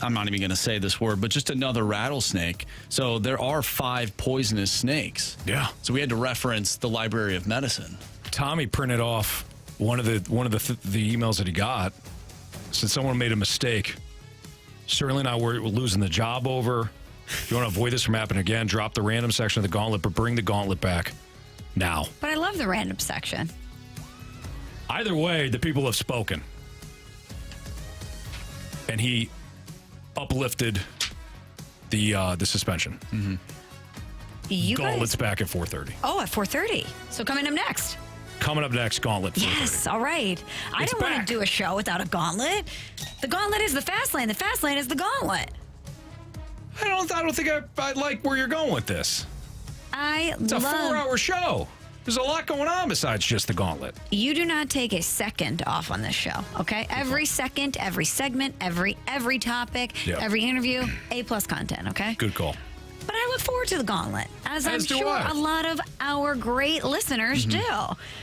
I'm not even going to say this word, but just another rattlesnake. So there are 5 poisonous snakes. Yeah. So we had to reference the Library of Medicine. Tommy printed off one of the emails that he got. Said someone made a mistake. Certainly not worried we're losing the job over. If you want to avoid this from happening again, drop the random section of the Gauntlet, but bring the Gauntlet back now. But I love the random section. Either way, the people have spoken. And he uplifted the suspension. Mm-hmm. Gauntlet's back at 4:30. Oh, at 4:30. So coming up next. Coming up next, Gauntlet. 4:30. Yes, all right. I don't want to do a show without a Gauntlet. The Gauntlet is the fast lane. The fast lane is the Gauntlet. I don't think I like where you're going with this. It's a 4-hour show. There's a lot going on besides just the Gauntlet. You do not take a second off on this show, okay? Every second, every segment, every topic, every interview, A+ content, okay? Good call. But I look forward to the Gauntlet, as I'm do sure I. a lot of our great listeners do.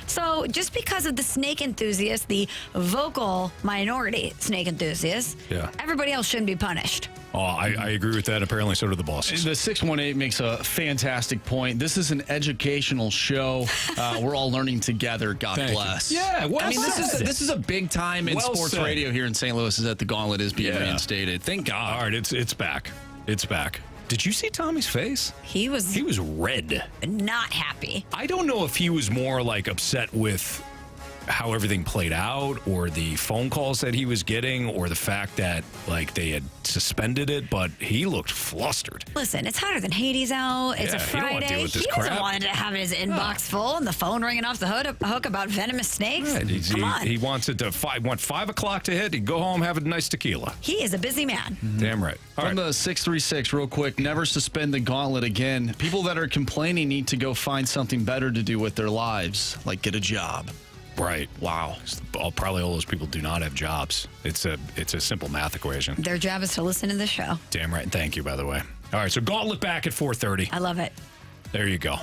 So just because of the snake enthusiasts, the vocal minority snake enthusiasts, everybody else shouldn't be punished. Oh, I agree with that. Apparently, so do the bosses. The 618 makes a fantastic point. This is an educational show. We're all learning together. God bless. Yeah, well this is a big time in sports said. Radio here in St. Louis. Is that the Gauntlet is being reinstated. Thank God. All right, it's back. It's back. Did you see Tommy's face? He was red. Not happy. I don't know if he was more like upset with how everything played out or the phone calls that he was getting or the fact that like they had suspended it, but he looked flustered. Listen, it's hotter than Hades out. It's a Friday. He doesn't want to have his inbox full and the phone ringing off the hook about venomous snakes. Right. Come on. He wants it to 5 o'clock to hit. He'd go home, have a nice tequila. He is a busy man. Damn right. From the 636, real quick, never suspend the Gauntlet again. People that are complaining need to go find something better to do with their lives, like get a job. Right. Wow. Probably all those people do not have jobs. It's a simple math equation. Their job is to listen to the show. Damn right. And thank you, by the way. All right. So Gauntlet back at 4:30. I love it. There you go.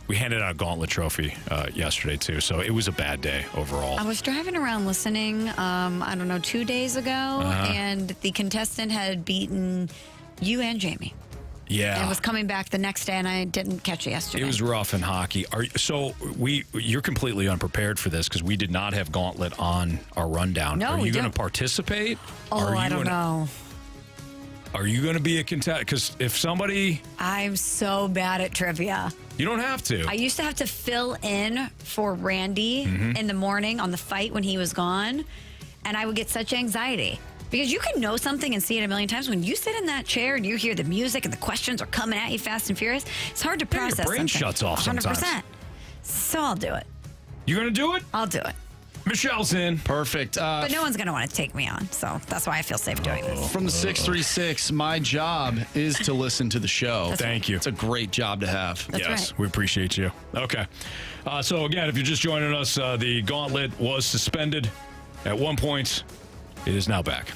We handed out a Gauntlet trophy yesterday, too. So it was a bad day overall. I was driving around listening, 2 days ago, and the contestant had beaten you and Jamie. Yeah. And was coming back the next day, and I didn't catch it yesterday. It was rough in hockey. You're completely unprepared for this because we did not have Gauntlet on our rundown. No, Are we you going to don't. participate? Oh, I don't know. Are you going to be a contestant? Because if somebody... I'm so bad at trivia. You don't have to. I used to have to fill in for Randy in the morning on the fight when he was gone, and I would get such anxiety. Because you can know something and see it a million times. When you sit in that chair and you hear the music and the questions are coming at you fast and furious, it's hard to process. Your brain something. shuts off 100%. sometimes. So I'll do it. You going to do it? I'll do it. Michelle's in. Perfect. But no one's going to want to take me on, so that's why I feel safe doing this. From the 636, my job is to listen to the show. Thank you. It's a great job to have. Yes, we appreciate you. Okay. So, again, if you're just joining us, the Gauntlet was suspended at one point. It is now back.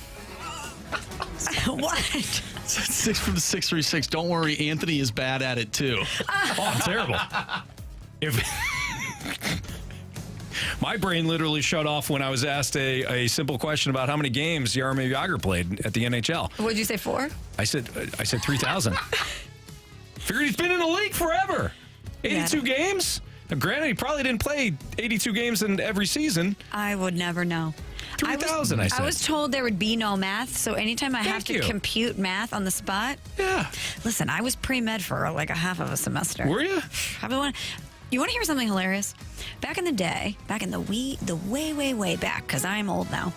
What? 6 from the 636. Don't worry, Anthony is bad at it, too. Oh, I'm terrible. My brain literally shut off when I was asked a simple question about how many games Jaromir Jagr played at the NHL. What'd you say, 4? I said 3,000. Figured he's been in the league forever. 82 games? Now, granted, he probably didn't play 82 games in every season. I would never know. 3,000, I said. I was told there would be no math, so anytime I have to compute math on the spot. Yeah. Listen, I was pre-med for like a half of a semester. Were you? You want to hear something hilarious? Back in the day, back in the way back, because I'm old now.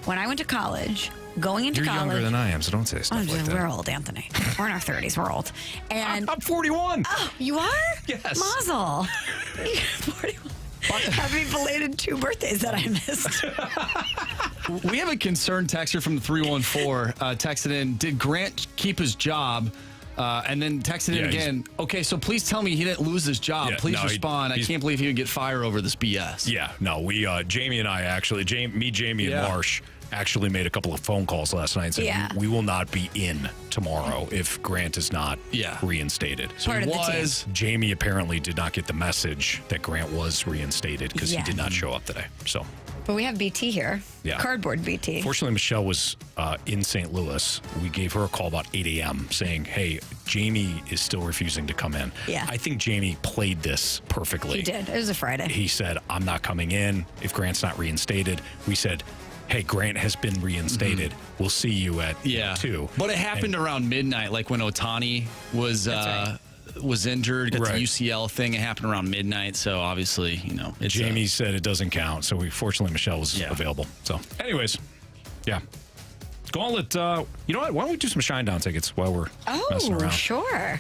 When I went to college, going into You're college. younger than I am, so don't say stuff like that. We're old, Anthony. We're in our 30s. We're old. And I'm 41. Oh, you are? Yes. Mazel. 41. Happy belated 2 birthdays that I missed. We have a concerned texter from the 314 texted in, did Grant keep his job? And then texted in again, okay, so please tell me he didn't lose his job. Please respond. I can't believe he would get fired over this BS. Yeah, no, Jamie and I actually, Jamie, and Marsh actually made a couple of phone calls last night and said, we will not be in tomorrow if Grant is not reinstated. So Part of the team. Jamie apparently did not get the message that Grant was reinstated because he did not show up today. So, But we have BT here. Yeah. Cardboard BT. Fortunately, Michelle was in St. Louis. We gave her a call about 8 a.m. saying, hey, Jamie is still refusing to come in. Yeah. I think Jamie played this perfectly. He did. It was a Friday. He said, I'm not coming in if Grant's not reinstated. We said, hey, Grant has been reinstated. We'll see you at 2. But it happened around midnight, like when Ohtani was injured, got the UCL thing. It happened around midnight, so obviously, Jamie said it doesn't count, so fortunately Michelle was available. So, anyways, Gauntlet, you know what? Why don't we do some Shinedown tickets while we're messing around? Sure.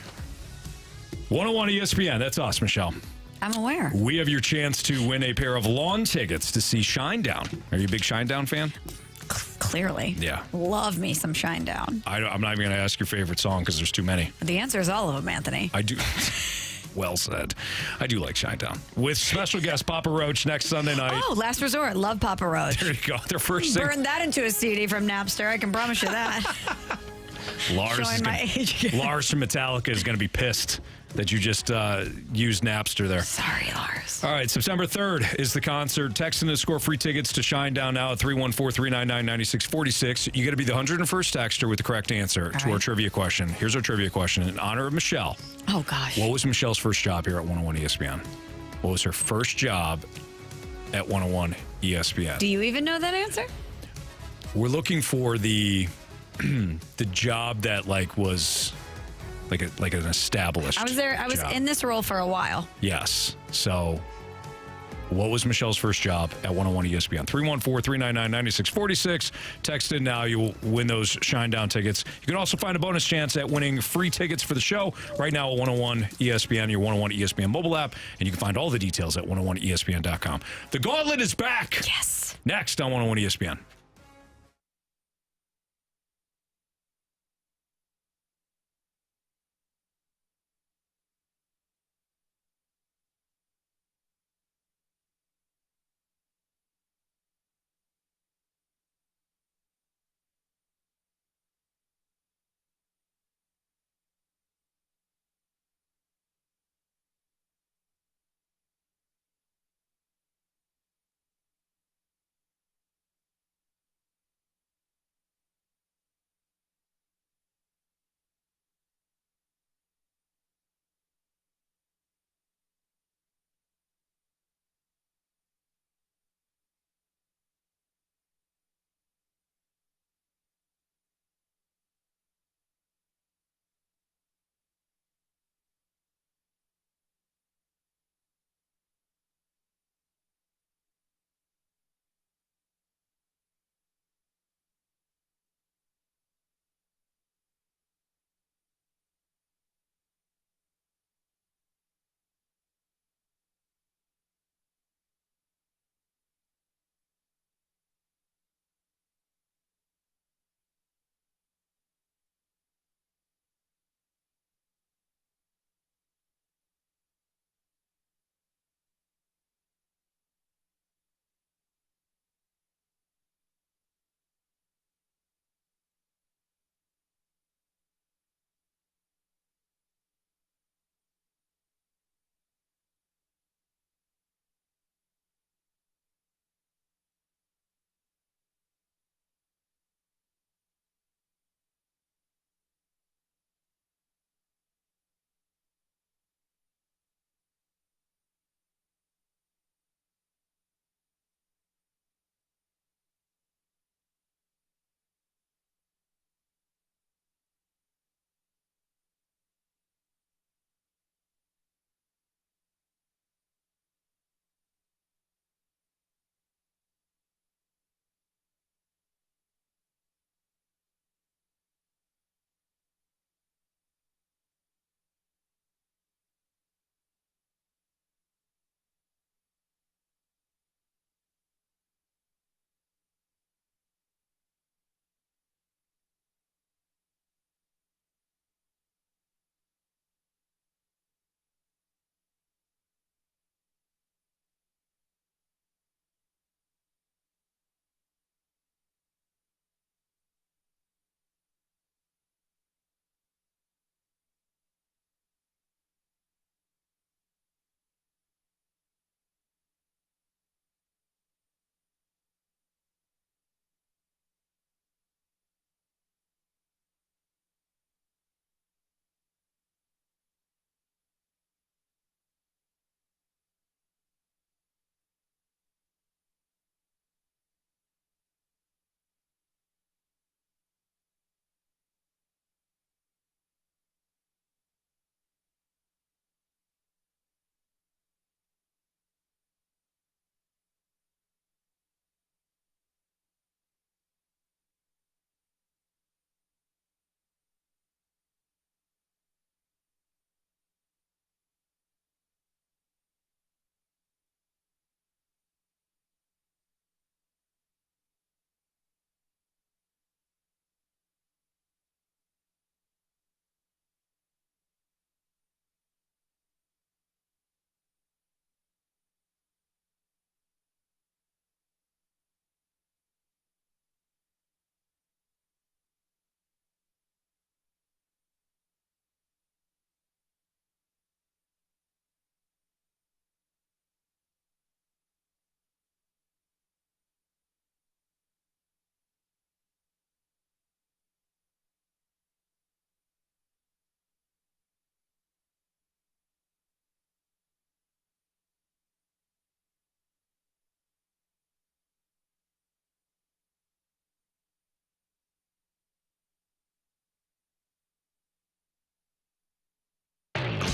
101 ESPN, that's us, Michelle. I'm aware. We have your chance to win a pair of lawn tickets to see Shinedown. Are you a big Shinedown fan? Clearly. Yeah. Love me some Shinedown. I'm not even going to ask your favorite song because there's too many. The answer is all of them, Anthony. I do. Well said. I do like Shinedown. With special guest Papa Roach next Sunday night. Oh, Last Resort. Love Papa Roach. There you go. Their first Burn that into a CD from Napster. I can promise you that. Showing my age again. Lars from Metallica is going to be pissed that you just used Napster there. Sorry, Lars. All right, September 3rd is the concert. Text in to score free tickets to Shinedown now at 314-399-9646. You got to be the 101st texter with the correct answer to our trivia question. Here's our trivia question in honor of Michelle. Oh, gosh. What was Michelle's first job here at 101 ESPN? What was her first job at 101 ESPN? Do you even know that answer? We're looking for the job that was like an established. I was there. I was job. in this role for a while. Yes. So, what was Michelle's first job at 101 ESPN? 314-399-9646. Text in now. You'll win those Shinedown tickets. You can also find a bonus chance at winning free tickets for the show right now at 101 ESPN, your 101 ESPN mobile app, and you can find all the details at 101ESPN.com. The Gauntlet is back. Yes. Next on 101 ESPN.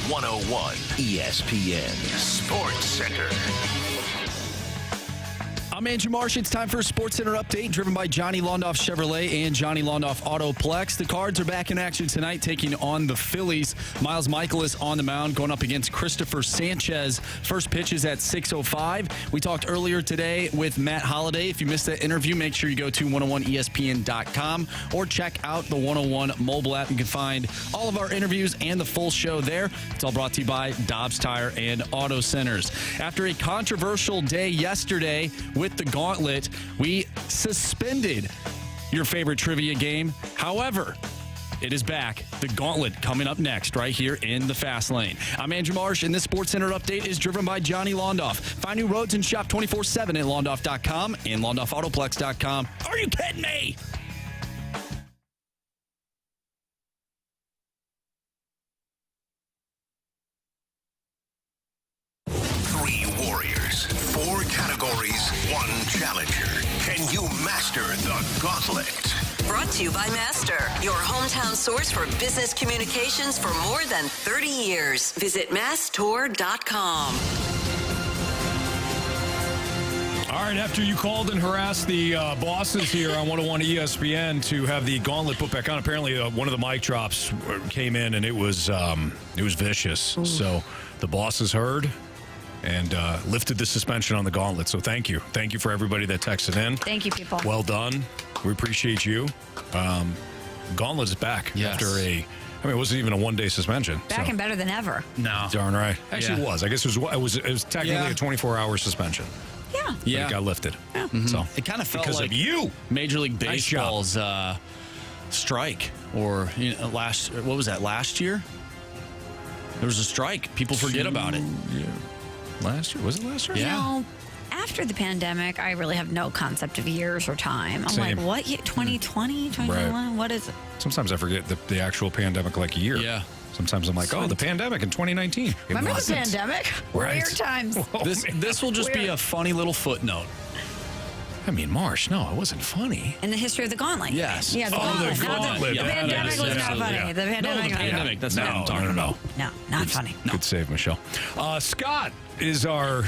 101 ESPN Sports Center. I'm Andrew Marsh. It's time for a Sports Center update driven by Johnny Londoff Chevrolet and Johnny Londoff Autoplex. The Cards are back in action tonight taking on the Phillies. Miles Michaelis on the mound going up against Christopher Sanchez. First pitch is at 6:05. We talked earlier today with Matt Holliday. If you missed that interview, make sure you go to 101ESPN.com or check out the 101 mobile app. You can find all of our interviews and the full show there. It's all brought to you by Dobbs Tire and Auto Centers. After a controversial day yesterday with the Gauntlet, we suspended your favorite trivia game. However, it is back. The Gauntlet coming up next right here in the Fast Lane. I'm Andrew Marsh, and this Sports Center update is driven by Johnny Londoff. Find new roads and shop 24/7 at Londoff.com and LondoffAutoplex.com. Are you kidding me? Four categories, one challenger. Can you master the Gauntlet? Brought to you by Master, your hometown source for business communications for more than 30 years. Visit masstour.com. All right, after you called and harassed the bosses here on 101 ESPN to have the Gauntlet put back on, apparently one of the mic drops came in and it was vicious. Ooh. So the bosses heard and lifted the suspension on the Gauntlet. So thank you. Thank you for everybody that texted in. Thank you, people. Well done. We appreciate you. Gauntlet is back after it wasn't even a one-day suspension. Back and better than ever. No. Darn right. Actually, it was. I guess it was technically a 24-hour suspension. Yeah. But it got lifted. Yeah. Mm-hmm. So it kind of felt because like of you. Major League Baseball's strike, or last year? There was a strike. People forget about it. Yeah. Last year? Was it last year? Yeah. After the pandemic, I really have no concept of years or time. I'm like, what? 2020? 2021? Right. What is it? Sometimes I forget the actual pandemic like a year. Yeah. Sometimes I'm like, the pandemic in 2019. Remember the pandemic? Right. Weird times. This will just be a funny little footnote. I mean, Marsh, no, it wasn't funny. In the history of the Gauntlet. Yes. Yeah, the Gauntlet. The Gauntlet. The pandemic was not funny. Yeah. The pandemic. That's not what I'm talking about. No, not funny. Good save, Michelle. Scott is our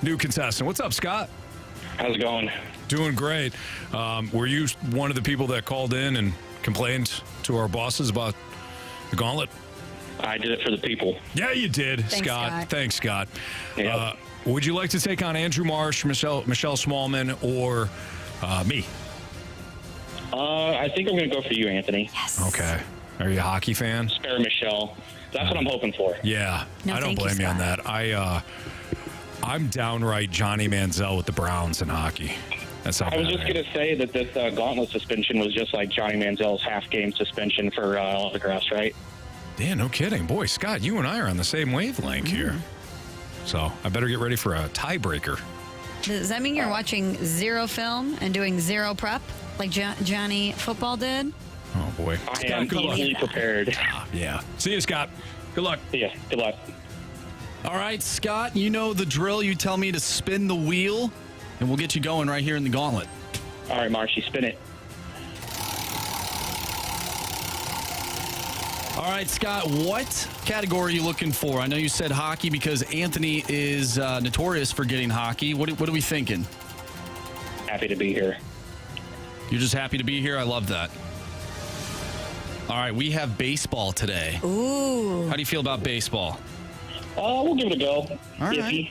new contestant. What's up, Scott? How's it going? Doing great. Were you one of the people that called in and complained to our bosses about the Gauntlet? I did it for the people. Yeah, you did, Scott. Thanks, Scott. Yep. Would you like to take on Andrew Marsh, Michelle Smallmon, or me? I think I'm going to go for you, Anthony. Yes. Okay. Are you a hockey fan? Spare Michelle. That's what I'm hoping for. Yeah. No, I don't blame you on that. I'm downright Johnny Manziel with the Browns in hockey. That's how I was just going to say that this Gauntlet suspension was just like Johnny Manziel's half-game suspension for autographs, right? Yeah, no kidding. Boy, Scott, you and I are on the same wavelength here. So I better get ready for a tiebreaker. Does that mean you're watching zero film and doing zero prep like Johnny Football did? Oh, boy. I am completely prepared. Yeah. See you, Scott. Good luck. See ya. Good luck. All right, Scott, you know the drill. You tell me to spin the wheel, and we'll get you going right here in the Gauntlet. All right, Marshy, spin it. All right, Scott, what category are you looking for? I know you said hockey because Anthony is notorious for getting hockey. What are we thinking? Happy to be here. You're just happy to be here? I love that. All right, we have baseball today. Ooh. How do you feel about baseball? We'll give it a go. All right.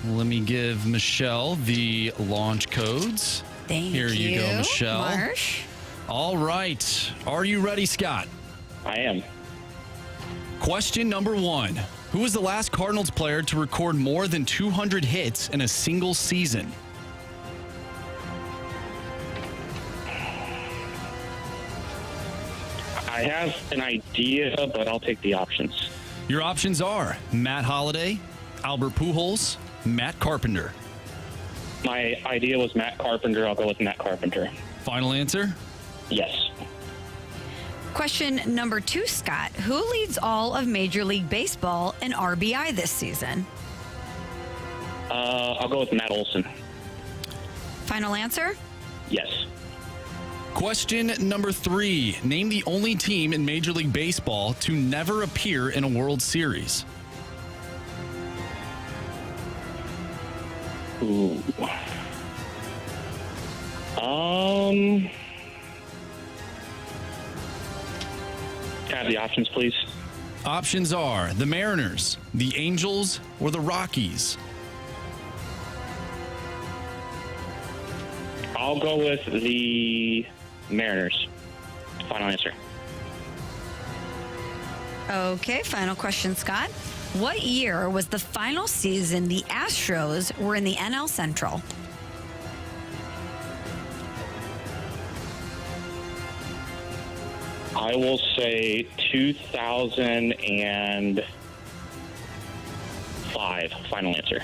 Let me give Michelle the launch codes. Here you go, Michelle. Marsh. All right. Are you ready, Scott? I am. Question number 1. Who was the last Cardinals player to record more than 200 hits in a single season? I have an idea, but I'll take the options. Your options are Matt Holliday, Albert Pujols, Matt Carpenter. My idea was Matt Carpenter. I'll go with Matt Carpenter. Final answer? Yes. Question number 2, Scott. Who leads all of Major League Baseball in RBI this season? I'll go with Matt Olson. Final answer? Yes. Question number 3. Name the only team in Major League Baseball to never appear in a World Series. Ooh. Can I have the options, please? Options are the Mariners, the Angels, or the Rockies. I'll go with the Mariners. Final answer. Okay, final question, Scott. What year was the final season the Astros were in the NL Central? I will say 2005. Final answer.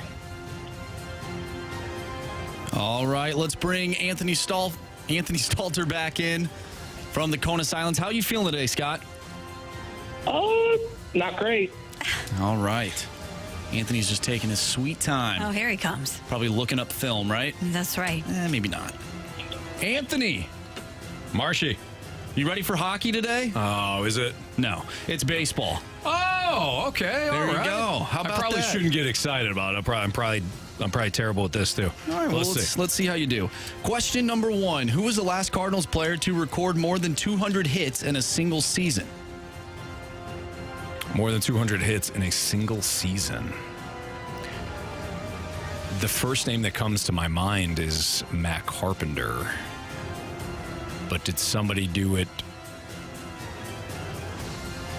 All right, let's bring Anthony Stalter back in from the Cone of Silence. How are you feeling today, Scott? Not great. All right. Anthony's just taking his sweet time. Oh, here he comes. Probably looking up film, right? That's right. Maybe not. Anthony. Marshy. You ready for hockey today? Oh, is it? No, it's baseball. Oh, okay. There all you right. go. How about I probably that? shouldn't get excited about it. I'm probably terrible at this too. All right, well, let's see how you do. Question number 1. Who was the last Cardinals player to record more than 200 hits in a single season? More than 200 hits in a single season. The first name that comes to my mind is Matt Carpenter. But did somebody do it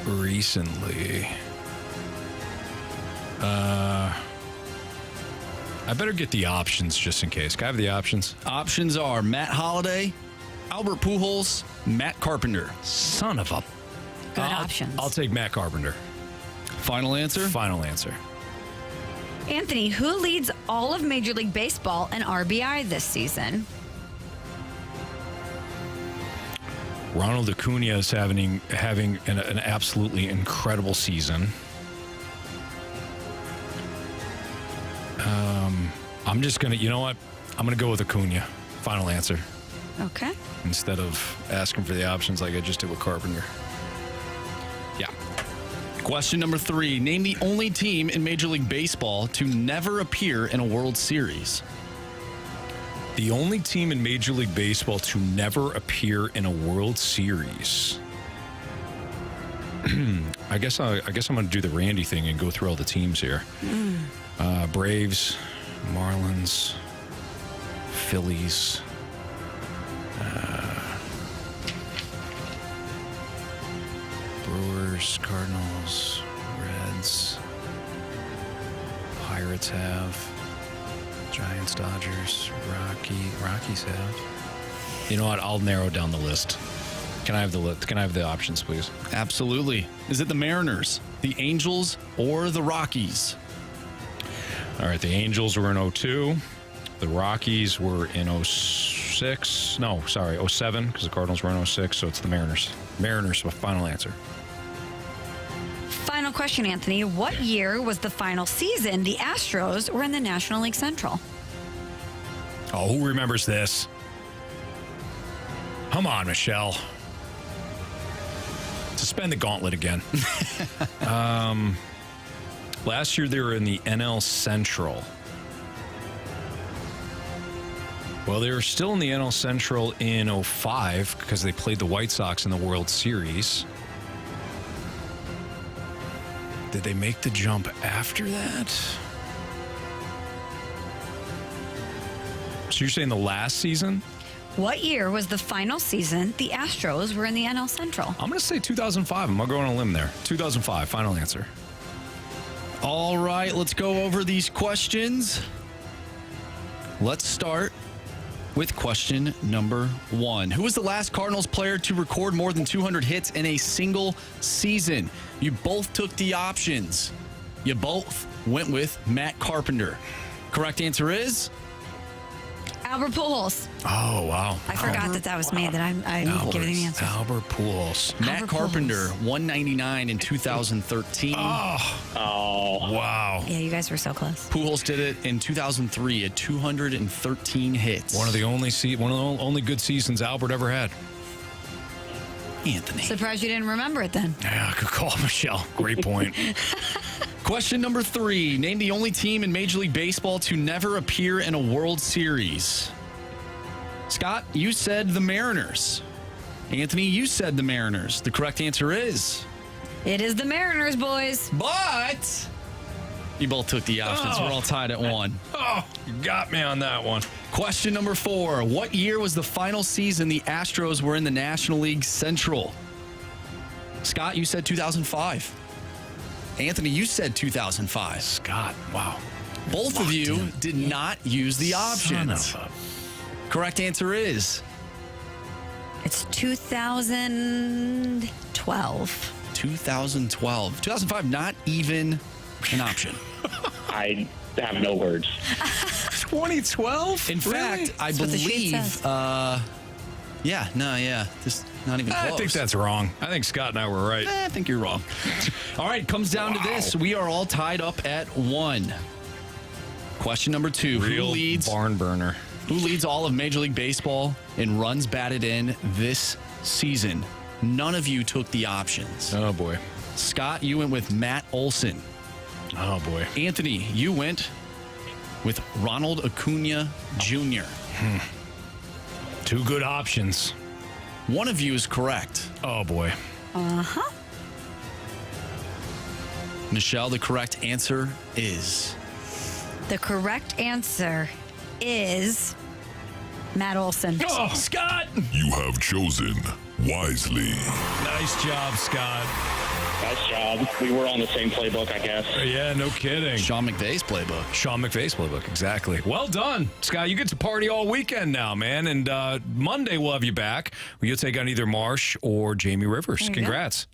recently? I better get the options just in case. Can I have the options? Options are Matt Holliday, Albert Pujols, Matt Carpenter. Son of a... Good options. I'll take Matt Carpenter. Final answer? Final answer. Anthony, who leads all of Major League Baseball in RBI this season? Ronald Acuna is having an absolutely incredible season. I'm just going to, you know what? I'm going to go with Acuna. Final answer. Okay. Instead of asking for the options like I just did with Carpenter. Yeah. Question number 3. Name the only team in Major League Baseball to never appear in a World Series. The only team in Major League Baseball to never appear in a World Series. I guess I'm going to do the Randy thing and go through all the teams here. Braves, Marlins, Phillies, Brewers, Cardinals, Reds, Pirates have, Giants, Dodgers, Rockies have. You know what? I'll narrow down the list. Can I have the options, please? Absolutely. Is it the Mariners, the Angels, or the Rockies? All right, the Angels were in 2002. The Rockies were in 06. No, sorry, 07, because the Cardinals were in 06, so it's the Mariners. Mariners, final answer. Final question, Anthony. What year was the final season the Astros were in the National League Central? Oh, who remembers this? Come on, Michelle. Suspend the gauntlet again. Last year they were in the NL Central. Well, they were still in the NL Central in 2005 because they played the White Sox in the World Series. Did they make the jump after that? So you're saying the last season? What year was the final season the Astros were in the NL Central? I'm going to say 2005. I'm going to go on a limb there. 2005, final answer. All right, let's go over these questions. Let's start with question number 1. Who was the last Cardinals player to record more than 200 hits in a single season? You both took the options. You both went with Matt Carpenter. Correct answer is? Albert Pujols. Oh, wow. I forgot that was me, that I give the answer. Albert Pujols. Matt Carpenter, 199 in 2013. Oh, wow. Yeah, you guys were so close. Pujols did it in 2003 at 213 hits. One of the only good seasons Albert ever had. Anthony. Surprised you didn't remember it then. Yeah, good call, Michelle. Great point. Question number 3. Name the only team in Major League Baseball to never appear in a World Series. Scott, you said the Mariners. Anthony, you said the Mariners. The correct answer is... It is the Mariners, boys. But... You both took the options. We're all tied at 1. Oh, you got me on that one. Question number 4. What year was the final season the Astros were in the National League Central? Scott, you said 2005. Anthony, you said 2005. Scott, wow. Both of you did not use the options. Correct answer is... It's 2012. 2012. 2005, not even an option. I have no words. 2012? In fact, I believe... just not even close. I think that's wrong. I think Scott and I were right. I think you're wrong. All right, comes down to this. We are all tied up at 1. Question number 2. Real Who leads barn burner? Who leads all of Major League Baseball in runs batted in this season? None of you took the options. Oh, boy. Scott, you went with Matt Olson. Oh, boy. Anthony, you went with Ronald Acuna Jr. 2 good options. One of you is correct. Oh, boy. Uh-huh. Michelle, the correct answer is... The correct answer is Matt Olson. Oh, Scott! You have chosen wisely. Nice job, Scott. Nice job. We were on the same playbook, I guess. Yeah, no kidding. Sean McVay's playbook. Sean McVay's playbook, exactly. Well done, Scott. You get to party all weekend now, man. And Monday we'll have you back. You'll take on either Marsh or Jamie Rivers. Congrats.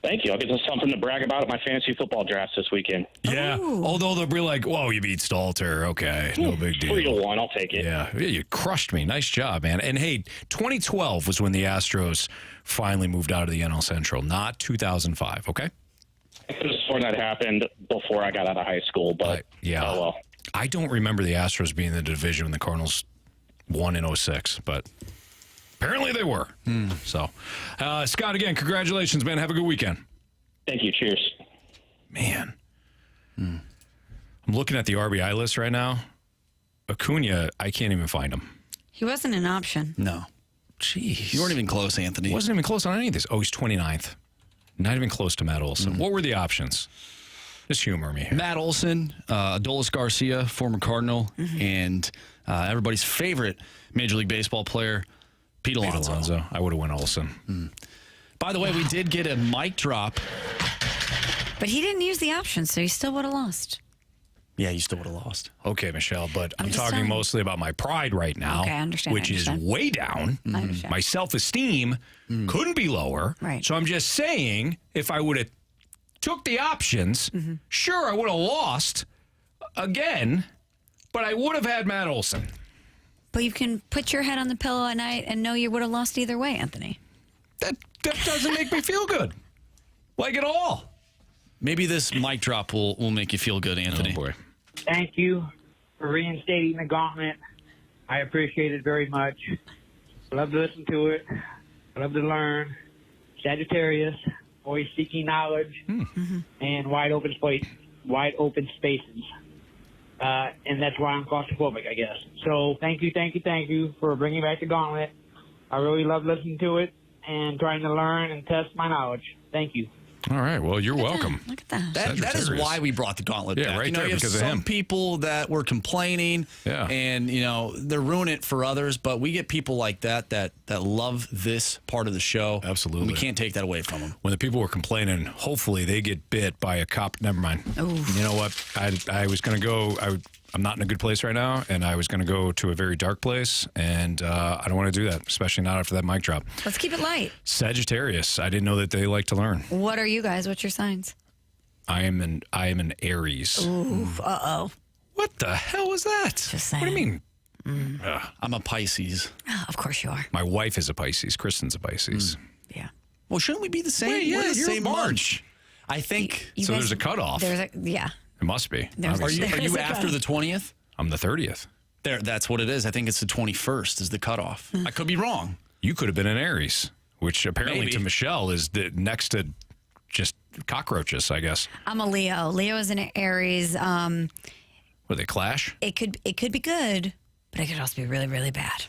Thank you. I'll get something to brag about at my fantasy football draft this weekend. Yeah. Ooh. Although they'll be like, whoa, you beat Stalter. Okay. No big deal. 3-1. I'll take it. Yeah. You crushed me. Nice job, man. And hey, 2012 was when the Astros finally moved out of the NL Central, not 2005. Okay. I could have sworn that happened before I got out of high school, but oh well. I don't remember the Astros being in the division when the Cardinals won in 06, but apparently they were. So, Scott, again, congratulations, man. Have a good weekend. Thank you. Cheers. Man. I'm looking at the RBI list right now. Acuna, I can't even find him. He wasn't an option. No. Jeez. You weren't even close, Anthony. He wasn't even close on any of this. Oh, he's 29th. Not even close to Matt Olson. What were the options? Just humor me here. Matt Olson, Adolis Garcia, former Cardinal, and everybody's favorite Major League Baseball player, Pete Alonso. I would have went Olson. By the way, we did get a mic drop. But he didn't use the option, so he still would have lost. Yeah, you still would have lost. Okay, Michelle, but I'm talking saying. mostly about my pride right now, Okay, I understand, which is way down. I understand. My self-esteem couldn't be lower. Right. So I'm just saying, if I would have took the options, sure, I would have lost again, but I would have had Matt Olson. But you can put your head on the pillow at night and know you would have lost either way, Anthony. That doesn't make me feel good. Like at all. Maybe this mic drop will make you feel good, Anthony. Oh, boy. Thank you for reinstating the Gauntlet. I appreciate it very much. I love to listen to it. I love to learn. Sagittarius, always seeking knowledge, and wide open spaces. And that's why I'm claustrophobic, I guess. So thank you for bringing back the Gauntlet. I really love listening to it and trying to learn and test my knowledge. Thank you. All right. Well, you're welcome. Look at that. That is why we brought the Gauntlet back. Yeah, right there there, you have because of some him. people that were complaining, and they're ruining it for others. But we get people like that love this part of the show. Absolutely, and we can't take that away from them. When the people were complaining, hopefully they get bit by a cop. Never mind. You know what? I was going to go. I'm not in a good place right now, and I was going to go to a very dark place, and I don't want to do that, especially not after that mic drop. Let's keep it light. Sagittarius. I didn't know that they like to learn. What are you guys? What's your signs? I am an Aries. Ooh, uh-oh. What the hell was that? Just saying. What do you mean? I'm a Pisces. Oh, of course you are. My wife is a Pisces. Kristen's a Pisces. Yeah. Well, shouldn't we be the same? Wait, yeah, We're the you're same March. month. I think. You So guys- there's a cutoff. Yeah. It must be. There's- Are you There's a after the 20th? I'm the 30th. There, that's what it is. I think it's the 21st is the cutoff. I could be wrong. You could have been an Aries, which apparently Maybe. to Michelle is the next to just cockroaches, I guess. I'm a Leo. Leo is an Aries. Will they clash? It could be good, but it could also be really, really bad.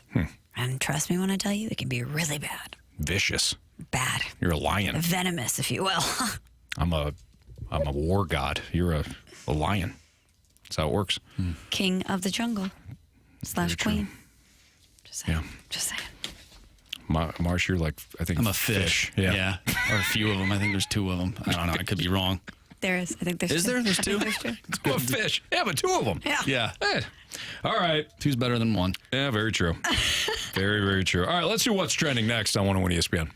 And trust me when I tell you, it can be really bad. Vicious. Bad. You're a lion. Venomous, if you will. I'm a war god. You're a lion. That's how it works. King of the jungle / queen. Just saying. Yeah. Just saying. Marsh, you're like, I think I'm a fish. Yeah. Or a few of them. I think there's 2 of them. I don't know. I could be wrong. There is. I think there's Is two. there? There's I 2? think there's 2. I'm a fish. Yeah, but 2 of them. Yeah. Yeah. Hey. All right. 2's better than 1. Yeah, very true. Very, very true. All right, let's see what's trending next on 101 ESPN.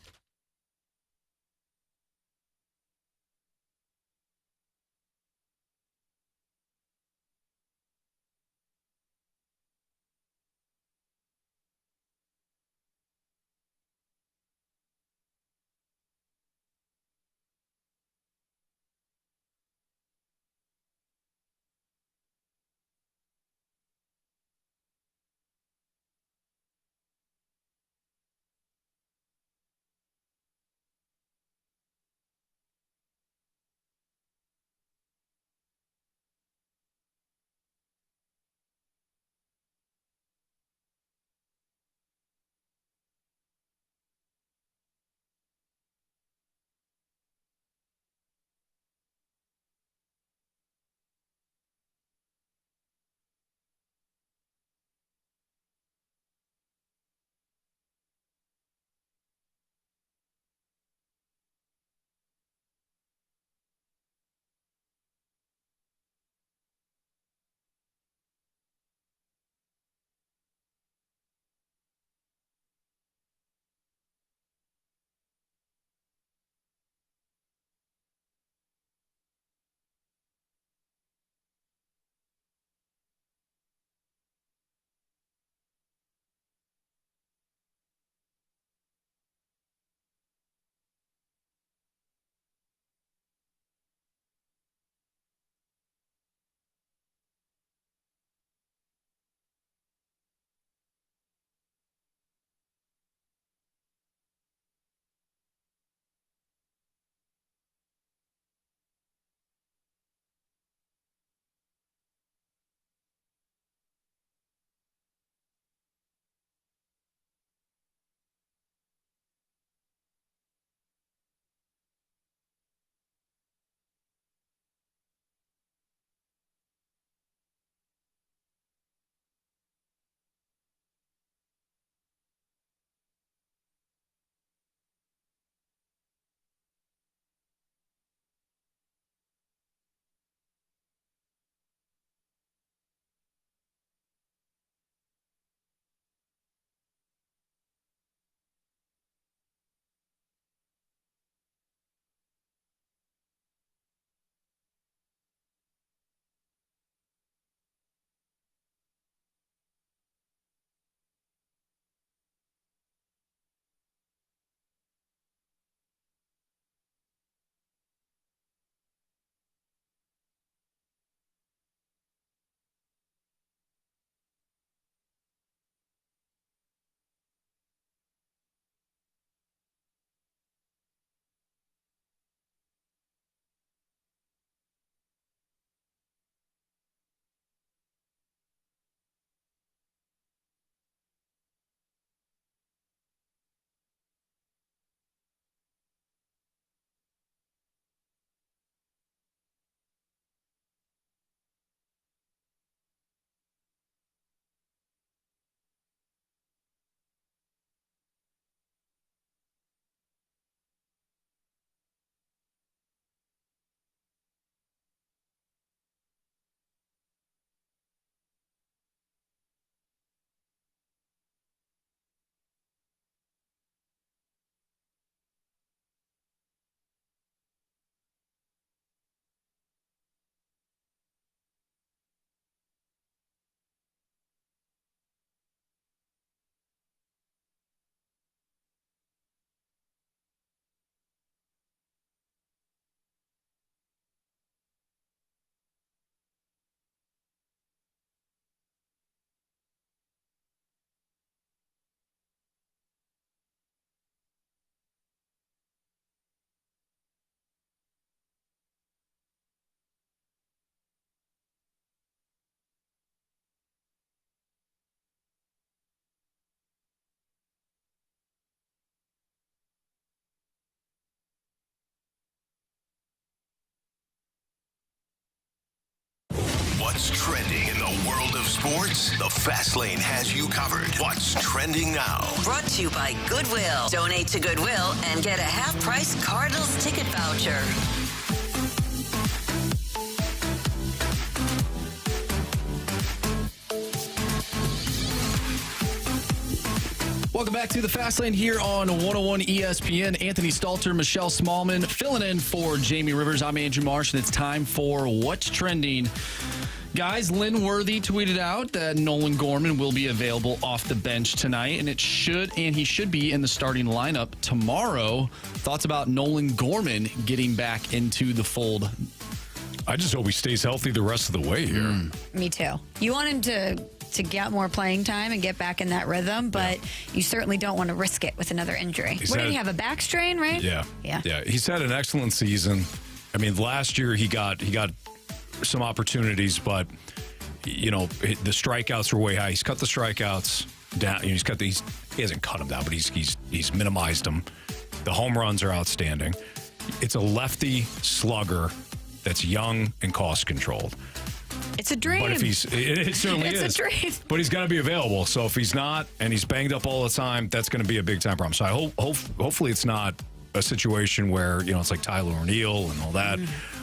What's trending in the world of sports? The Fast Lane has you covered. What's trending now? Brought to you by Goodwill. Donate to Goodwill and get a half-price Cardinals ticket voucher. Welcome back to the Fast Lane here on 101 ESPN. Anthony Stalter, Michelle Smallmon filling in for Jamie Rivers. I'm Andrew Marsh, and it's time for What's Trending. Guys, Lynn Worthy tweeted out that Nolan Gorman will be available off the bench tonight, and he should be in the starting lineup tomorrow. Thoughts about Nolan Gorman getting back into the fold? I just hope he stays healthy the rest of the way here. Me too. You want him to get more playing time and get back in that rhythm, but you certainly don't want to risk it with another injury. What did he have, a back strain, right? Yeah. He's had an excellent season. I mean, last year he got some opportunities, but the strikeouts were way high. He's cut the strikeouts down. He hasn't cut them down, but he's minimized them. The home runs are outstanding. It's a lefty slugger that's young and cost controlled. It's a dream. But if it certainly is. It's a dream. But he's got to be available. So if he's not, and he's banged up all the time, that's going to be a big time problem. So I hopefully it's not a situation where it's like Tyler O'Neill and all that,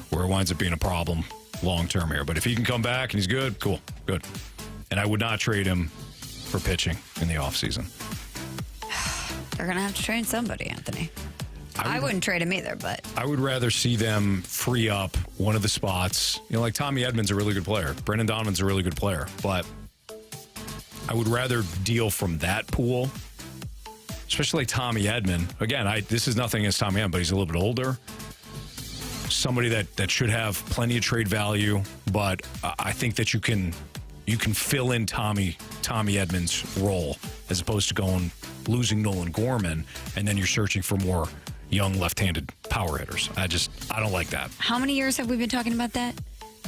where it winds up being a problem long term here. But if he can come back and he's good, cool, good. And I would not trade him for pitching in the offseason. They're going to have to train somebody, Anthony. I wouldn't trade him either, but I would rather see them free up one of the spots. Like Tommy Edman's a really good player. Brendan Donovan's a really good player. But I would rather deal from that pool, especially like Tommy Edman. Again, this is nothing against Tommy Edman, but he's a little bit older. Somebody that should have plenty of trade value, but I think that you can fill in Tommy Edman's role as opposed to losing Nolan Gorman, and then you're searching for more young left-handed power hitters. I don't like that. How many years have we been talking about that?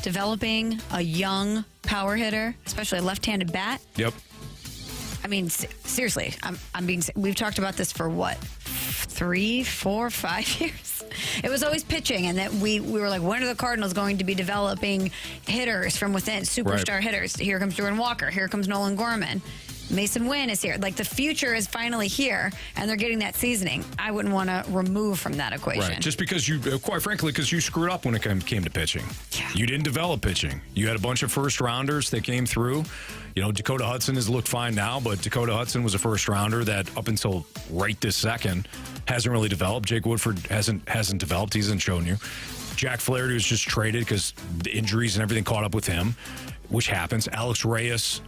Developing a young power hitter, especially a left-handed bat? Yep. I mean, seriously, we've talked about this for what? 3, 4, 5 years? It was always pitching, and that we were like, when are the Cardinals going to be developing hitters from within, superstar hitters? Here comes Jordan Walker. Here comes Nolan Gorman. Masyn Winn is here. Like, the future is finally here, and they're getting that seasoning. I wouldn't want to remove from that equation. Right. Just because quite frankly, because you screwed up when it came to pitching. Yeah. You didn't develop pitching. You had a bunch of first rounders that came through. Dakota Hudson has looked fine now, but Dakota Hudson was a first rounder that up until right this second hasn't really developed. Jake Woodford hasn't developed. He hasn't shown you. Jack Flaherty was just traded because the injuries and everything caught up with him, which happens. Alex Reyes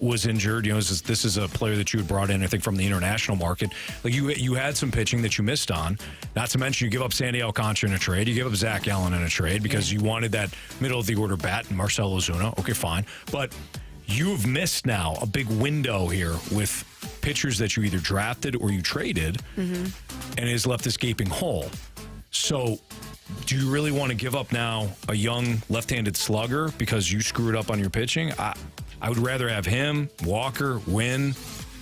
was injured. This is a player that you had brought in, I think, from the international market. Like, you had some pitching that you missed on. Not to mention, you give up Sandy Alcantara in a trade. You give up Zach Allen in a trade because you wanted that middle of the order bat and Marcell Ozuna. Okay, fine. But you've missed now a big window here with pitchers that you either drafted or you traded, and it has left this gaping hole. So do you really want to give up now a young left-handed slugger because you screwed up on your pitching? I would rather have him, Walker, Winn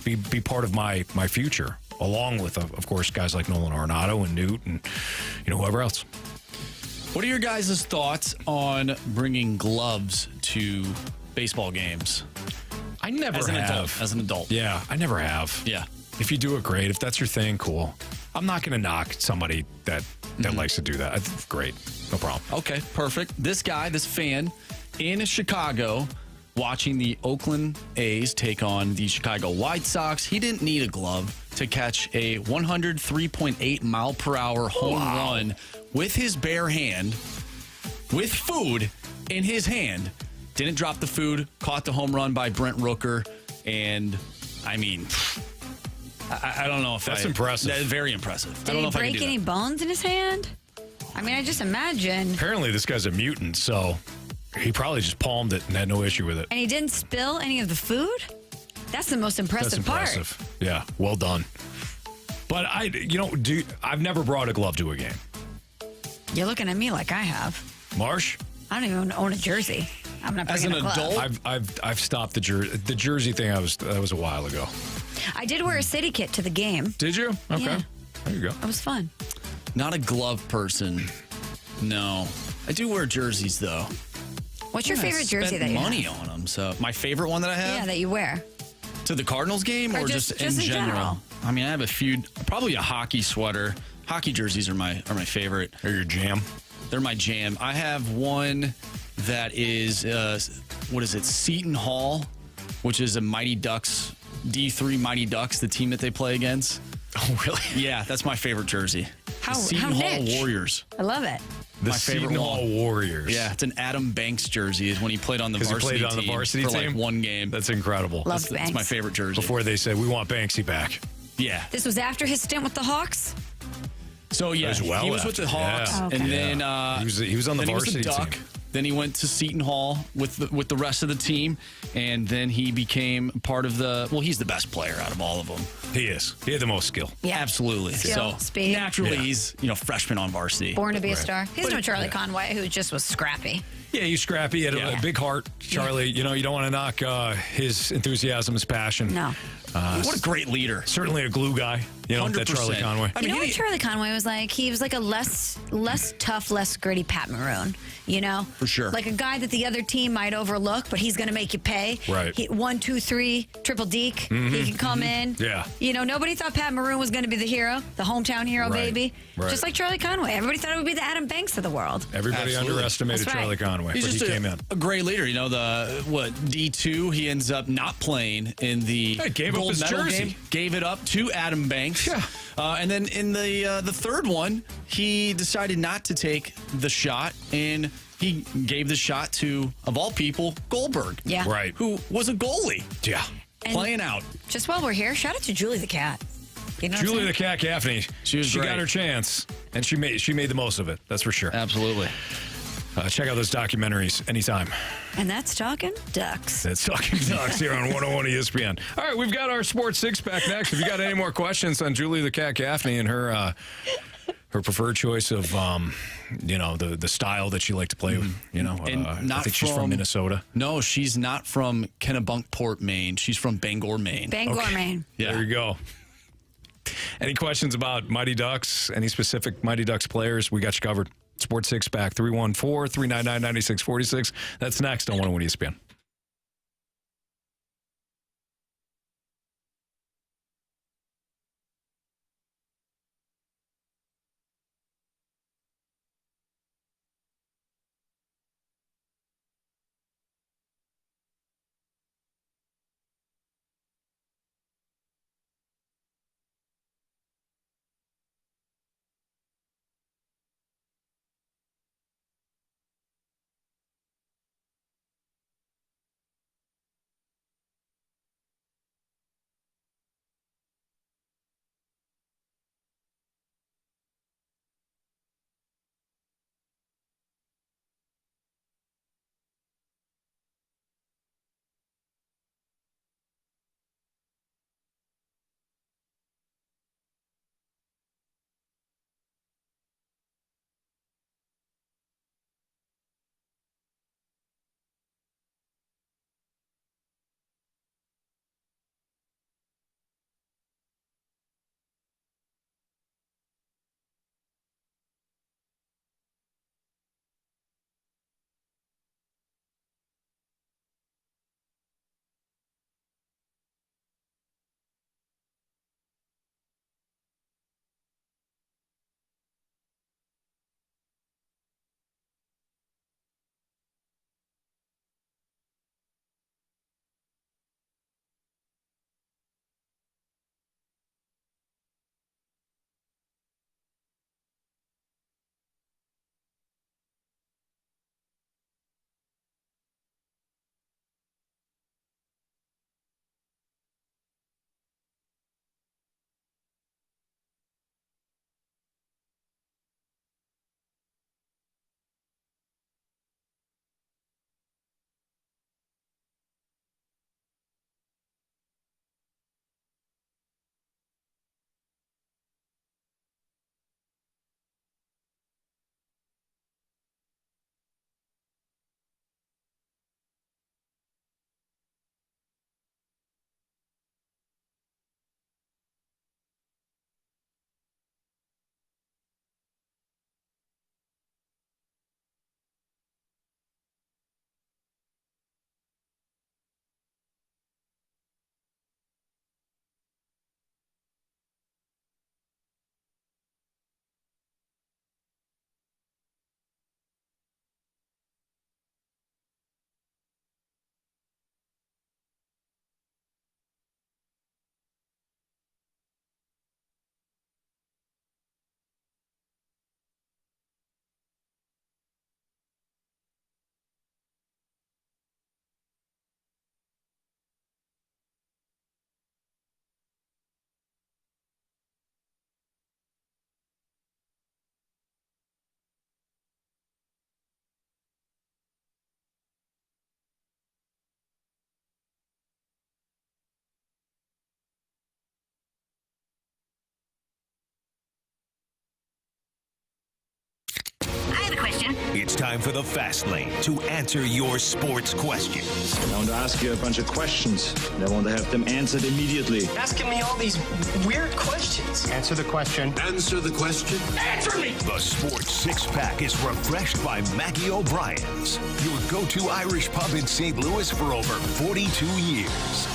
be part of my future, along with, of course, guys like Nolan Arenado and Newt and whoever else. What are your guys' thoughts on bringing gloves to baseball games? I never have. As an adult. Yeah, I never have. Yeah. If you do it, great. If that's your thing, cool. I'm not going to knock somebody that likes to do that. It's great. No problem. Okay, perfect. This fan in Chicago watching the Oakland A's take on the Chicago White Sox. He didn't need a glove to catch a 103.8 mile per hour home run with his bare hand, with food in his hand. Didn't drop the food, caught the home run by Brent Rooker, and I mean, I don't know if that's impressive. That is very impressive. Did he break any bones in his hand? I mean, I just imagine. Apparently, this guy's a mutant, so he probably just palmed it and had no issue with it. And he didn't spill any of the food? That's the most impressive part. Yeah, well done. But I've never brought a glove to a game. You're looking at me like I have. Marsh? I don't even own a jersey. I'm not bringing a glove. As an adult, I've stopped the jersey thing. That was a while ago. I did wear a city kit to the game. Did you? Okay. Yeah. There you go. It was fun. Not a glove person. No. I do wear jerseys, though. What's your favorite jersey that you money have? on them. So my favorite one that I have. Yeah, that you wear. To the Cardinals game or just in general? I mean, I have a few. Probably a hockey sweater. Hockey jerseys are my favorite. Or your jam? They're my jam. I have one that is what is it? Seton Hall, which is a Mighty Ducks D3 Mighty Ducks, the team that they play against. Oh, really? Yeah, that's my favorite jersey. How Seton Hall niche. Warriors. I love it. The My favorite Seton Hall one. Warriors. Yeah, it's an Adam Banks jersey. Is when he played on the 'Cause he varsity played on the team varsity for team? like one game. That's incredible. Love That's Banks. my favorite jersey. Before they said, we want Banksy back. Yeah. This was after his stint with the Hawks? So yeah, As well he was with the Hawks, yeah. Okay. and then he was on the then varsity he was a Duck. team. Then he went to Seton Hall with the rest of the team, and then he became part of the. Well, he's the best player out of all of them. He is. He had the most skill. Yeah. Absolutely. Skill, so speed. naturally, Yeah. he's freshman on varsity. Born to be a Right. star. He's But- no Charlie yeah. Conway, who just was scrappy. Yeah, he's scrappy. He had Yeah. a big heart, Charlie. You know, you don't want to knock his enthusiasm, his passion. No. What a great leader. Certainly a glue guy. You know, that 100%. Charlie Conway. You know what Charlie Conway was like? He was like a less tough, less gritty Pat Maroon. You know, For sure. like a guy that the other team might overlook, but he's going to make you pay. Right. 1, 2, 3, triple deke. He can come in. Yeah. You know, nobody thought Pat Maroon was going to be the hero, the hometown hero, Right. baby. Right. Just like Charlie Conway. Everybody thought it would be the Adam Banks of the world. Everybody Absolutely. underestimated That's right. Charlie Conway, He's but he just came in. a great leader. You know, D2, he ends up not playing in the Yeah, gave up gold his medal jersey. game. Gave it up to Adam Banks. Yeah. And then in the third one, he decided not to take the shot, and he gave the shot to, of all people, Goldberg. Yeah. Right. Who was a goalie Yeah. And playing out. just while we're here, shout out to Julie the Cat. You know what I'm Julie saying? the Cat Gaffney. She got great. her chance, and she made the most of it. That's for sure. Absolutely. Check out those documentaries anytime. And that's Talking Ducks. That's Talking Ducks here on 101 ESPN. All right, we've got our sports six-pack next. If you got any more questions on Julie the Cat Gaffney and her preferred choice of, the style that she liked to play with, And I think she's from Minnesota. No, she's not from Kennebunkport, Maine. She's from Bangor, Maine. Bangor, Maine. Yeah. There you go. Any questions about Mighty Ducks, any specific Mighty Ducks players, we got you covered. Sports Six-Pack, 314-399-9646. That's next on 101 ESPN. It's time for the Fast Lane to answer your sports questions. I want to ask you a bunch of questions, and I want to have them answered immediately. Asking me all these weird questions. Answer the question. Answer the question. Answer me! The Sports Six-Pack is refreshed by Maggie O'Brien's, your go-to Irish pub in St. Louis for over 42 years.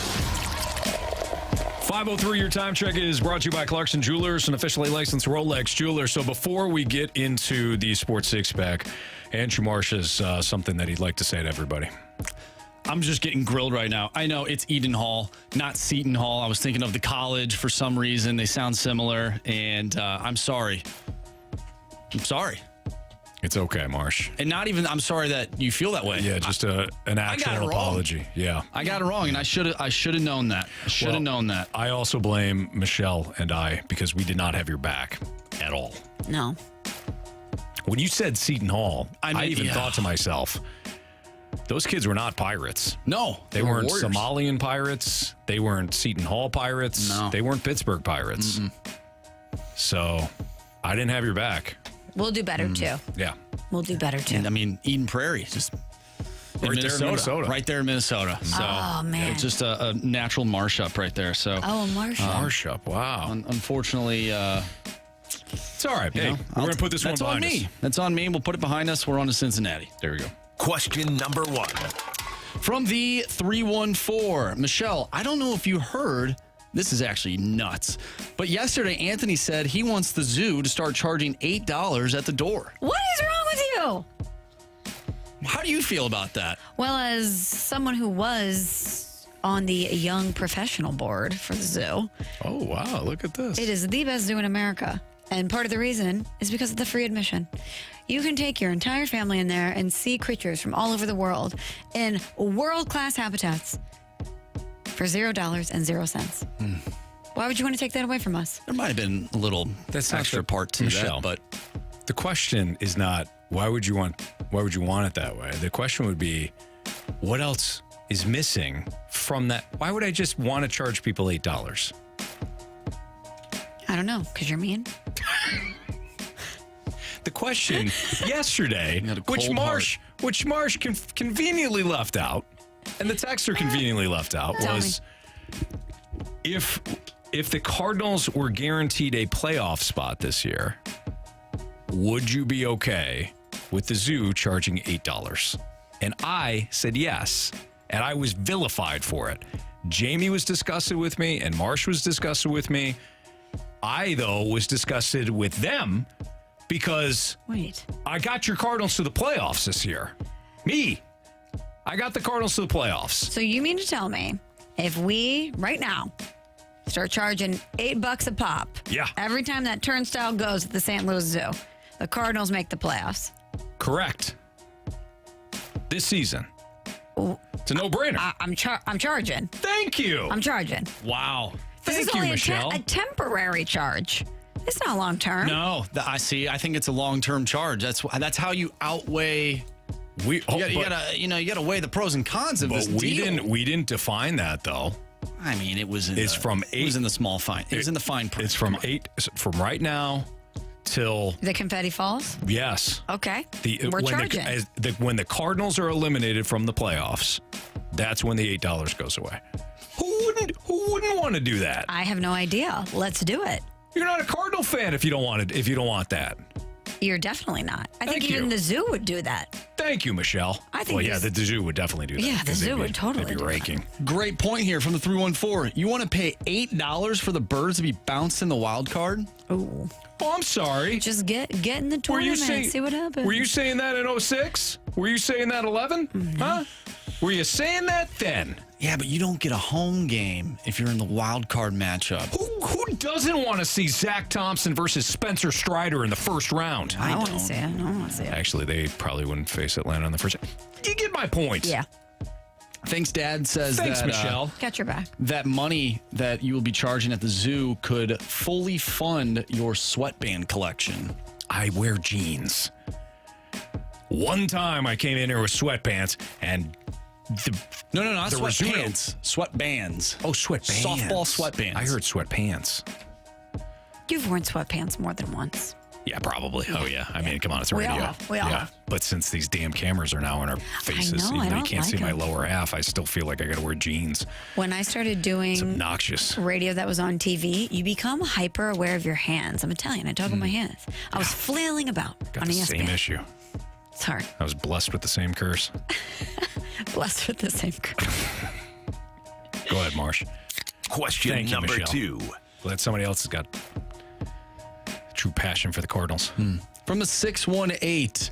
5:03, your time check is brought to you by Clarkson Jewelers, an officially licensed Rolex jeweler. So before we get into the Sports Six-Pack, Andrew Marsh has something that he'd like to say to everybody. I'm just getting grilled right now. I know it's Eden Hall, not Seton Hall. I was thinking of the college for some reason. They sound similar, and I'm sorry. I'm sorry. It's okay, Marsh. And not even, I'm sorry that you feel that way. Yeah, just an actual apology. Yeah. I got it wrong, and I should have known that. I should have known that. I also blame Michelle and I because we did not have your back at all. No. When you said Seton Hall, I even yeah. thought to myself, those kids were not pirates. No. They weren't warriors. Somalian pirates. They weren't Seton Hall pirates. No. They weren't Pittsburgh pirates. Mm-mm. So I didn't have your back. We'll do better, too. Yeah. We'll do better, too. And, I mean, Eden Prairie, just Right there in Minnesota. Right there in Minnesota. So, oh, man. It's just a natural marsh up right there. So, a marsh up. Marsh up, wow. Unfortunately, it's all right. Hey, we're going to put this one behind us. That's on me. We'll put it behind us. We're on to Cincinnati. There we go. Question number 1. From the 314, Michelle, I don't know if you heard, this is actually nuts, but yesterday Anthony said he wants the zoo to start charging $8 at the door. What is wrong with you? How do you feel about that? Well, as someone who was on the young professional board for the zoo. Oh, wow. Look at this. It is the best zoo in America. And part of the reason is because of the free admission. You can take your entire family in there and see creatures from all over the world in world-class habitats for $0 and Why would you want to take that away from us? There might have been a little extra part to Michelle, that, but the question is not why would you want it that way? The question would be, what else is missing from that? Why would I just want to charge people $8? I don't know, because you're mean. The question yesterday, which Marsh conveniently left out, and the texter conveniently left out, was if the Cardinals were guaranteed a playoff spot this year, would you be okay with the zoo charging $8? And I said yes, and I was vilified for it. Jamie was disgusted with me, and Marsh was disgusted with me. I, though, was disgusted with them because I got your Cardinals to the playoffs this year. Me. I got the Cardinals to the playoffs. So you mean to tell me if we, right now, start charging $8 a pop every time that turnstile goes at the St. Louis Zoo, the Cardinals make the playoffs? Correct. This season. It's a no-brainer. I'm charging. Thank you. I'm charging. Wow. This is only a temporary charge. It's not long term. No, I see. I think it's a long-term charge. That's how you outweigh. You gotta weigh the pros and cons of this deal. We didn't define that though. I mean, it was in from 8. It was in the small fine. It was in the fine print. It's from 8 from right now till the confetti falls. Yes. Okay. We're charging. When the Cardinals are eliminated from the playoffs, that's when the $8 goes away. Who wouldn't want to do that? I have no idea. Let's do it. You're not a Cardinal fan if you don't want it. If you don't want that, you're definitely not. I think Thank even you. the zoo would do that. Thank you, Michelle. I think the zoo would definitely do that. Yeah, the zoo would totally they'd be do raking. Great point here from the 314. You want to pay $8 for the Birds to be bounced in the wild card? Oh, I'm sorry. Just get in the tournament and see what happens. Were you saying that in 06? Were you saying that 11? Mm-hmm. Huh? Were you saying that then? Yeah, but you don't get a home game if you're in the wild card matchup. Who doesn't want to see Zach Thompson versus Spencer Strider in the first round? I want to see it. I want to see it. Actually, they probably wouldn't face Atlanta in the first. You get my point. Yeah. Thanks, Dad says Thanks, that, Michelle. Got your back. That money that you will be charging at the zoo could fully fund your sweatband collection. I wear jeans. One time I came in here with sweatpants and not sweatpants. Sweatbands. Oh, sweatbands. Softball sweatbands. I heard sweatpants. You've worn sweatpants more than once. Yeah, probably. Oh, yeah. I mean, come on, it's We radio. all have. We all have. But since these damn cameras are now in our faces, know, I even though you don't can't see like my 'em. lower half, I still feel like I got to wear jeans. When I started It's doing obnoxious. radio that was on TV, you become hyper aware of your hands. I'm Italian. I talk with my hands. I was flailing about Got on the ESPN. same issue. It's hard. I was blessed with the same curse. Blessed with the same curse. Go ahead, Marsh. Question Thank you, number Michelle. 2. Glad somebody else has got true passion for the Cardinals. From the 618,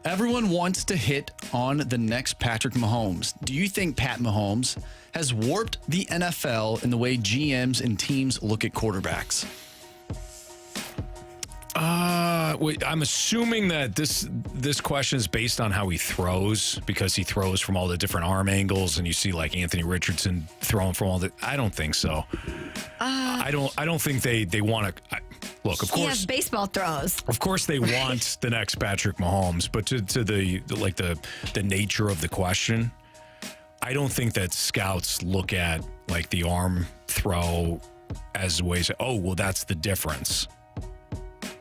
everyone wants to hit on the next Patrick Mahomes. Do you think Pat Mahomes has warped the NFL in the way GMs and teams look at quarterbacks? Wait, I'm assuming that this question is based on how he throws, because he throws from all the different arm angles, and you see like Anthony Richardson throwing from all the. I don't think so. I don't think they want to. Look, of He course, has baseball throws. of course, they want the next Patrick Mahomes, but to the nature of the question, I don't think that scouts look at like the arm throw as ways. Oh, well, that's the difference.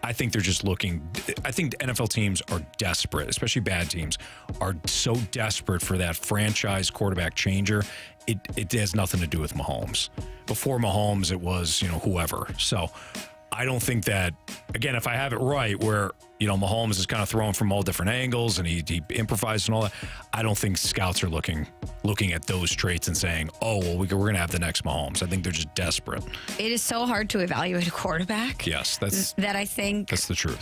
I think they're just looking. I think the NFL teams are desperate, especially bad teams, are so desperate for that franchise quarterback changer. It has nothing to do with Mahomes. Before Mahomes, it was whoever. So I don't think that. Again, if I have it right, where Mahomes is kind of throwing from all different angles and he improvised and all that, I don't think scouts are looking at those traits and saying, "Oh, well, we're going to have the next Mahomes." I think they're just desperate. It is so hard to evaluate a quarterback. Yes, that I think that's the truth.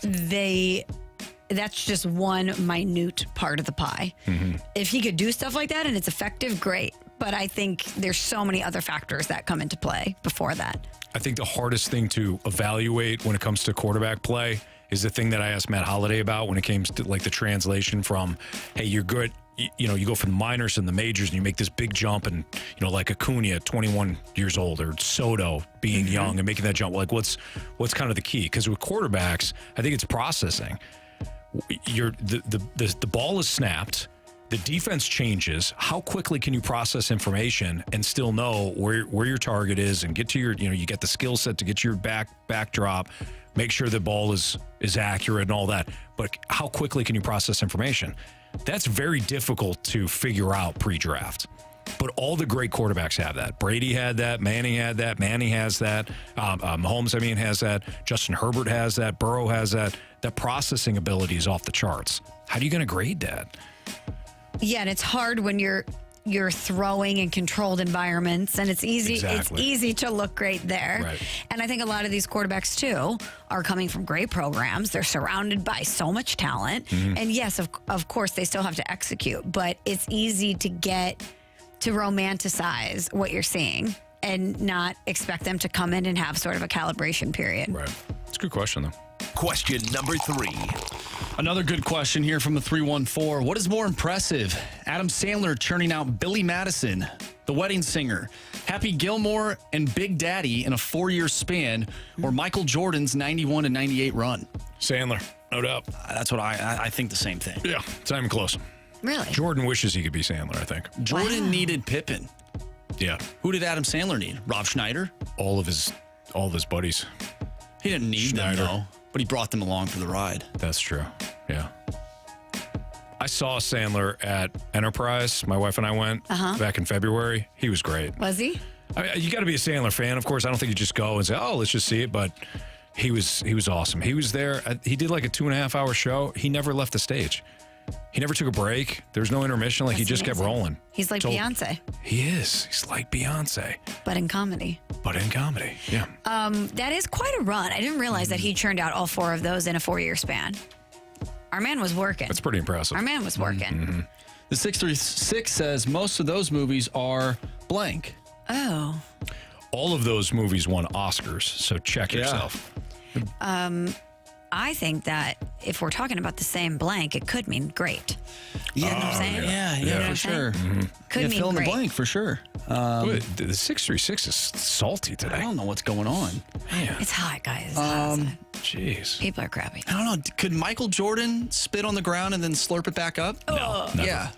That's just one minute part of the pie. Mm-hmm. If he could do stuff like that and it's effective, great. But I think there's so many other factors that come into play before that. I think the hardest thing to evaluate when it comes to quarterback play is the thing that I asked Matt Holliday about when it came to like the translation from, hey, you're good. You go from the minors and the majors and you make this big jump, and like Acuna at 21 years old, or Soto being young and making that jump. Like what's kind of the key? Because with quarterbacks, I think it's processing. The ball is snapped. The defense changes. How quickly can you process information and still know where your target is and get to your, you get the skill set to get to your backdrop, make sure the ball is accurate and all that. But how quickly can you process information? That's very difficult to figure out pre-draft. But all the great quarterbacks have that. Brady had that. Manning had that. Manning has that. Mahomes, has that. Justin Herbert has that. Burrow has that. That processing ability is off the charts. How are you going to grade that? Yeah, and it's hard when you're throwing in controlled environments, and it's easy. Exactly. It's easy to look great there. Right. And I think a lot of these quarterbacks too are coming from great programs. They're surrounded by so much talent, and yes, of course, they still have to execute. But it's easy to get to romanticize what you're seeing and not expect them to come in and have sort of a calibration period. Right. It's a good question, though. Question number 3. Another good question here from the 314. What is more impressive? Adam Sandler churning out Billy Madison, The Wedding Singer, Happy Gilmore, and Big Daddy in a 4-year span, or Michael Jordan's 91 and 98 run? Sandler, no doubt. That's what I think the same thing. Yeah, it's not even close. Really? Jordan wishes he could be Sandler, I think. Jordan needed Pippen. Yeah. Who did Adam Sandler need? Rob Schneider? All of his buddies. He didn't need Schneider. them, though, but he brought them along for the ride. That's true. Yeah. I saw Sandler at Enterprise. My wife and I went back in February. He was great. Was he? You got to be a Sandler fan, of course. I don't think you just go and say, "Oh, let's just see it." But he was awesome. He was there. He did like a 2.5 hour show. He never left the stage. He never took a break. There was no intermission. Like, he just kept rolling. He's like Beyonce. He is. He's like Beyonce. But in comedy. Yeah. That is quite a run. I didn't realize that he churned out all 4 of those in a 4-year span. Our man was working. That's pretty impressive. Our man was working. Mm-hmm. The 636 says most of those movies are blank. Oh. All of those movies won Oscars, so check yourself. I think that if we're talking about the same blank, it could mean great. Yeah, you know what I'm saying? Yeah, for sure. Could mean fill in great. the blank for sure. The 636 is salty today. I don't know what's going on. Man. It's hot, guys. It's hot. Jeez. People are crappy. I don't know. Could Michael Jordan spit on the ground and then slurp it back up? No. Yeah.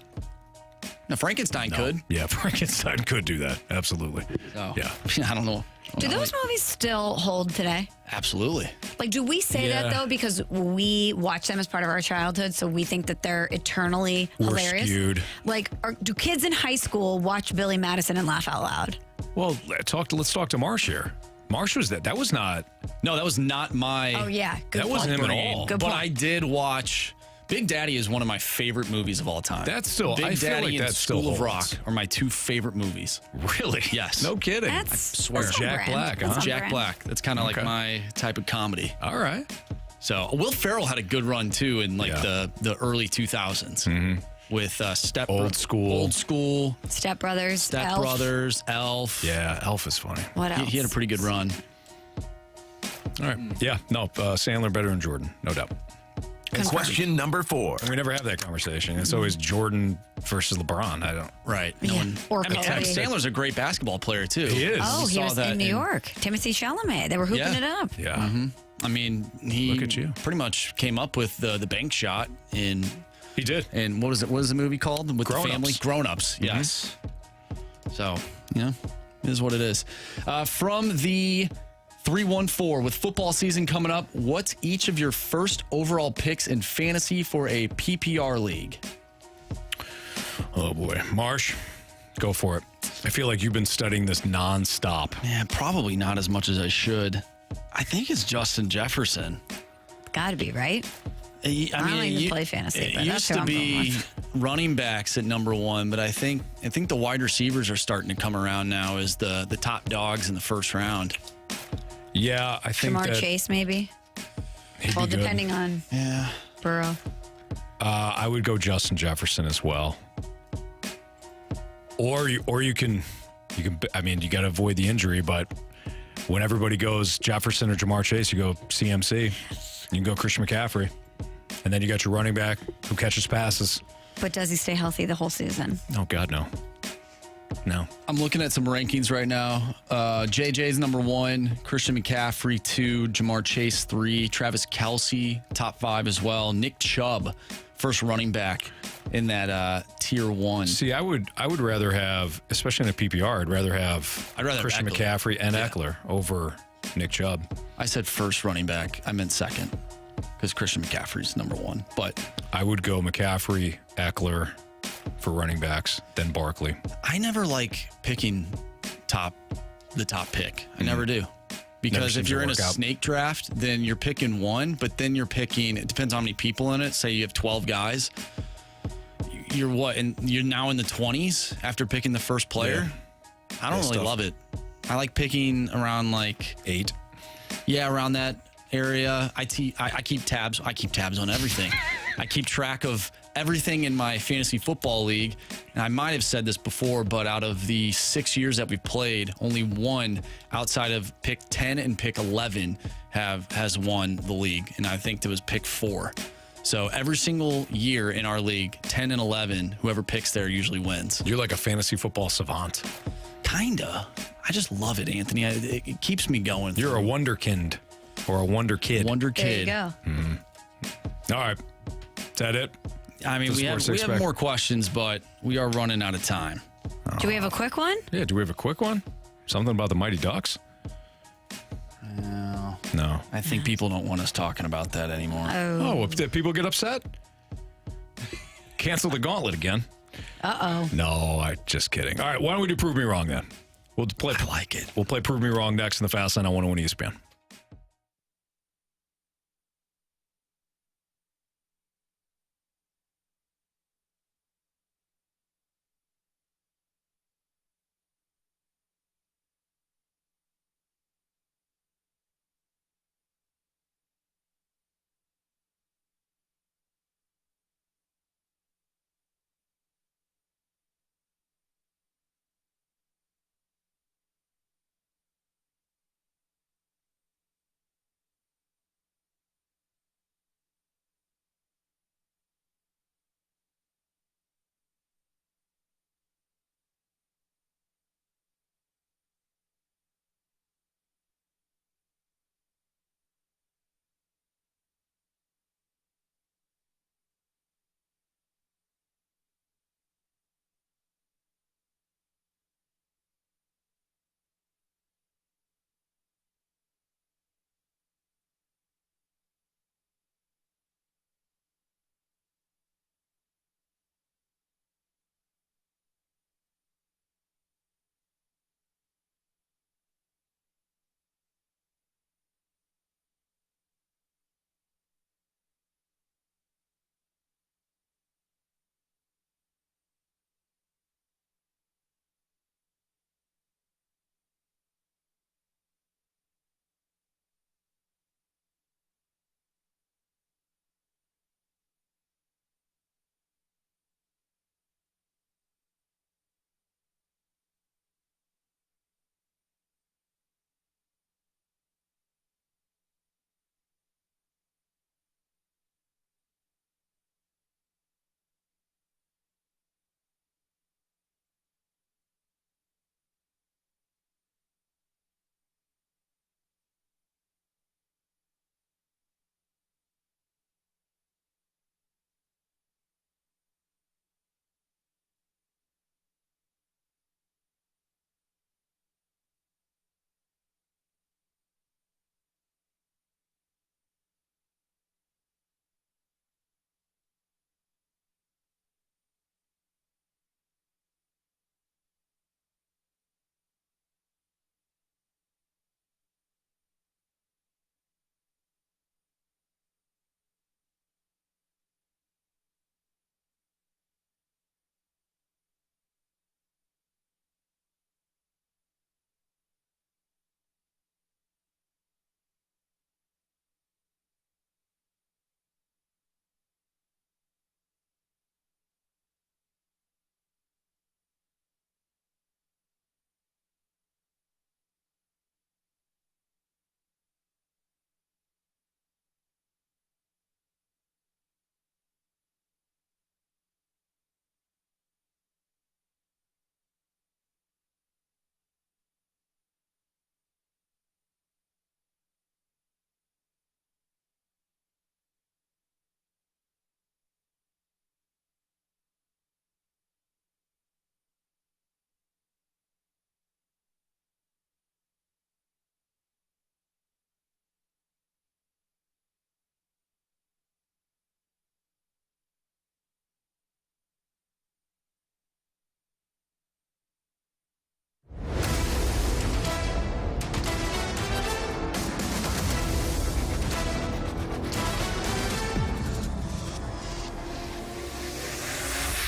Now, Frankenstein could. Yeah, Frankenstein could do that. Absolutely. So, yeah. I don't know. Do those movies still hold today? Absolutely. Like, do we say that, though, because we watch them as part of our childhood, so we think that they're eternally hilarious? Skewed. Like, do kids in high school watch Billy Madison and laugh out loud? Well, let's talk to Marsh here. Marsh was that. That was not. No, that was not my. Oh, yeah. Good that wasn't him at all. Good but point. I did watch. Big Daddy is one of my favorite movies of all time. That's still. Big I feel Daddy like and that still School of holds. Rock are my two favorite movies. Really? Yes. No kidding. I swear. that's on Jack brand. Black, That's huh? on Jack brand. Black. That's kind of like my type of comedy. All right. So Will Ferrell had a good run too in like the early 2000s with Old School. Step Brothers. Step Elf. Brothers, Elf. Yeah, Elf is funny. What else? He had a pretty good run. All right. Yeah. No. Sandler better than Jordan, no doubt. Question number 4. We never have that conversation. It's always Jordan versus LeBron. I don't. Right. Or I mean, Kobe. Sandler's a great basketball player too. He is. Oh, he saw was that in New York. Timothy Chalamet. They were hooping it up. Yeah. I mean, he Look at you. pretty much came up with the bank shot in. He did. And what was it? What is the movie called? With Grown the family? Ups. Grown Ups. Yes. So, yeah, it is what it is. From the 314, with football season coming up, what's each of your first overall picks in fantasy for a PPR league? Oh boy, Marsh, go for it. I feel like you've been studying this nonstop. Yeah, probably not as much as I should. I think it's Justin Jefferson. Got to be, right? I don't even play fantasy, It but that's used who to I'm going be running backs at number 1, but I think the wide receivers are starting to come around now as the top dogs in the first round. Yeah, I think Jamar that Chase, maybe. he'd Well, be good. depending on Burrow. I would go Justin Jefferson as well. Or you can. I mean, you got to avoid the injury, but when everybody goes Jefferson or Jamar Chase, you go CMC. You can go Christian McCaffrey, and then you got your running back who catches passes. But does he stay healthy the whole season? Oh God, no. No. I'm looking at some rankings right now. JJ's number 1, Christian McCaffrey 2, Jamar Chase 3, Travis Kelce top 5 as well. Nick Chubb, first running back in that tier 1. See, I would rather have, especially in a PPR, I'd rather have Christian Eckler. McCaffrey and Eckler over Nick Chubb. I said first running back. I meant second because Christian McCaffrey's number 1. But I would go McCaffrey, Eckler for running backs, then Barkley. I never like picking the top pick. I never do. Because Never if you're in a seems to work out. snake draft, then you're picking one, but then you're picking, it depends on how many people in it. Say you have 12 guys. You're what? And you're now in the 20s after picking the first player? Yeah. I don't really love it. I like picking around like 8. Yeah, around that area. I keep tabs. I keep tabs on everything. I keep track of everything in my fantasy football league. And I might have said this before, but out of the 6 years that we've played, only one outside of pick 10 and pick 11 has won the league. And I think it was pick 4. So every single year in our league, 10 and 11, whoever picks there usually wins. You're like a fantasy football savant. Kinda. I just love it, Anthony. It keeps me going. You're a wonderkind or a wonder kid. Wonder There you kid. go. All right. Is that it? I mean, The we have sports six-pack? more questions, but we are running out of time. Do we have a quick one? Yeah, do we have a quick one? Something about the Mighty Ducks? No. I think people don't want us talking about that anymore. Oh, did people get upset? Cancel the Gauntlet again. Uh-oh. No, I just kidding. All right, why don't we do Prove Me Wrong then? We'll play. I like it. We'll play Prove Me Wrong next in the Fast Lane on 101 ESPN.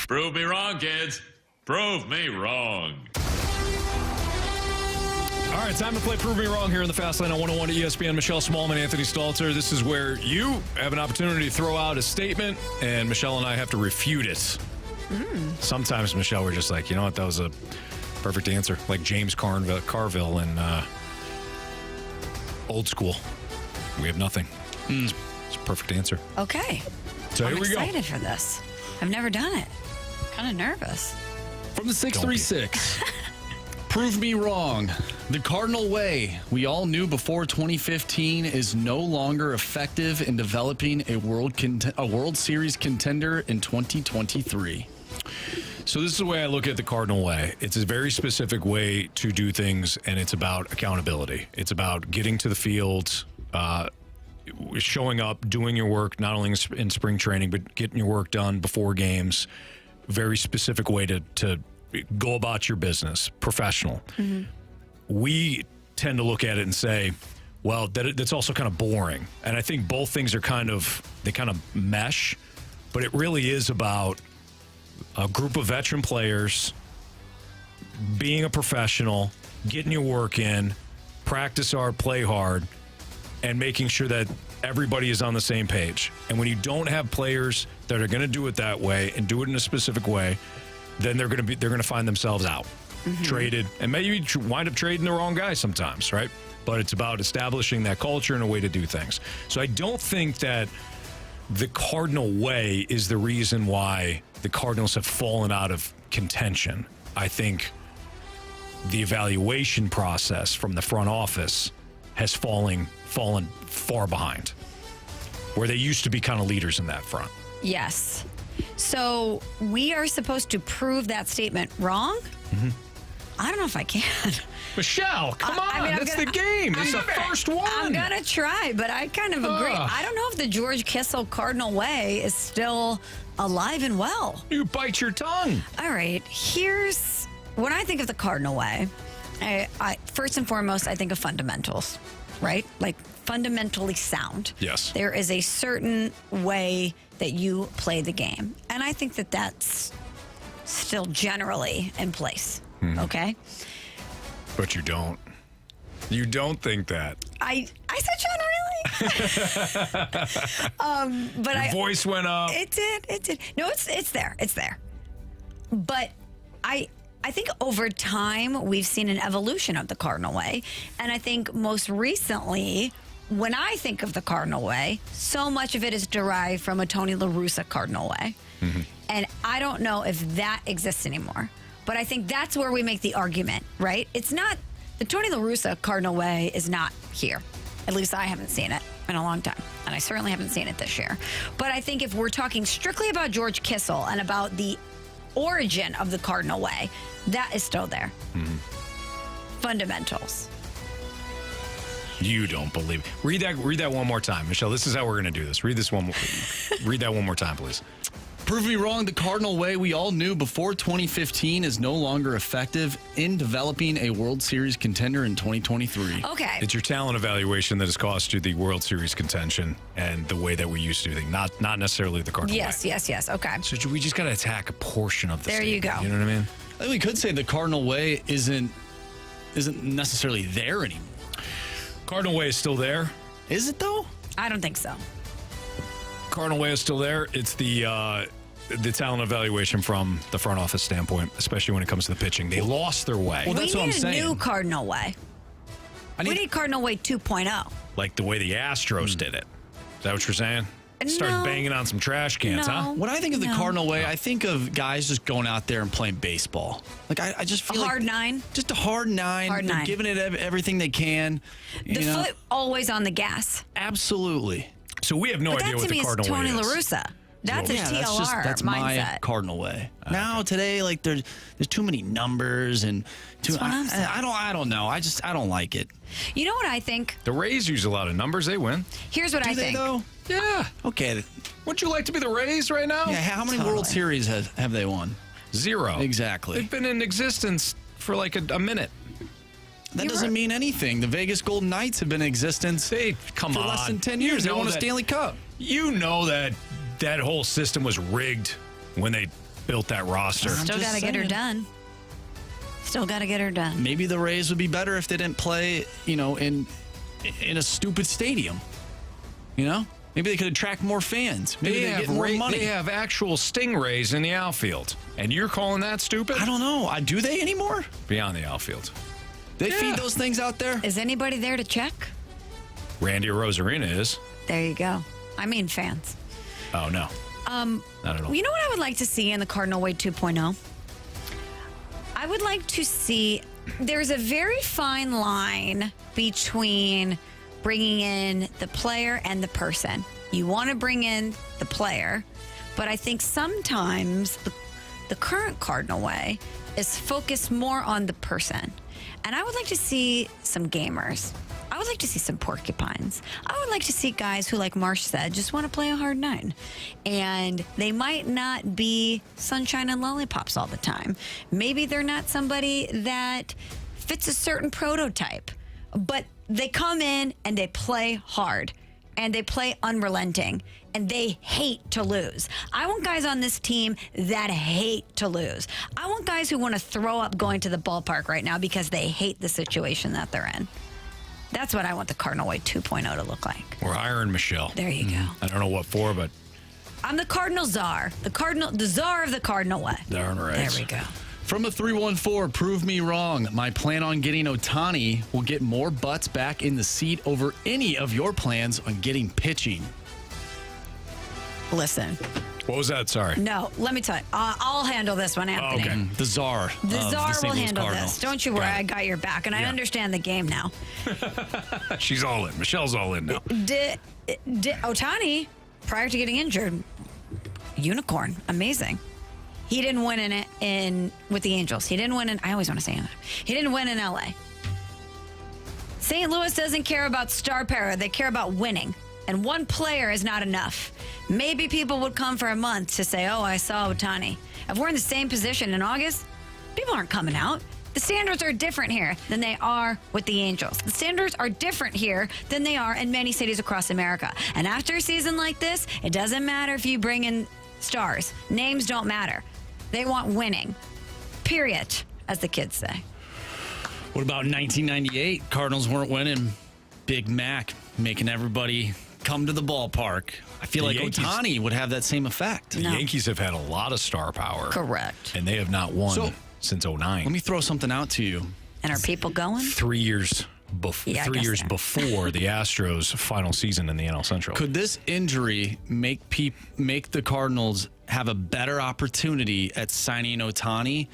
Prove me wrong, kids. Prove me wrong. All right, time to play Prove Me Wrong here in the Fast Lane on 101 ESPN. Michelle Smallmon, Anthony Stalter. This is where you have an opportunity to throw out a statement, and Michelle and I have to refute it. Sometimes, Michelle, we're just like, you know what, that was a perfect answer. Like James Carville in Old School. We have nothing. It's a perfect answer. Okay. So I'm here we go. excited for this. I've never done it. Kind of nervous. From the 636. Prove me wrong. The Cardinal way we all knew before 2015 is no longer effective in developing a World Series contender in 2023. So this is the way I look at the Cardinal way. It's a very specific way to do things, and it's about accountability. It's about getting to the field, showing up, doing your work, not only in spring training, but getting your work done before games. Very specific way to go about your business, professional. We tend to look at it and say, well, that's also kind of boring. And I think both things are kind of mesh, but it really is about a group of veteran players being a professional, getting your work in, practice hard, play hard, and making sure that everybody is on the same page. And when you don't have players that are going to do it that way and do it in a specific way, then they're going to find themselves out, traded, and maybe wind up trading the wrong guy sometimes, right? But it's about establishing that culture and a way to do things. So I don't think that the Cardinal way is the reason why the Cardinals have fallen out of contention. I think the evaluation process from the front office has fallen far behind, where they used to be kind of leaders in that front. Yes. So we are supposed to prove that statement wrong? I don't know if I can. Michelle, come on. That's the game. It's the first one. I'm going to try, but I kind of agree. I don't know if the George Kissel Cardinal way is still alive and well. You bite your tongue. All right. Here's when I think of the Cardinal way, I first and foremost, I think of fundamentals, right? Like fundamentally sound. Yes. There is a certain way that you play the game. And I think that that's still generally in place. Okay? But you don't. You don't think that. I said generally. But Your voice went up. It did. No, it's there. It's there. But I think over time we've seen an evolution of the Cardinal way. And I think most recently, when I think of the Cardinal way, so much of it is derived from a Tony La Russa Cardinal way. And I don't know if that exists anymore. But I think that's where we make the argument, right? It's not, the Tony La Russa Cardinal way is not here. At least I haven't seen it in a long time. And I certainly haven't seen it this year. But I think if we're talking strictly about George Kissel and about the origin of the Cardinal way, that is still there. Fundamentals. You don't believe it. Read that one more time, Michelle. This is how we're going to do this. Read that one more time, please. Prove me wrong. The Cardinal way we all knew before 2015 is no longer effective in developing a World Series contender in 2023. Okay. It's your talent evaluation that has cost you the World Series contention and the way that we used to do things, not necessarily the Cardinal way. Yes. Okay. So we just got to attack a portion of the There you statement, go. You know what I mean? I think we could say the Cardinal way isn't necessarily there anymore. Cardinal way is still there. Is it though? I don't think so. Cardinal way is still there. It's the talent evaluation from the front office standpoint, especially when it comes to the pitching. They lost their way. Well, that's what I'm saying. We need a new Cardinal way. We need Cardinal way 2.0. Like the way the Astros did it. Is that what you're saying? Start banging on some trash cans, huh? When I think of the Cardinal way, I think of guys just going out there and playing baseball. Like I just feel a hard nine. Just a hard nine. Hard nine. Giving it everything they can. The foot always on the gas. Absolutely. So we have no idea what the Cardinal way is. Tony La Russa. That's a TLR that's mindset. my Cardinal way. Now today, like there's too many numbers and I don't know. I don't like it. You know what I think? The Rays use a lot of numbers. They win. Here's what I think. Though? Yeah. Okay. Wouldn't you like to be the Rays right now? Yeah. How many World Series have they won? 0. Exactly. They've been in existence for like a minute. That doesn't mean anything. The Vegas Golden Knights have been in existence for less than 10 years. They won a Stanley Cup. You know that whole system was rigged when they built that roster. Still got to get her done. Still got to get her done. Maybe the Rays would be better if they didn't play, in a stupid stadium. Maybe they could attract more fans. Maybe they get more money. They have actual stingrays in the outfield. And you're calling that stupid? I don't know. Do they anymore? Beyond the outfield. They feed those things out there? Is anybody there to check? Randy Rosarina is. There you go. I mean fans. Oh, no. Not at all. You know what I would like to see in the Cardinal Way 2.0? I would like to see, there's a very fine line between bringing in the player and the person. You want to bring in the player, but I think sometimes the current Cardinal Way is focused more on the person. And I would like to see some gamers. I would like to see some porcupines. I would like to see guys who, like Marsh said, just want to play a hard nine. And they might not be sunshine and lollipops all the time. Maybe they're not somebody that fits a certain prototype. But they come in and they play hard. And they play unrelenting. And they hate to lose. I want guys on this team that hate to lose. I want guys who want to throw up going to the ballpark right now because they hate the situation that they're in. That's what I want the Cardinal Way 2.0 to look like. We're hiring Michelle. There you go. I don't know what for, but I'm the Cardinal czar. The czar of the Cardinal Way. Darn right. There we go. From a 314, prove me wrong. My plan on getting Ohtani will get more butts back in the seat over any of your plans on getting pitching. Listen. What was that? Sorry. No, let me tell you. I'll handle this one, Anthony. Okay. The czar. The czar St. will Louis handle Cardinals. this. Don't you worry. I got your back, and I understand the game now. She's all in. Michelle's all in now. Ohtani, prior to getting injured, unicorn, amazing. He didn't win in with the Angels. He didn't win in. I always want to say that. He didn't win in LA. St. Louis doesn't care about star power. They care about winning. And one player is not enough. Maybe people would come for a month to say, oh, I saw Ohtani. If we're in the same position in August, people aren't coming out. The standards are different here than they are with the Angels. The standards are different here than they are in many cities across America. And after a season like this, it doesn't matter if you bring in stars. Names don't matter. They want winning. Period, as the kids say. What about 1998? Cardinals weren't winning. Big Mac making everybody come to the ballpark. I feel like Ohtani would have that same effect. The Yankees have had a lot of star power. Correct. And they have not won since 09. Let me throw something out to you. And are people going? 3 years before the Astros' final season in the NL Central. Could this injury make the Cardinals have a better opportunity at signing Ohtani?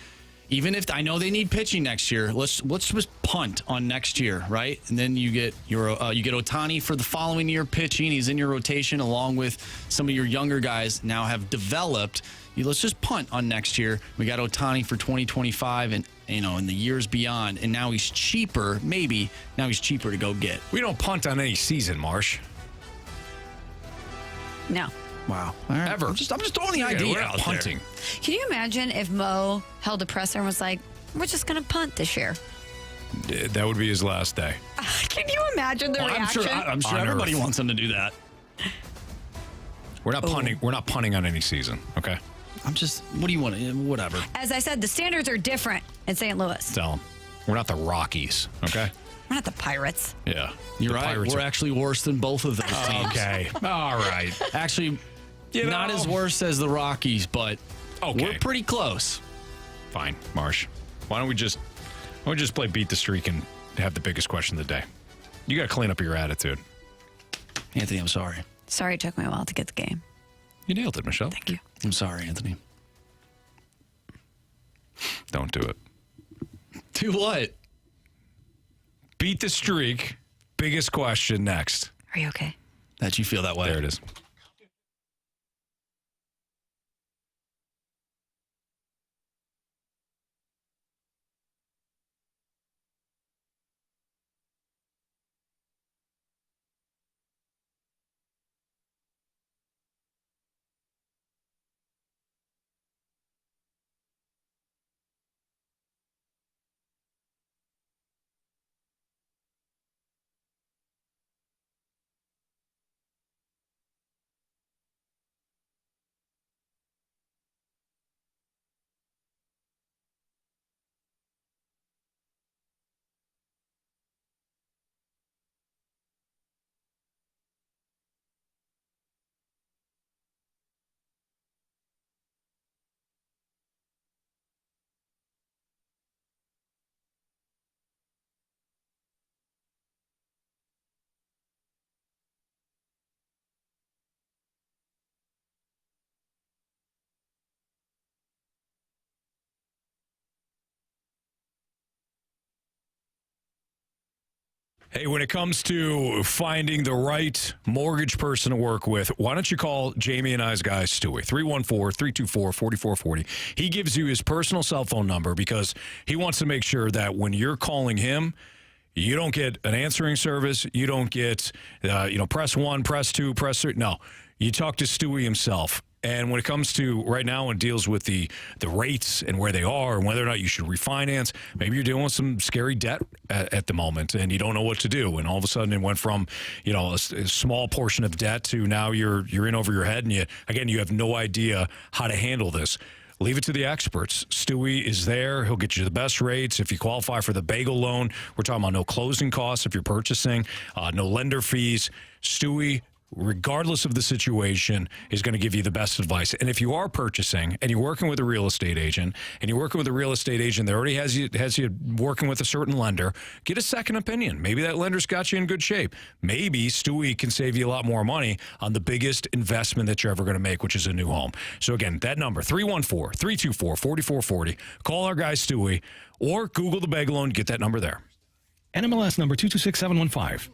Even if I know they need pitching next year, let's just punt on next year, right? And then you get Ohtani for the following year pitching. He's in your rotation along with some of your younger guys now have developed. Let's just punt on next year. We got Ohtani for 2025 and in the years beyond. And now he's cheaper. Maybe now he's cheaper to go get. We don't punt on any season, Marsh. No. Wow. All right. Ever. I'm just throwing the idea we're not out punting. there. Can you imagine if Mo held a presser and was like, we're just going to punt this year? That would be his last day. Can you imagine the reaction? I'm sure everybody wants him to do that. We're not punting. We're not punting on any season, okay? What do you want? Whatever. As I said, the standards are different in St. Louis. Tell them. We're not the Rockies, okay? We're not the Pirates. Yeah. You're right. Pirates We're actually worse than both of those teams. Okay. All right. Actually, not as worse as the Rockies, but we're pretty close. Fine, Marsh. Why don't we just play Beat the Streak and have the biggest question of the day? You got to clean up your attitude. Anthony, I'm sorry. Sorry it took me a while to get the game. You nailed it, Michelle. Thank you. I'm sorry, Anthony. Don't do it. Do what? Beat the Streak. Biggest question next. Are you okay? That you feel that way. There it is. Hey, when it comes to finding the right mortgage person to work with, why don't you call Jamie and I's guy, Stewie, 314-324-4440. He gives you his personal cell phone number because he wants to make sure that when you're calling him, you don't get an answering service. You don't get, press 1, press 2, press 3. No, you talk to Stewie himself. And when it comes to right now and deals with the rates and where they are and whether or not you should refinance, maybe you're dealing with some scary debt at the moment and you don't know what to do. And all of a sudden it went from, a small portion of debt to now you're in over your head and you have no idea how to handle this. Leave it to the experts. Stewie is there. He'll get you the best rates. If you qualify for the bagel loan, we're talking about no closing costs if you're purchasing, no lender fees. Stewie, regardless of the situation, is going to give you the best advice. And if you are purchasing and you're working with a real estate agent that already has you working with a certain lender, get a second opinion. Maybe that lender's got you in good shape. Maybe Stewie can save you a lot more money on the biggest investment that you're ever going to make, which is a new home. So again, that number, 314-324-4440. Call our guy Stewie or Google the bagel loan, get that number there. NMLS number 226715.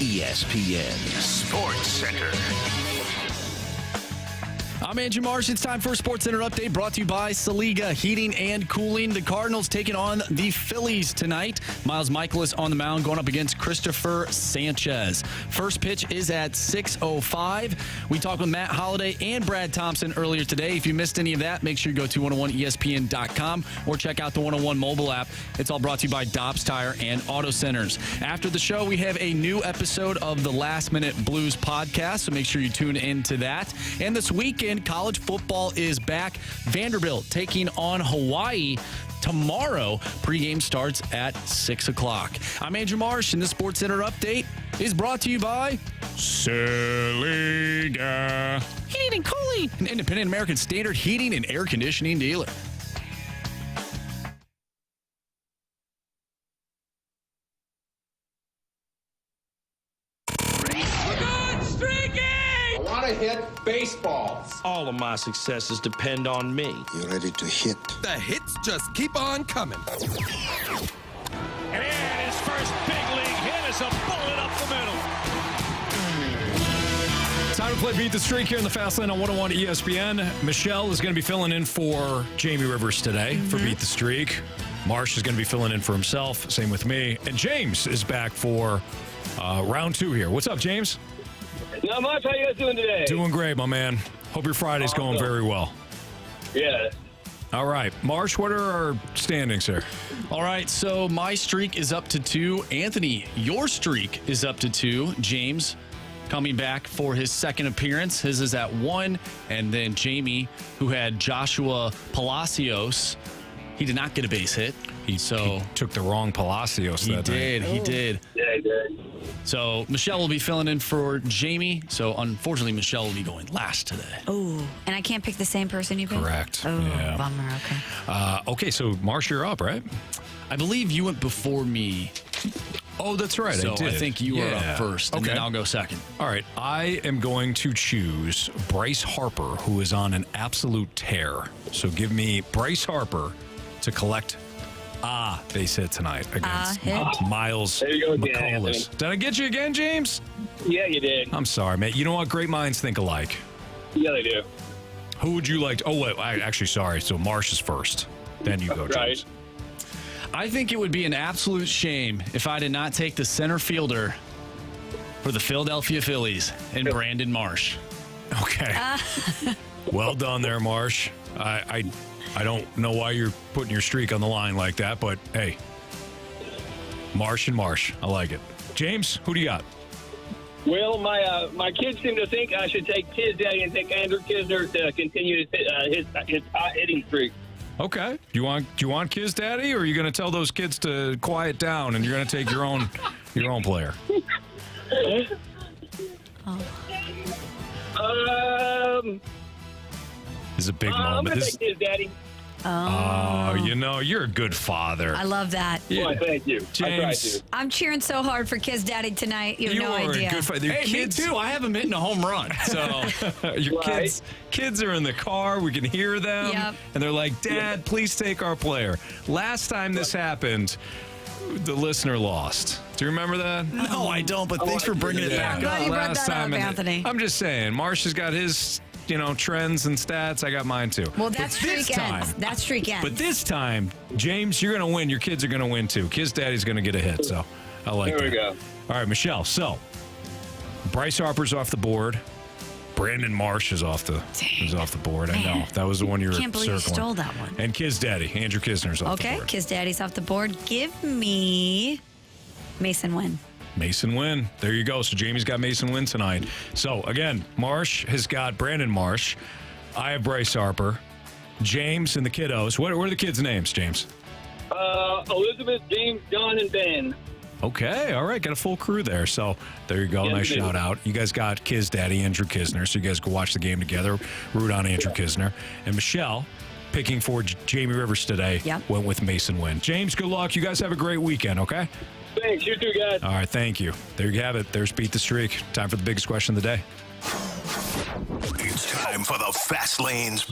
ESPN Sports Center. I'm Andrew Marsh. It's time for a Sports Center update brought to you by Saliga Heating and Cooling. The Cardinals taking on the Phillies tonight. Miles Michaelis on the mound going up against Christopher Sanchez. First pitch is at 6:05. We talked with Matt Holliday and Brad Thompson earlier today. If you missed any of that, make sure you go to 101ESPN.com or check out the 101 mobile app. It's all brought to you by Dobbs Tire and Auto Centers. After the show, we have a new episode of the Last Minute Blues podcast, so make sure you tune into that. And this weekend, college football is back. Vanderbilt taking on Hawaii tomorrow. Pregame starts at 6 o'clock. I'm Andrew Marsh, and the Sports Center update is brought to you by Saliga Heating and Cooling, an independent American Standard heating and air conditioning dealer. Hit baseballs. All of my successes depend on me. You ready to hit? The hits just keep on coming. And his first big league hit is a bullet up the middle. Time to play Beat the Streak here in the Fast Lane on 101 ESPN. Michelle is going to be filling in for Jamie Rivers today for Beat the Streak. Marsh is going to be filling in for himself. Same with me. And James is back for round 2 here. What's up, James? Not much. How you guys doing today? Doing great, my man. Hope your Friday's going very well. Yeah. All right. Marsh, what are our standings here? All right, so my streak is up to 2. Anthony, your streak is up to 2. James coming back for his second appearance. His is at 1. And then Jamie, who had Joshua Palacios, he did not get a base hit. He took the wrong Palacios that He night. did. Yeah, he did. So Michelle will be filling in for Jamie. So unfortunately, Michelle will be going last today. Oh, and I can't pick the same person you picked? Correct. Oh, Yeah. bummer. Okay. Okay, so Marsh, you're up, right? I believe you went before me. Oh, that's right. So I did. I think you are up first, and then I'll go second. All right. I am going to choose Bryce Harper, who is on an absolute tear. So give me Bryce Harper to collect base hit tonight against Miles There you go again, McCullers. Anthony. Did I get you again, James? Yeah, you did. I'm sorry, mate. You know what? Great minds think alike. Yeah, they do. Who would you like to... Oh, wait. Actually, sorry. So Marsh is first. Then you go, James. Right. I think it would be an absolute shame if I did not take the center fielder for the Philadelphia Phillies and Brandon Marsh. Okay. Well done there, Marsh. I don't know why you're putting your streak on the line like that, but hey, Marsh and Marsh. I like it. James, who do you got? Well, my kids seem to think I should take Kiz Daddy and take Andrew Kisner to continue his hot hitting streak. Okay. Do you want Kiz Daddy, or are you going to tell those kids to quiet down and you're going to take your own player? It's a big moment. I'm going to take Kiz Daddy. Oh, you're a good father. I love that. Yeah. Well, thank you. James, I tried to. I'm cheering so hard for Kiz Daddy tonight. You have no are idea. a good father. Hey, me too. I haven't hitting a home run. So Your Right. kids are in the car. We can hear them. Yep. And they're like, Dad, please take our player. Last time this happened, the listener lost. Do you remember that? no, I don't. But thanks for bringing it Yeah, back I'm glad up. you brought Last that up, time, and Anthony. I'm just saying, Marsh has got his, trends and stats. I got mine too. Well, But that streak this time- ends. That streak ends. But this time, James, you're going to win. Your kids are going to win too. Kiz Daddy's going to get a hit. So I like There that. we go. All right, Michelle. So Bryce Harper's off the board. Brandon Marsh is off the board. I know. That was the one you were Can't believe you circling. stole that one. And Kiz Daddy, Andrew Kisner's off Okay, the board. Kiz Daddy's off the board. Give me Masyn Winn. Masyn Winn. There you go. So Jamie's got Masyn Winn tonight. So again, Marsh has got Brandon Marsh. I have Bryce Harper. James and the kiddos. What are the kids' names, James? Elizabeth, James, John, and Ben. Okay, all right, got a full crew there. So there you go, Yeah, nice we do. shout out. You guys got Kiz Daddy, Andrew Kisner, so you guys go watch the game together, root on Andrew Kisner. And Michelle, picking for Jamie Rivers today, went with Masyn Winn. James, good luck. You guys have a great weekend, okay? Thanks, you too, guys. All right, thank you. There you have it. There's Beat the Streak. Time for the biggest question of the day. It's time for the Fast Lane's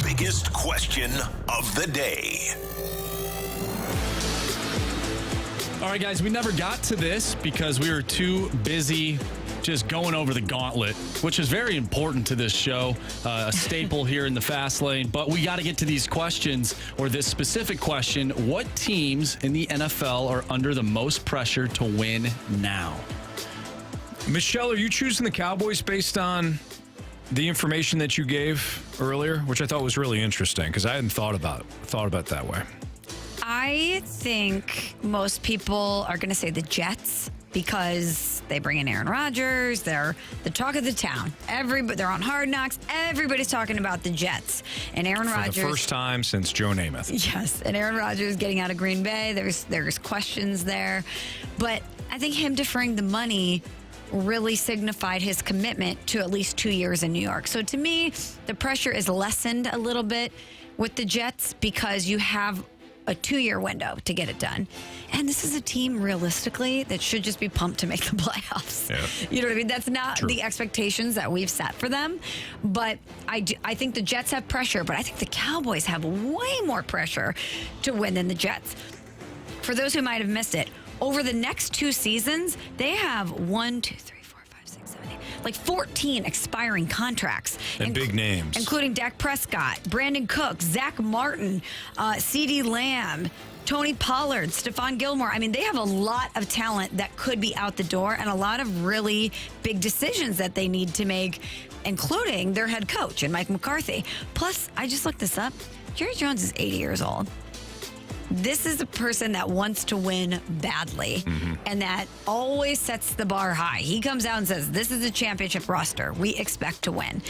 biggest question of the day. All right, guys, we never got to this because we were too busy just going over the gauntlet, which is very important to this show, a staple here in the Fast Lane. But we got to get to these questions, or this specific question. What teams in the NFL are under the most pressure to win now? Michelle, are you choosing the Cowboys based on the information that you gave earlier, which I thought was really interesting because I hadn't thought about it that way. I think most people are going to say the Jets because they bring in Aaron Rodgers. They're the talk of the town. They're on Hard Knocks. Everybody's talking about the Jets. And Aaron Rodgers. For the first time since Joe Namath. Yes. And Aaron Rodgers getting out of Green Bay. There's questions there. But I think him deferring the money really signified his commitment to at least 2 years in New York. So to me, the pressure is lessened a little bit with the Jets because you have a 2-year window to get it done. And this is a team, realistically, that should just be pumped to make the playoffs. Yeah. You know what I mean? That's not the expectations that we've set for them. But I think the Jets have pressure, but I think the Cowboys have way more pressure to win than the Jets. For those who might have missed it, over the next 2 seasons, they have 1, 2, 3, 4, 5, 6, 7, 8, like 14 expiring contracts. And big names. Including Dak Prescott, Brandon Cook, Zach Martin, CeeDee Lamb, Tony Pollard, Stephon Gilmore. I mean, they have a lot of talent that could be out the door and a lot of really big decisions that they need to make, including their head coach and Mike McCarthy. Plus, I just looked this up. Jerry Jones is 80 years old. This is a person that wants to win badly and that always sets the bar high. He comes out and says, this is a championship roster. We expect to win.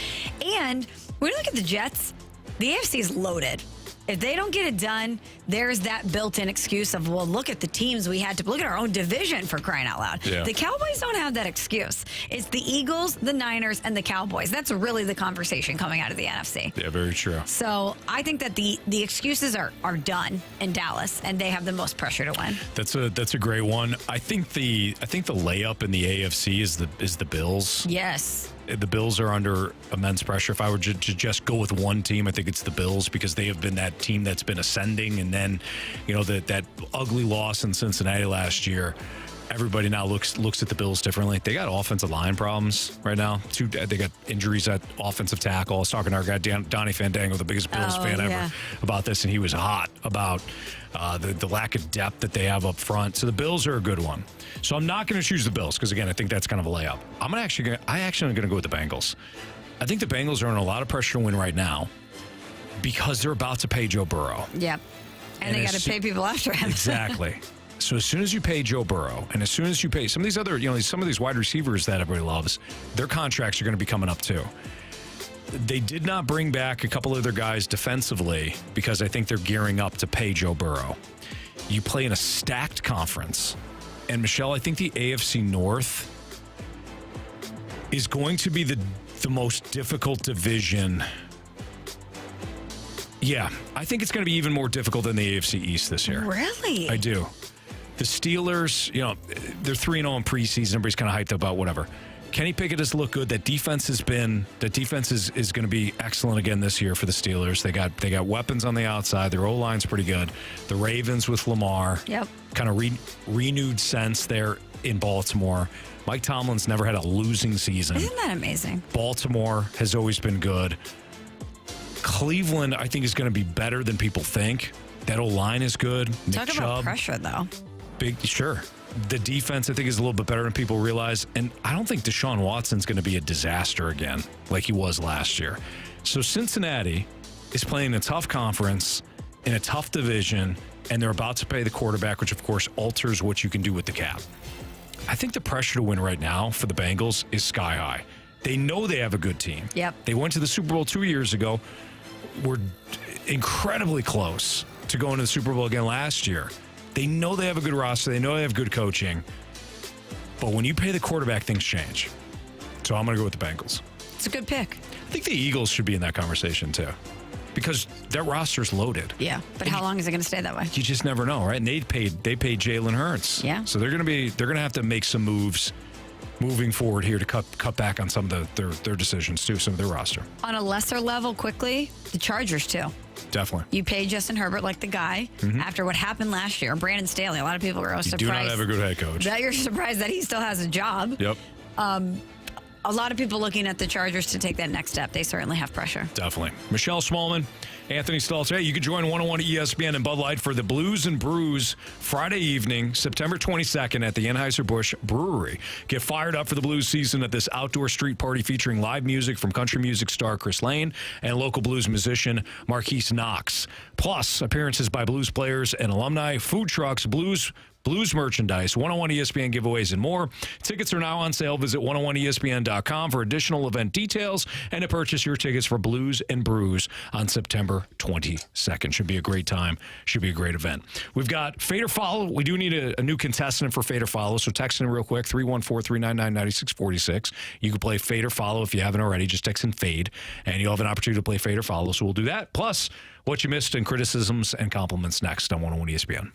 And when you look at the Jets, the AFC is loaded. If they don't get it done, there's that built-in excuse of, well, look at the teams we had to look at our own division, for crying out loud. Yeah. The Cowboys don't have that excuse. It's the Eagles, the Niners, and the Cowboys. That's really the conversation coming out of the NFC. Yeah, very true. So I think that the excuses are done in Dallas, and they have the most pressure to win. That's a great one. I think the layup in the AFC is the Bills. Yes. The Bills are under immense pressure. If I were to just go with one team, I think it's the Bills, because they have been that team that's been ascending. And then, that ugly loss in Cincinnati last year, everybody now looks at the Bills differently. They got offensive line problems right now. They got injuries at offensive tackle. I was talking to our guy, Donnie Fandango, the biggest Bills fan ever, about this, and he was hot about the lack of depth that they have up front. So the Bills are a good one. So I'm not going to choose the Bills because, again, I think that's kind of a layup. I actually am going to go with the Bengals. I think the Bengals are under a lot of pressure to win right now because they're about to pay Joe Burrow. Yep. And they got to pay people after him. Exactly. So as soon as you pay Joe Burrow, and as soon as you pay some of these other, some of these wide receivers that everybody loves, their contracts are going to be coming up too. They did not bring back a couple of their guys defensively because I think they're gearing up to pay Joe Burrow. You play in a stacked conference. And Michelle, I think the AFC North is going to be the most difficult division. Yeah, I think it's going to be even more difficult than the AFC East this year. Really? I do. The Steelers, they're 3-0 in preseason. Everybody's kind of hyped about whatever. Kenny Pickett has looked good. That defense is going to be excellent again this year for the Steelers. They got weapons on the outside. Their O-line's pretty good. The Ravens with Lamar. Yep. Kind of renewed sense there in Baltimore. Mike Tomlin's never had a losing season. Isn't that amazing? Baltimore has always been good. Cleveland, I think, is going to be better than people think. That O-line is good. Talk about pressure, though. Sure. The defense, I think, is a little bit better than people realize. And I don't think Deshaun Watson's going to be a disaster again like he was last year. So Cincinnati is playing a tough conference in a tough division, and they're about to pay the quarterback, which, of course, alters what you can do with the cap. I think the pressure to win right now for the Bengals is sky high. They know they have a good team. Yep. They went to the Super Bowl 2 years ago. Were incredibly close to going to the Super Bowl again last year. They know they have a good roster. They know they have good coaching. But when you pay the quarterback, things change. So I'm going to go with the Bengals. It's a good pick. I think the Eagles should be in that conversation, too. Because their roster's loaded. Yeah, but how long is it going to stay that way? You just never know, right? And they paid Jalen Hurts. Yeah. So they're going to have to make some moves moving forward here to cut back on some of their decisions, too, some of their roster. On a lesser level, quickly, the Chargers, too. Definitely. You paid Justin Herbert like the guy after what happened last year. Brandon Staley, a lot of people are surprised. Do not have a good head coach. That you're surprised that he still has a job. Yep. A lot of people looking at the Chargers to take that next step. They certainly have pressure. Definitely. Michelle Smallmon, Anthony Stalter. Hey, you can join 101 ESPN and Bud Light for the Blues and Brews Friday evening, September 22nd at the Anheuser-Busch Brewery. Get fired up for the blues season at this outdoor street party featuring live music from country music star Chris Lane and local blues musician Marquise Knox. Plus, appearances by blues players and alumni, food trucks, blues merchandise, 101 ESPN giveaways, and more. Tickets are now on sale. Visit 101ESPN.com for additional event details and to purchase your tickets for Blues and Brews on September 22nd. Should be a great time. Should be a great event. We've got Fade or Follow. We do need a new contestant for Fade or Follow, so text in real quick, 314-399-9646. You can play Fade or Follow if you haven't already. Just text in Fade, and you'll have an opportunity to play Fade or Follow, so we'll do that. Plus, what you missed and criticisms and compliments next on 101 ESPN.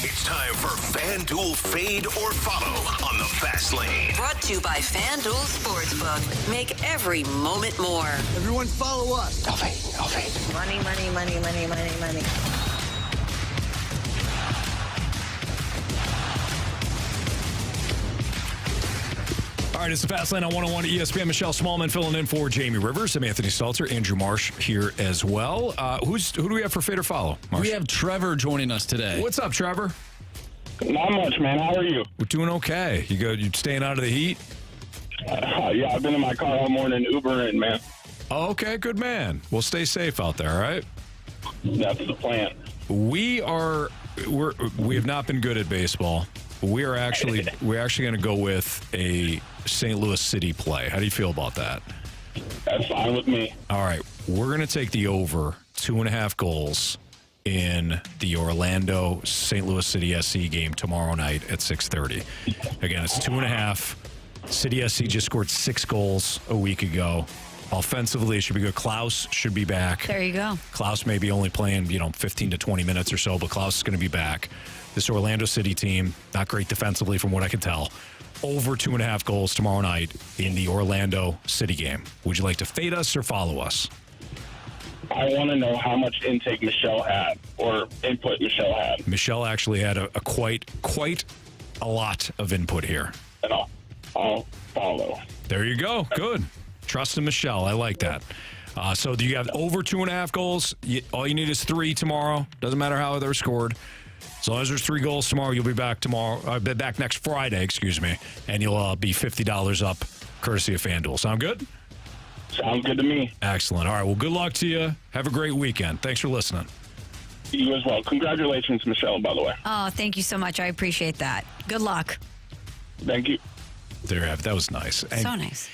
It's time for FanDuel Fade or Follow on the Fast Lane. Brought to you by FanDuel Sportsbook. Make every moment more. Everyone follow us. I'll fade. Money, money, money, money, money, money. All right, it's the Fast Lane on 101 ESPN. Michelle Smallmon filling in for Jamie Rivers. I'm Anthony Stalter. Andrew Marsh here as well. Who do we have for Fade or Follow, Marsh? We have Trevor joining us today. What's up, Trevor? Not much, man. How are you? We're doing okay. You staying out of the heat? Yeah, I've been in my car all morning Ubering, man. Oh, okay, good man. Well, stay safe out there, all right? That's the plan. We have not been good at baseball. We're actually going to go with a St. Louis City play. How do you feel about that? That's fine with me. All right, we're going to take the over 2.5 goals in the Orlando St. Louis City SC game tomorrow night at 6:30. Again, it's 2.5. City SC just scored 6 goals a week ago. Offensively, it should be good. Klaus should be back. There you go. Klaus may be only playing, 15 to 20 minutes or so, but Klaus is going to be back. This Orlando City team, not great defensively from what I can tell. Over 2.5 goals tomorrow night in the Orlando City game. Would you like to fade us or follow us? I want to know how much intake Michelle had, or input Michelle had. Michelle actually had a quite a lot of input here. And I'll follow. There you go. Good. Trust in Michelle. I like that. So do you have over 2.5 goals? All you need is 3 tomorrow. Doesn't matter how they're scored. As long as there's 3 goals tomorrow, you'll be back tomorrow. Back next Friday, and you'll be $50 up, courtesy of FanDuel. Sound good? Sounds good to me. Excellent. All right. Well, good luck to you. Have a great weekend. Thanks for listening. You as well. Congratulations, Michelle, by the way. Oh, thank you so much. I appreciate that. Good luck. Thank you. There you have it. That was nice. And so nice.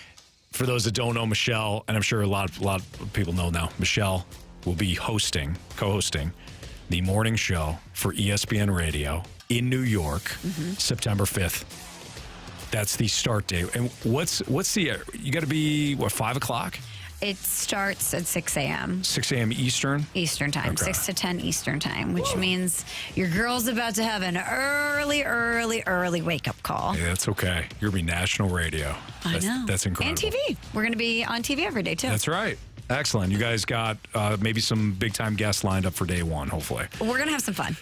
For those that don't know Michelle, and I'm sure a lot of people know now, Michelle will be co-hosting the morning show for ESPN Radio in New York, September 5th. That's the start date. And what's you got to be, 5 o'clock? It starts at 6 a.m. 6 a.m. Eastern? Eastern time, Okay. 6 to 10 Eastern time, which means your girl's about to have an early wake-up call. Hey, that's okay. You're going to be national radio. I know. That's incredible. And TV. We're going to be on TV every day, too. That's right. Excellent. You guys got maybe some big-time guests lined up for day one, hopefully. We're going to have some fun.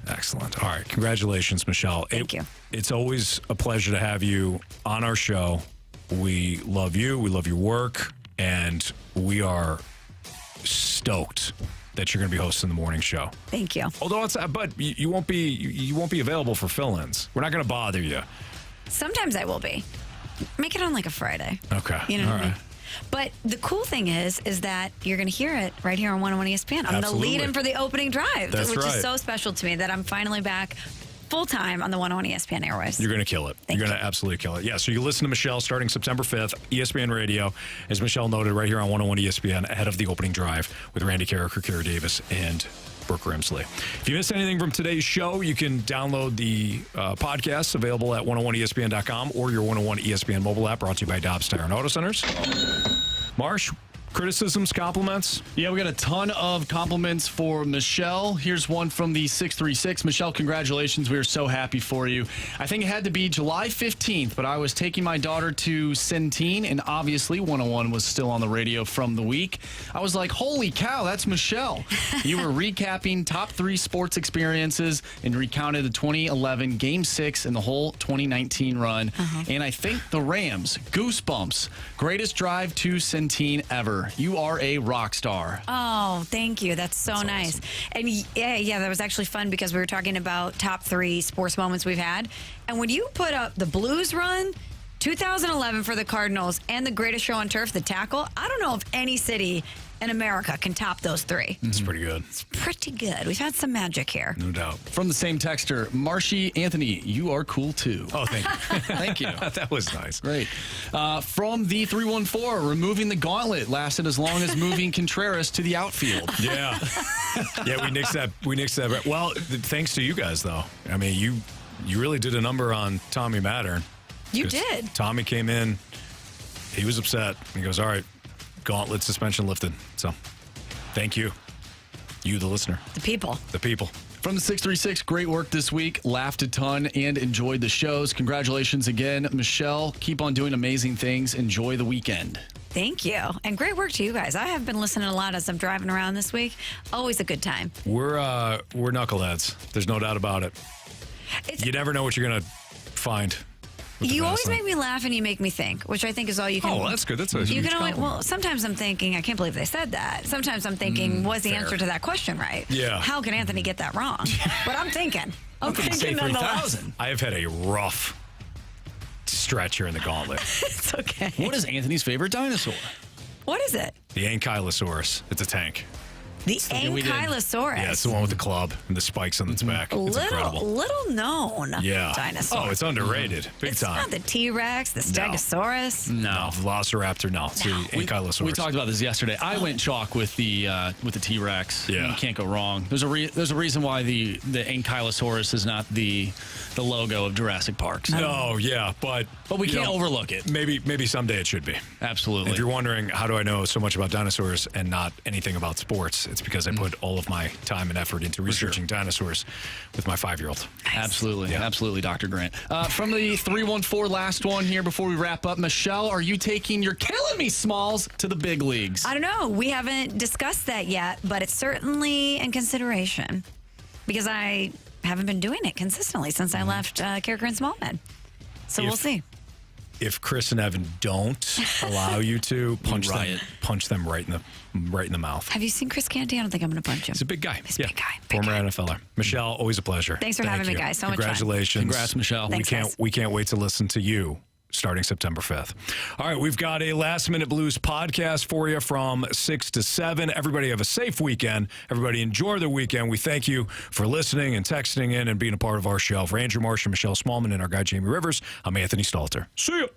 Excellent. All right. Congratulations, Michelle. Thank you. It's always a pleasure to have you on our show. We love you. We love your work. And we are stoked that you're going to be hosting the morning show. Thank you. Although but you won't be available for fill-ins. We're not going to bother you. Sometimes I will be. Make it on like a Friday. Okay. You know All what I mean? right. But the cool thing is that you're going to hear it right here on 101 ESPN. I'm going to lead in for the opening drive, That's which right. is so special to me that I'm finally back full-time on the 101 ESPN airways. You're going to kill it. You're going to absolutely kill it. Yeah, so you listen to Michelle starting September 5th, ESPN Radio, as Michelle noted, right here on 101 ESPN, ahead of the opening drive with Randy Carricker, Kara Davis, and Brooke Grimsley. If you missed anything from today's show, you can download the podcasts available at 101ESPN.com or your 101 ESPN mobile app, brought to you by Dobbs Tire and Auto Centers. Marsh, criticisms, compliments? Yeah, we got a ton of compliments for Michelle. Here's one from the 636. Michelle, congratulations. We are so happy for you. I think it had to be July 15th, but I was taking my daughter to Centene, and obviously 101 was still on the radio from the week. I was like, holy cow, that's Michelle. You were recapping top 3 sports experiences and recounted the 2011 Game 6 and the whole 2019 run. And I think the Rams, goosebumps, greatest drive to Centene ever. You are a rock star. Oh, thank you. That's so nice. Awesome. And yeah, that was actually fun because we were talking about top 3 sports moments we've had. And when you put up the Blues run, 2011 for the Cardinals, and the greatest show on turf, the tackle, I don't know if any city in America can top those 3. It's pretty good. It's pretty good. We've had some magic here. No doubt. From the same texter, Marshy Anthony, you are cool too. Oh, thank you. Thank you. That was nice. Great. From the 314, removing the gauntlet lasted as long as moving Contreras to the outfield. Yeah. Yeah, we nixed that. Well, thanks to you guys, though. I mean, you really did a number on Tommy Mattern. You did. Tommy came in. He was upset. He goes, all right, gauntlet suspension lifted. So, thank you. You, the listener. The people. From the 636, great work this week. Laughed a ton and enjoyed the shows. Congratulations again, Michelle. Keep on doing amazing things. Enjoy the weekend. Thank you. And great work to you guys. I have been listening a lot as I'm driving around this week. Always a good time. We're knuckleheads. There's no doubt about it. You never know what you're going to find. You always make me laugh and you make me think, which I think is all you can. Oh, that's good. That's a huge compliment. Well, sometimes I'm thinking, I can't believe they said that. Sometimes I'm thinking, was the answer to that question right? Yeah. How can Anthony get that wrong? But I'm thinking. I'm thinking nonetheless. I have had a rough stretch here in the Gauntlet. It's okay. What is Anthony's favorite dinosaur? What is it? The Ankylosaurus. It's a tank. The Ankylosaurus. Yeah, it's the one with the club and the spikes on its back. It's incredible. Little known dinosaur. Oh, it's underrated. Big it's time. Not the T-Rex, the Stegosaurus. No. Velociraptor, no. It's the Ankylosaurus. We talked about this yesterday. I went chalk with the T-Rex. Yeah. You can't go wrong. There's a reason why the Ankylosaurus is not the logo of Jurassic Park. So. No, yeah, but we can't overlook it. Maybe someday it should be. Absolutely. If you're wondering, how do I know so much about dinosaurs and not anything about sports? It's because I put all of my time and effort into researching dinosaurs with my 5-year-old. Nice. Absolutely. Absolutely, Dr. Grant. From the 314, last one here before we wrap up. Michelle, are you taking your Killing Me Smalls to the big leagues? I don't know. We haven't discussed that yet, but it's certainly in consideration because I haven't been doing it consistently since I left Cardinals Hall of Famer. So we'll see. If Chris and Evan don't allow you to punch them right in the mouth. Have you seen Chris Canty? I don't think I'm going to punch him. He's a big guy. He's a big guy. Former NFLer. Michelle, always a pleasure. Thanks for having me, guys. So much fun. Congratulations. Congrats, Michelle. We can't wait to listen to you starting September 5th. All right, we've got a Last Minute Blues podcast for you from 6 to 7. Everybody have a safe weekend. Everybody enjoy the weekend. We thank you for listening and texting in and being a part of our show. For Andrew Marsh and Michelle Smallmon and our guy Jamie Rivers, I'm Anthony Stalter. See ya.